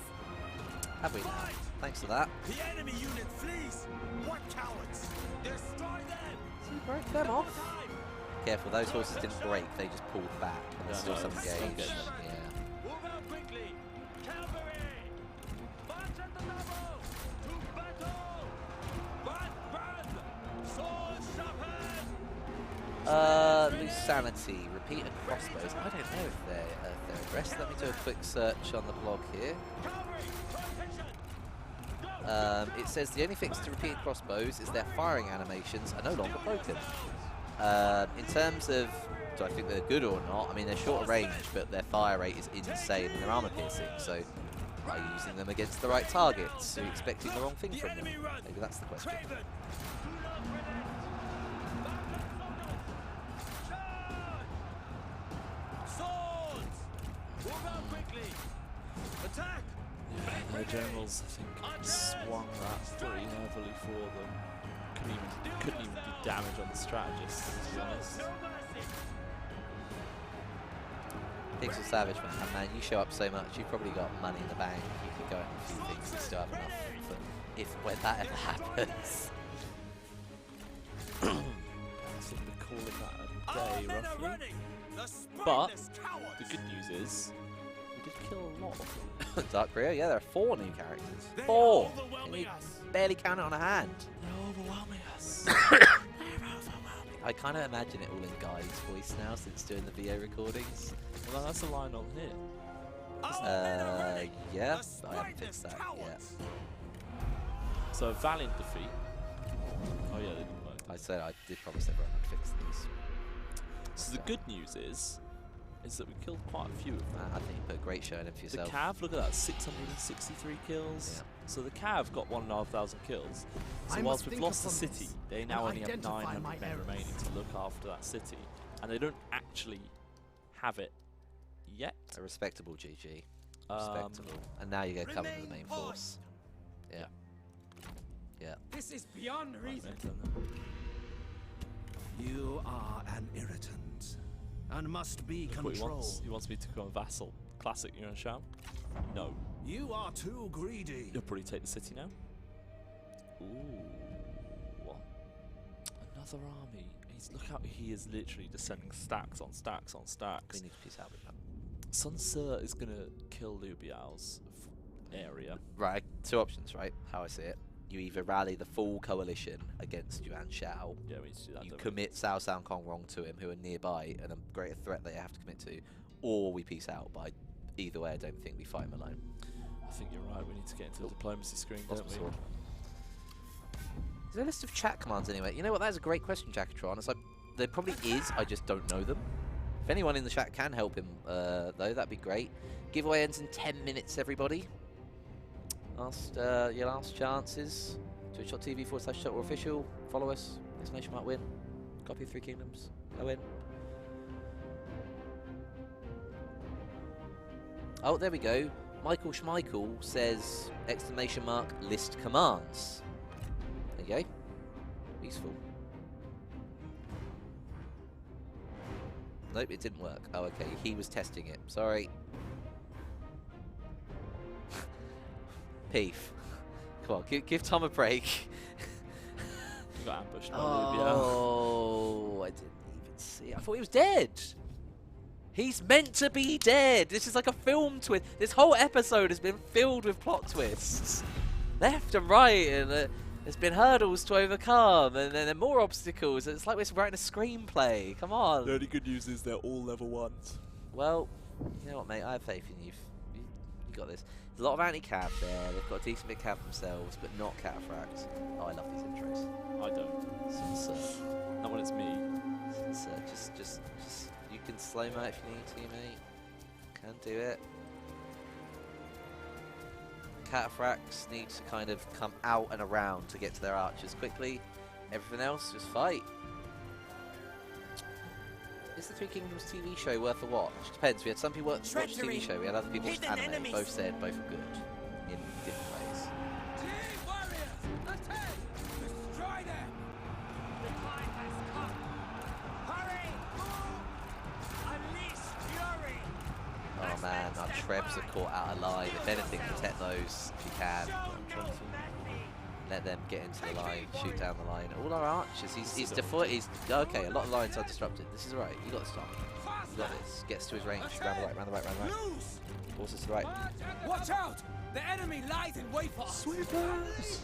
Have we now? Thanks for that. The enemy unit flees. What cowards! Destroy them! So you broke them off. Careful, those horses didn't break, they just pulled back. And there's still some engaged. Yeah. Move out quickly! Cavalry! March at the double! To battle! Burn! Sword sharpened! Loose sanity, repeat and crossbows. I don't know if they're addressed. Let me do a quick search on the blog here. It says the only fix to repeat crossbows is their firing animations are no longer broken. In terms of do I think they're good or not, I mean they're shorter range, but their fire rate is insane and their armor piercing. So are you using them against the right targets? Are you expecting the wrong thing from them? Maybe that's the question. Swords! Move out quickly! Attack! Yeah, the generals, I think, swung that pretty heavily for them. Couldn't even do damage on the strategists, to be honest. Pixel Savage, man, you show up so much, you've probably got money in the bank. You could go out and a few things and still have enough for when that ever happens. I think we're calling that a day, roughly. But the good news is, we did kill a lot of them. Dark Rio, yeah, there are 4 new characters. 4! And you barely count it on a hand. They're overwhelming us. I kind of imagine it all in Guy's voice now since doing the VO recordings. Well, that's a line on here. Yeah, I haven't fixed that yet. So a valiant defeat. Oh yeah, they didn't work. I said I did promise everyone I'd fix these. So the good news is that we killed quite a few of them. I think you put a great showing in for The yourself. Cav, look at that, 663 kills. Yeah. So the Cav got 1,500 kills. So whilst we've lost the city, they now only have 900 men remaining to look after that city. And they don't actually have it yet. A respectable GG. Respectable. And now you're going to come into the main force. Yeah. Yeah. This is beyond reason. Right, You are an irritant and must be look what controlled. he wants me to become a vassal. Classic, you're gonna shout? No. You are too greedy. You'll probably take the city now. Ooh. What? Another army. Look how he is literally just sending stacks on stacks on stacks. We need to piece out with that. Sun Tzu is gonna kill Liu Biao's area. Right, 2 options, right? How I see it. You either rally the full coalition against Yuan Shao, Yeah, we need to do that. you don't we? commit Cao Cao Kong Rong to him, who are nearby and a greater threat that you have to commit to, or we peace out. But either way, I don't think we fight him alone. I think you're right. We need to get into the diplomacy screen, Lost don't my we? sword. Is there a list of chat commands anyway? You know what? That is a great question, Jackatron. It's like there probably is. I just don't know them. If anyone in the chat can help him, though, that'd be great. Giveaway ends in 10 minutes, everybody. Your last chances. Twitch.tv/shutterofficial. Follow us. Exclamation mark win. Copy of Three Kingdoms. Go in. Oh, there we go. Michael Schmeichel says exclamation mark list commands. There you go. Useful. Nope, it didn't work. Oh, okay. He was testing it. Sorry. Peef. Come on, give Tom a break. You got ambushed by Libya. Oh, I didn't even see. I thought he was dead. He's meant to be dead. This is like a film twist. This whole episode has been filled with plot twists, left and right, and there's been hurdles to overcome, and then more obstacles. It's like we're writing a screenplay. Come on. The only good news is they're all level 1s. Well, you know what, mate? I have faith in you. You got this. There's a lot of anti-cav there. They've got a decent bit of cav themselves, but not cataphract. Oh, I love these intros. I don't. Sincere. Not when it's me. Sincere. Just. You can slow-mo if you need to, mate. Can do it. Cataphracts need to kind of come out and around to get to their archers quickly. Everything else, just fight. Is the Three Kingdoms TV show worth a watch? Depends. We had some people watch the TV show. We had other people watch anime. enemies. Both said both are good in different ways. Team warriors, attack! Destroy them! The time has come. Hurry! Move! Unleash fury! Oh man, our Trebs are caught out alive. If anything, protect those if you can. Show no mercy! Let them get into the line, shoot down the line. All our archers, he's okay, a lot of lines are disrupted. This is alright, you got the stop. You got this. Gets to his range, round the right, round the right, round the right. Loose! Forces to the right. Watch out! The enemy lies in wait for us! Sweepers!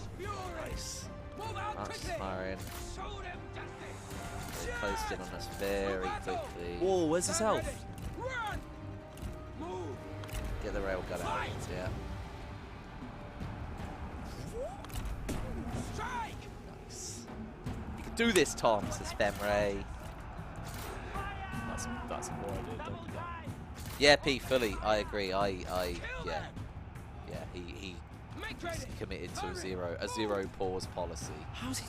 Nice. Move out Archers quickly! firing. Show them justice! They closed in on us very quickly. Whoa, where's his Stand health? ready. Run! Move! Get the rail gun out. Yeah. Strike! Nice. You can do this, Tom, says Femray. That's a poor idea, don't do that. Yeah, P, fully. I agree. Yeah. Yeah, he Make ready! committed to a zero pause policy. How's he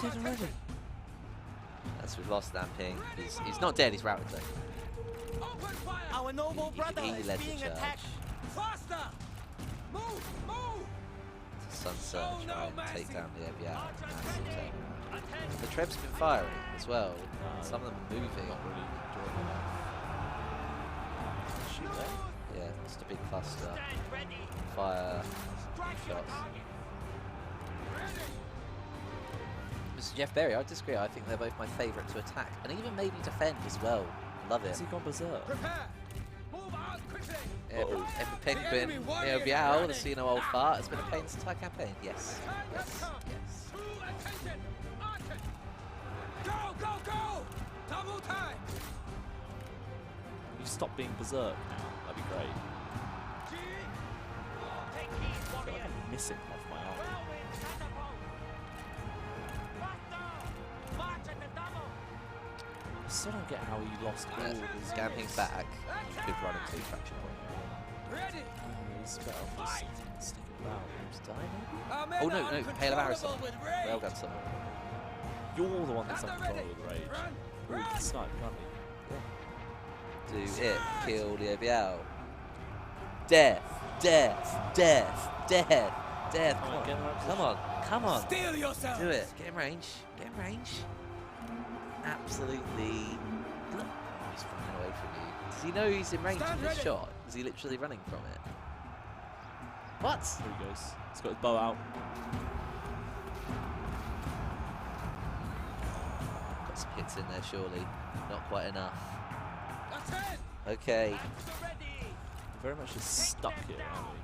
dead already? As we've lost Damping. He's not dead, he's routed though. Open fire! Our noble brother He is led the being charge. attacked. Faster! Move! Move! Sun Surge no try and mercy. take down the Obiao. Massive take. The Treb's been firing as well. Some of them moving. Not really enjoying that. Shoot there. Yeah, just a big cluster. Stand ready! Fire Strike your shots. target! Ready! Mr. Jeff Berry, I disagree. I think they're both my favourite to attack and even maybe defend as well. Love it. Has he gone berserk? Prepare! Move out quickly! Emma Penguin, enemy warrior Neo Biao, the ready. See No Old Fart, has been a pain this entire campaign. Yes. The time has Yes. come. Yes. To attention! Archers! Go! Go! Go! Double time! You stop being berserk now. That'd be great. G! Take heed, I feel like warriors! I'm missing half my arm. Whirlwind catapult! Faster! March at the double! I still don't get how he lost all his... Scamping's back. Good run into traction point. Ready! He's better off just sticking around. Just die maybe? Our men Oh no, are no, Hail of Arison. uncontrollable with rage. Railgun summon. You're the one that's Thunder uncontrollable ready. with rage. Run! Ooh, he Run! can snipe, can't he? Do it. Kill Leo Biao. Death. Death. Death. Death. Death. Come on, get him out of Come on. Come on. Steel yourself! Do it. Get in range. Get in range. Absolutely. Look. Oh, he's running away from you. Does he know he's in range Stand of this ready. shot? Is he literally running from it? What? There he goes. He's got his bow out. Got some hits in there, surely. Not quite enough. Attend! Okay. After ready! Very much just stuck here, aren't we?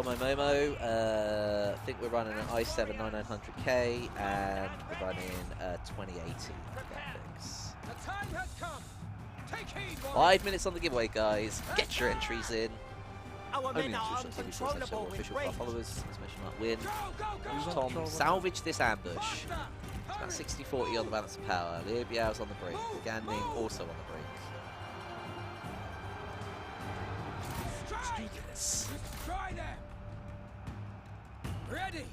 Bomo Momo, I think we're running an i7 9900K and we're running 2080 graphics. The time has come! Take heed, warriors! 5 minutes on the giveaway, guys. Get your entries in. Our Only men are uncontrollable uncontrollable with official rage. followers. Exclamation mark win. Go! Go! Go! Tom, salvage this ambush. Faster! It's about Hurry. 60-40 on the balance of power. Leo Biao's on the brink. Gan Ning also on the brink. do this. Destroy them! Ready!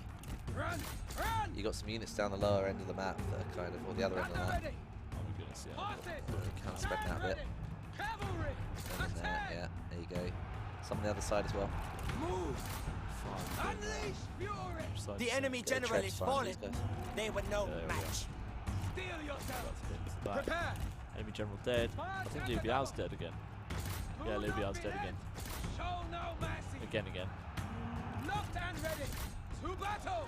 Run! Run! You got some units down the lower end of the map that are kind of, or the other end of the map. Ready! Oh my goodness, yeah. Horses! Kind of spreading out a bit. Cavalry! And then there, yeah, there you go. Some on the other side as well. Move! Fine. Unleash fury! Side The to enemy Get the general Trebs is firing fallen. these guys. They were no Yeah, there we match. Steel yourself! Back. Prepare! Enemy general dead. I think Liu Biao's dead again. Yeah, Liu Biao's dead again. Show no mercy! Again. Locked and ready! To battle!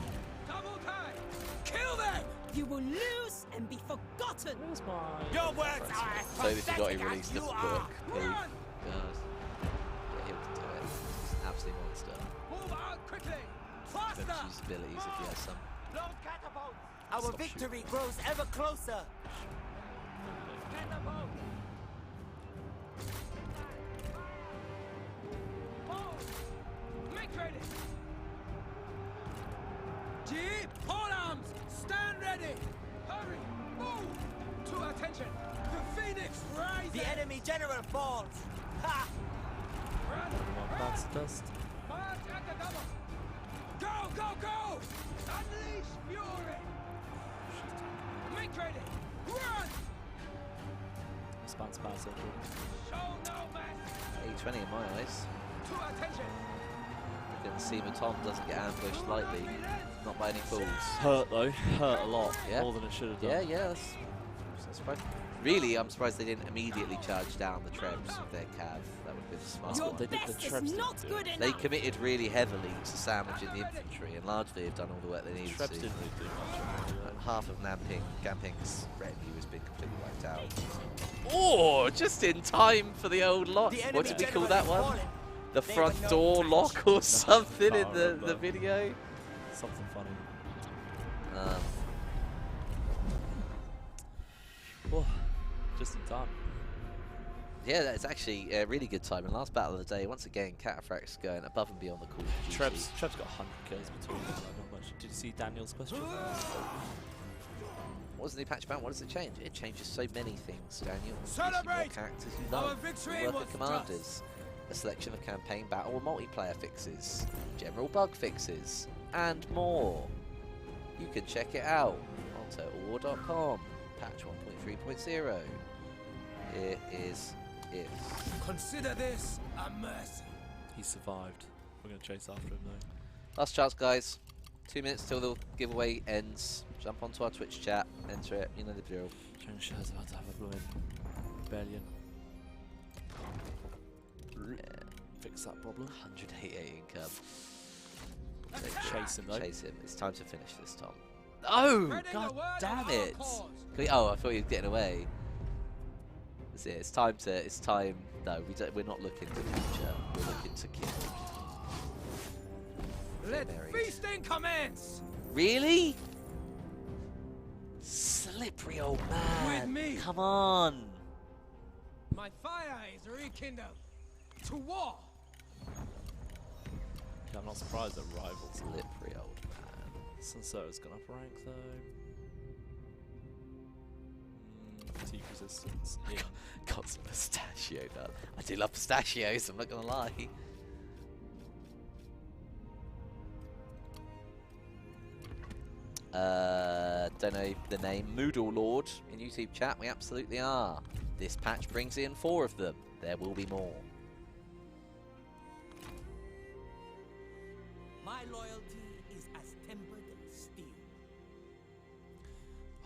Double time! Kill them! You will lose and be forgotten. Where's my... Your words are as Totally forgot he pathetic as released you the are. book. Dave. Run! God. Yeah, he can do it. He's an absolute monster. Move out quickly! Depends Faster! on his abilities if he has some. Load catapults. Our Stop victory grows ever closer. Catapult! Hold! Make ready! Jeep! Hold arms! Stand ready! Hurry! Move! To attention! The Phoenix rises! The enemy general falls. Ha! Run! Everyone bats the dust. March at the double! Go! Go! Go! Unleash fury! Make ready! Run! Spans pass over. Show no mercy! 820 in my eyes. To attention! You can see Maton doesn't get ambushed lightly. Not by any fools. Hurt though. Hurt a lot. Yeah. More than it should have done. Yeah, that's surprised. Really, I'm surprised they didn't immediately charge down the Trebs with their cav. That would have been the smart Your one. they did the Best Trebs is didn't not do good it. enough. They committed really heavily to sandwiching the infantry and largely have done all the work they needed Trebs to. didn't really do much. Half of Gamping's retinue has been completely wiped out. Oh, just in time for the old lock. The What enemy did we general call that is one? fallen. The They front were no door match. lock or something in can't the remember. video. Something funny. Oh, just in time. Yeah, that's actually a really good time. And last battle of the day, once again, Cataphract's going above and beyond the call of duty. Trebs got 100 kills between them. Not much. Did you see Daniel's question? What was the new patch about? What does it change? It changes so many things, Daniel. It gives you more Celebrate! characters you Our love. victory Work was with commanders. A selection of campaign, battle, and multiplayer fixes. General bug fixes. And more. You can check it out on TotalWar.com. Patch 1.3.0. Here is it. Consider this a mercy. He survived. We're going to chase after him though. Last chance, guys. 2 minutes till the giveaway ends. Jump onto our Twitch chat, enter it, you know the drill. Changshaw's about to have a blooming rebellion. Fix that problem. 188 income. Chase him though. Chase him. It's time to finish this, Tom. Oh, Spreading god the word damn of our it! cause. Oh, I thought he was getting away. That's it. It's time to. It's time. No, we're not looking to capture. We're looking to kill. Let Merry. feasting commence. Really? Slippery old man. With me. Come on. My fire is rekindled. To war. Yeah, I'm not surprised they're rivals. Slippery old man. Sanso's gone up rank though. Fatigue resistance. Yeah. Got some pistachio done. I do love pistachios, I'm not gonna lie. Don't know the name. Moodle Lord in YouTube chat. We absolutely are. This patch brings in 4 of them. There will be more. My loyalty is as tempered as steel.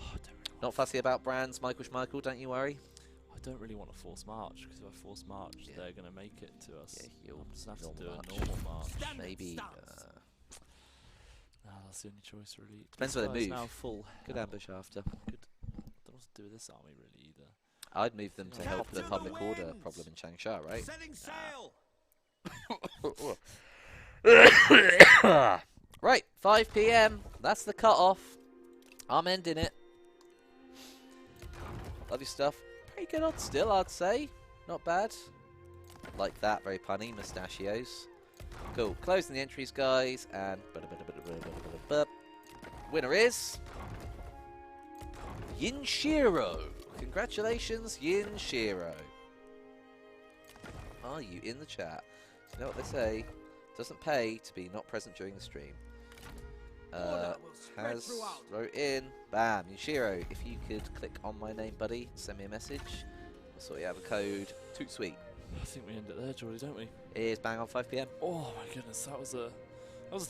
Oh, I don't really want Not fussy about brands, Michael Schmeichel, don't you worry. I don't really want to force march because if I force march, Yeah. they're going to make it to us. Yeah, you'll I'm just have to normal do march. a normal march. Standard Maybe. stance. That's the only choice really. Depends where they This guy's move. now full. Good ambush after. Good. I don't know what to do with this army really either. I'd move them to help the Captain public the order winds. problem in Changsha, right? Setting sail. Right, 5 PM. That's the cut-off. I'm ending it. Love your stuff. Pretty good odds still, I'd say. Not bad. Like that, very punny. Mustachios. Cool. Closing the entries, guys. And winner is Yinshiro. Congratulations, Yinshiro. Are you in the chat? You know what they say? Doesn't pay to be not present during the stream. Order will spread Has throughout. wrote in. Bam, Yushiro, if you could click on my name, buddy, send me a message. We'll sort you out a code. Toot sweet. I think we end it there, Geordie, don't we? It is bang on 5 PM. Oh my goodness, that was a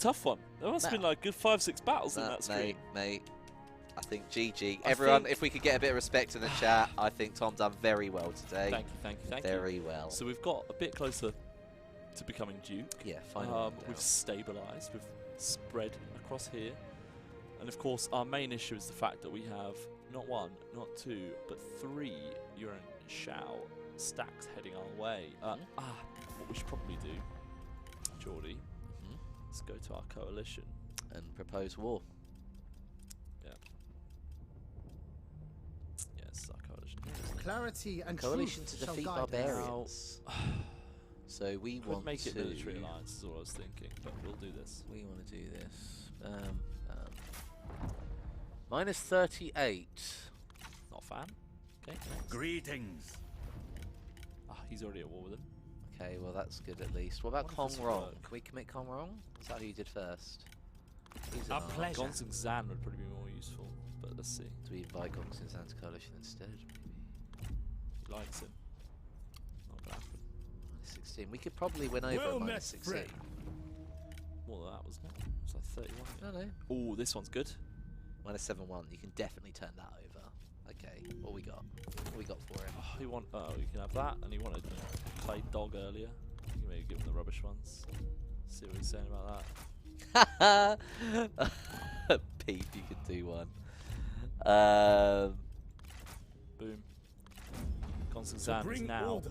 tough one. There must have been Nah. like good 5-6 battles in Nah, that stream. mate. I think GG. Everyone, think- if we could get a bit of respect in the chat, I think Tom done very well today. Thank you. Very well. So we've got a bit closer to becoming Duke. Yeah, finally. We've stabilised, we've spread across here. And of course, our main issue is the fact that we have not 1, not 2, but 3 Yuan Shao stacks heading our way. What we should probably do, Geordie, let's go to our coalition. And propose war. Yes, our coalition. Clarity and Coalition truth to shall defeat guide us. barbarians. So we Could want make to it military alliance is what I was thinking, but we'll do this. We want to do this. Minus 38. Not a fan. Okay. Next. Greetings. He's already at war with him. Okay, well that's good at least. What about What if Kong this Rong? work? Can we commit Kong Rong? Is that who you did first? He's A an arm. pleasure. Gonzang Zan would probably be more useful, but let's see. Do we invite Gong Sun Zan's coalition instead? He likes him. Not gonna happen. Minus 16. We could probably win over Well at minus met, 16. friend. More than that, wasn't it? It was like 31. No, no. Oh, this one's good. Minus 7-1. You can definitely turn that over. Okay, what we got? What we got for him? Oh, you can have that, and he wanted to play dog earlier. You can maybe give him the rubbish ones. See what he's saying about that. Pete, you can do one. Boom. Gonzang Zan is Bring now order.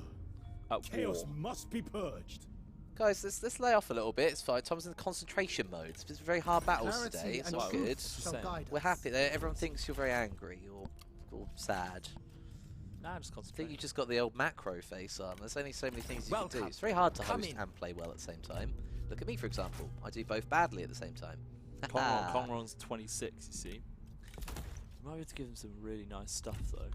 at Chaos war. must be purged. Guys, let's lay off a little bit. It's fine. Tom's in concentration mode. It's been very hard battles Clarity today. It's and all truth good. shall Saying. guide We're us. happy there. Everyone thinks you're very angry or sad. Nah, just I think concentrate. you just got the old macro face on. There's only so many things you can do. Welcome. It's very hard to Come host in. and play well at the same time. Look at me, for example. I do both badly at the same time. Kongron's 26, you see. You might be able to give him some really nice stuff, though.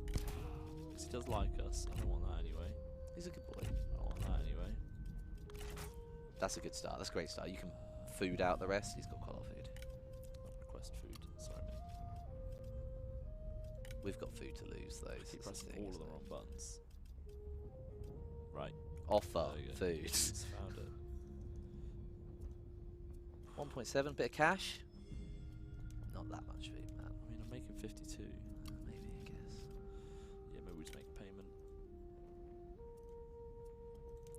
Because he does like us. I don't want that anyway. He's a good boy. I don't want that anyway. That's a good start. That's a great start. You can food out the rest. He's got quite a lot of food. Not request food. Sorry, mate. We've got food to lose, though. I so keep that's the pressing thing, all of isn't the it? wrong buttons. Right. Offer There you go. food. He's found it. 1.7, bit of cash. Not that much food, man. I mean, I'm making 52. Maybe, I guess. Yeah, maybe we just make a payment.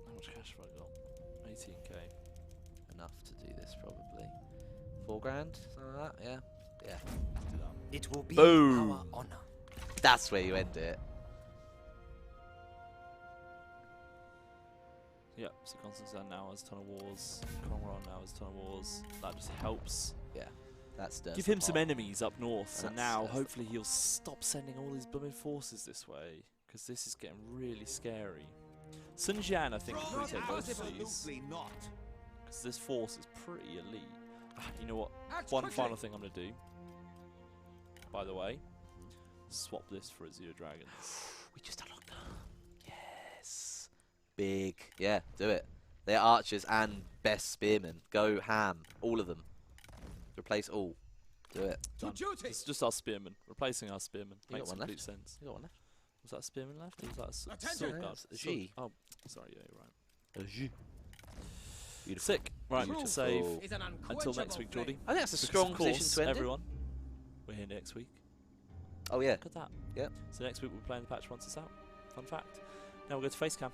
How much cash have I got? 18k. Enough to do this, probably. 4 grand, something like that. Yeah, yeah. Let's do that. It will be Boom. our honor. That's where you end it. Yep, so Constantine now has a ton of wars. Kongron now has a ton of wars. That just helps. That's Give him some enemies up north, so That's- now that's the hopefully he'll stop sending all his blooming forces this way, because this is getting really scary. Sun Jian, I think, will probably take both of these, Absolutely not. because this force is pretty elite. You know what? Act One quickly. final thing I'm going to do, by the way, swap this for Azure Dragons. We just unlocked that. Yes. Big. Yeah, do it. They're archers and best spearmen. Go ham. All of them. Replace all. Do it. To Done. duty. It's just our spearmen, replacing our spearmen. You got Makes one complete left? sense. You got one left? Was that a spearman left, or was that a Attention. sword No, guard? it's a G. Oh, sorry, yeah, you're right. Beautiful. Sick. Right, Beautiful. save. Is an Until next week, unquenchable Geordie. flame. I think that's a Because, strong of position course, to end everyone. We're here next week. it. Oh, yeah. Look at that. Yep. So next week we're playing the patch once it's out. Fun fact. Now we'll go to Facecam.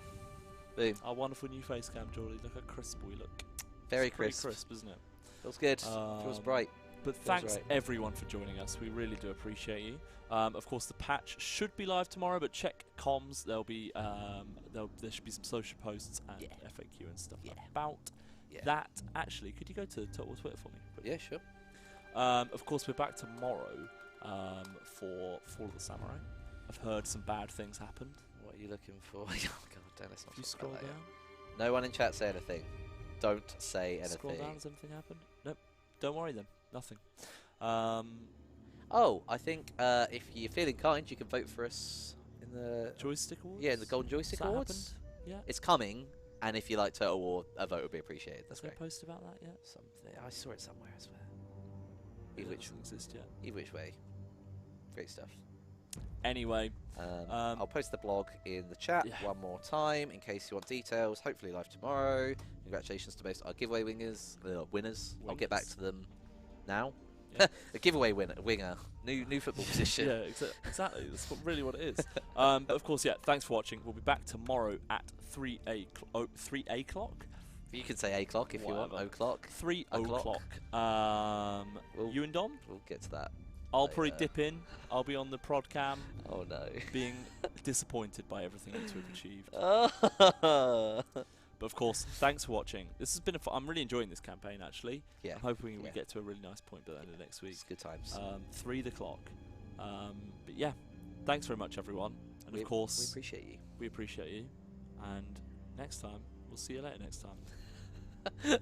Boom. Our wonderful new Facecam, Geordie. Look how crisp we look. Very It's pretty crisp. crisp, isn't it? Feels good. Feels Um, bright. But Feels thanks right. everyone for joining us. We really do appreciate you. Of course, the patch should be live tomorrow, but check comms. There'll be there should be some social posts and Yeah. FAQ and stuff Yeah. about Yeah. that. Actually, could you go to Total Twitter for me? Yeah, sure. Of course, we're back tomorrow for Fall of the Samurai. I've heard some bad things happened. What are you looking for? Oh, God, don't let's not If you talk scroll about that down, yet. No one in chat say anything. Don't say anything. scroll down. Has anything happened? Nope. Don't worry then. Nothing. Oh, I think if you're feeling kind, you can vote for us in the Joystick Awards. yeah in the Golden Joystick Has that Awards. Yeah. It's coming, and if you like Total War, a vote would be appreciated. That's Is there a great. post about that yet? Something I saw it somewhere, I swear. It Either which, doesn't exist yet. either which way. Great stuff. Anyway, I'll post the blog in the chat Yeah. one more time in case you want details. Hopefully live tomorrow. Congratulations to most our giveaway winners. I'll get back Wingers. to them now. Yeah. A giveaway winger. New football position. yeah, exactly. That's really what it is. But of course, yeah. Thanks for watching. We'll be back tomorrow at 3 o'clock. You can say o'clock if you want. Whatever. O'clock. 3 O'clock. o'clock. We'll- You and Dom? We'll get to that. I'll probably later. dip in. I'll be on the prod cam, Oh no. being disappointed by everything that we've achieved. yeah. But of course, thanks for watching. This has been I'm really enjoying this campaign actually. I'm hoping we yeah. get to a really nice point by the end of next week. It's good times. 3 o'clock. But yeah, thanks very much everyone. And we of course, we appreciate you. we appreciate you. And next time, we'll see you later next time.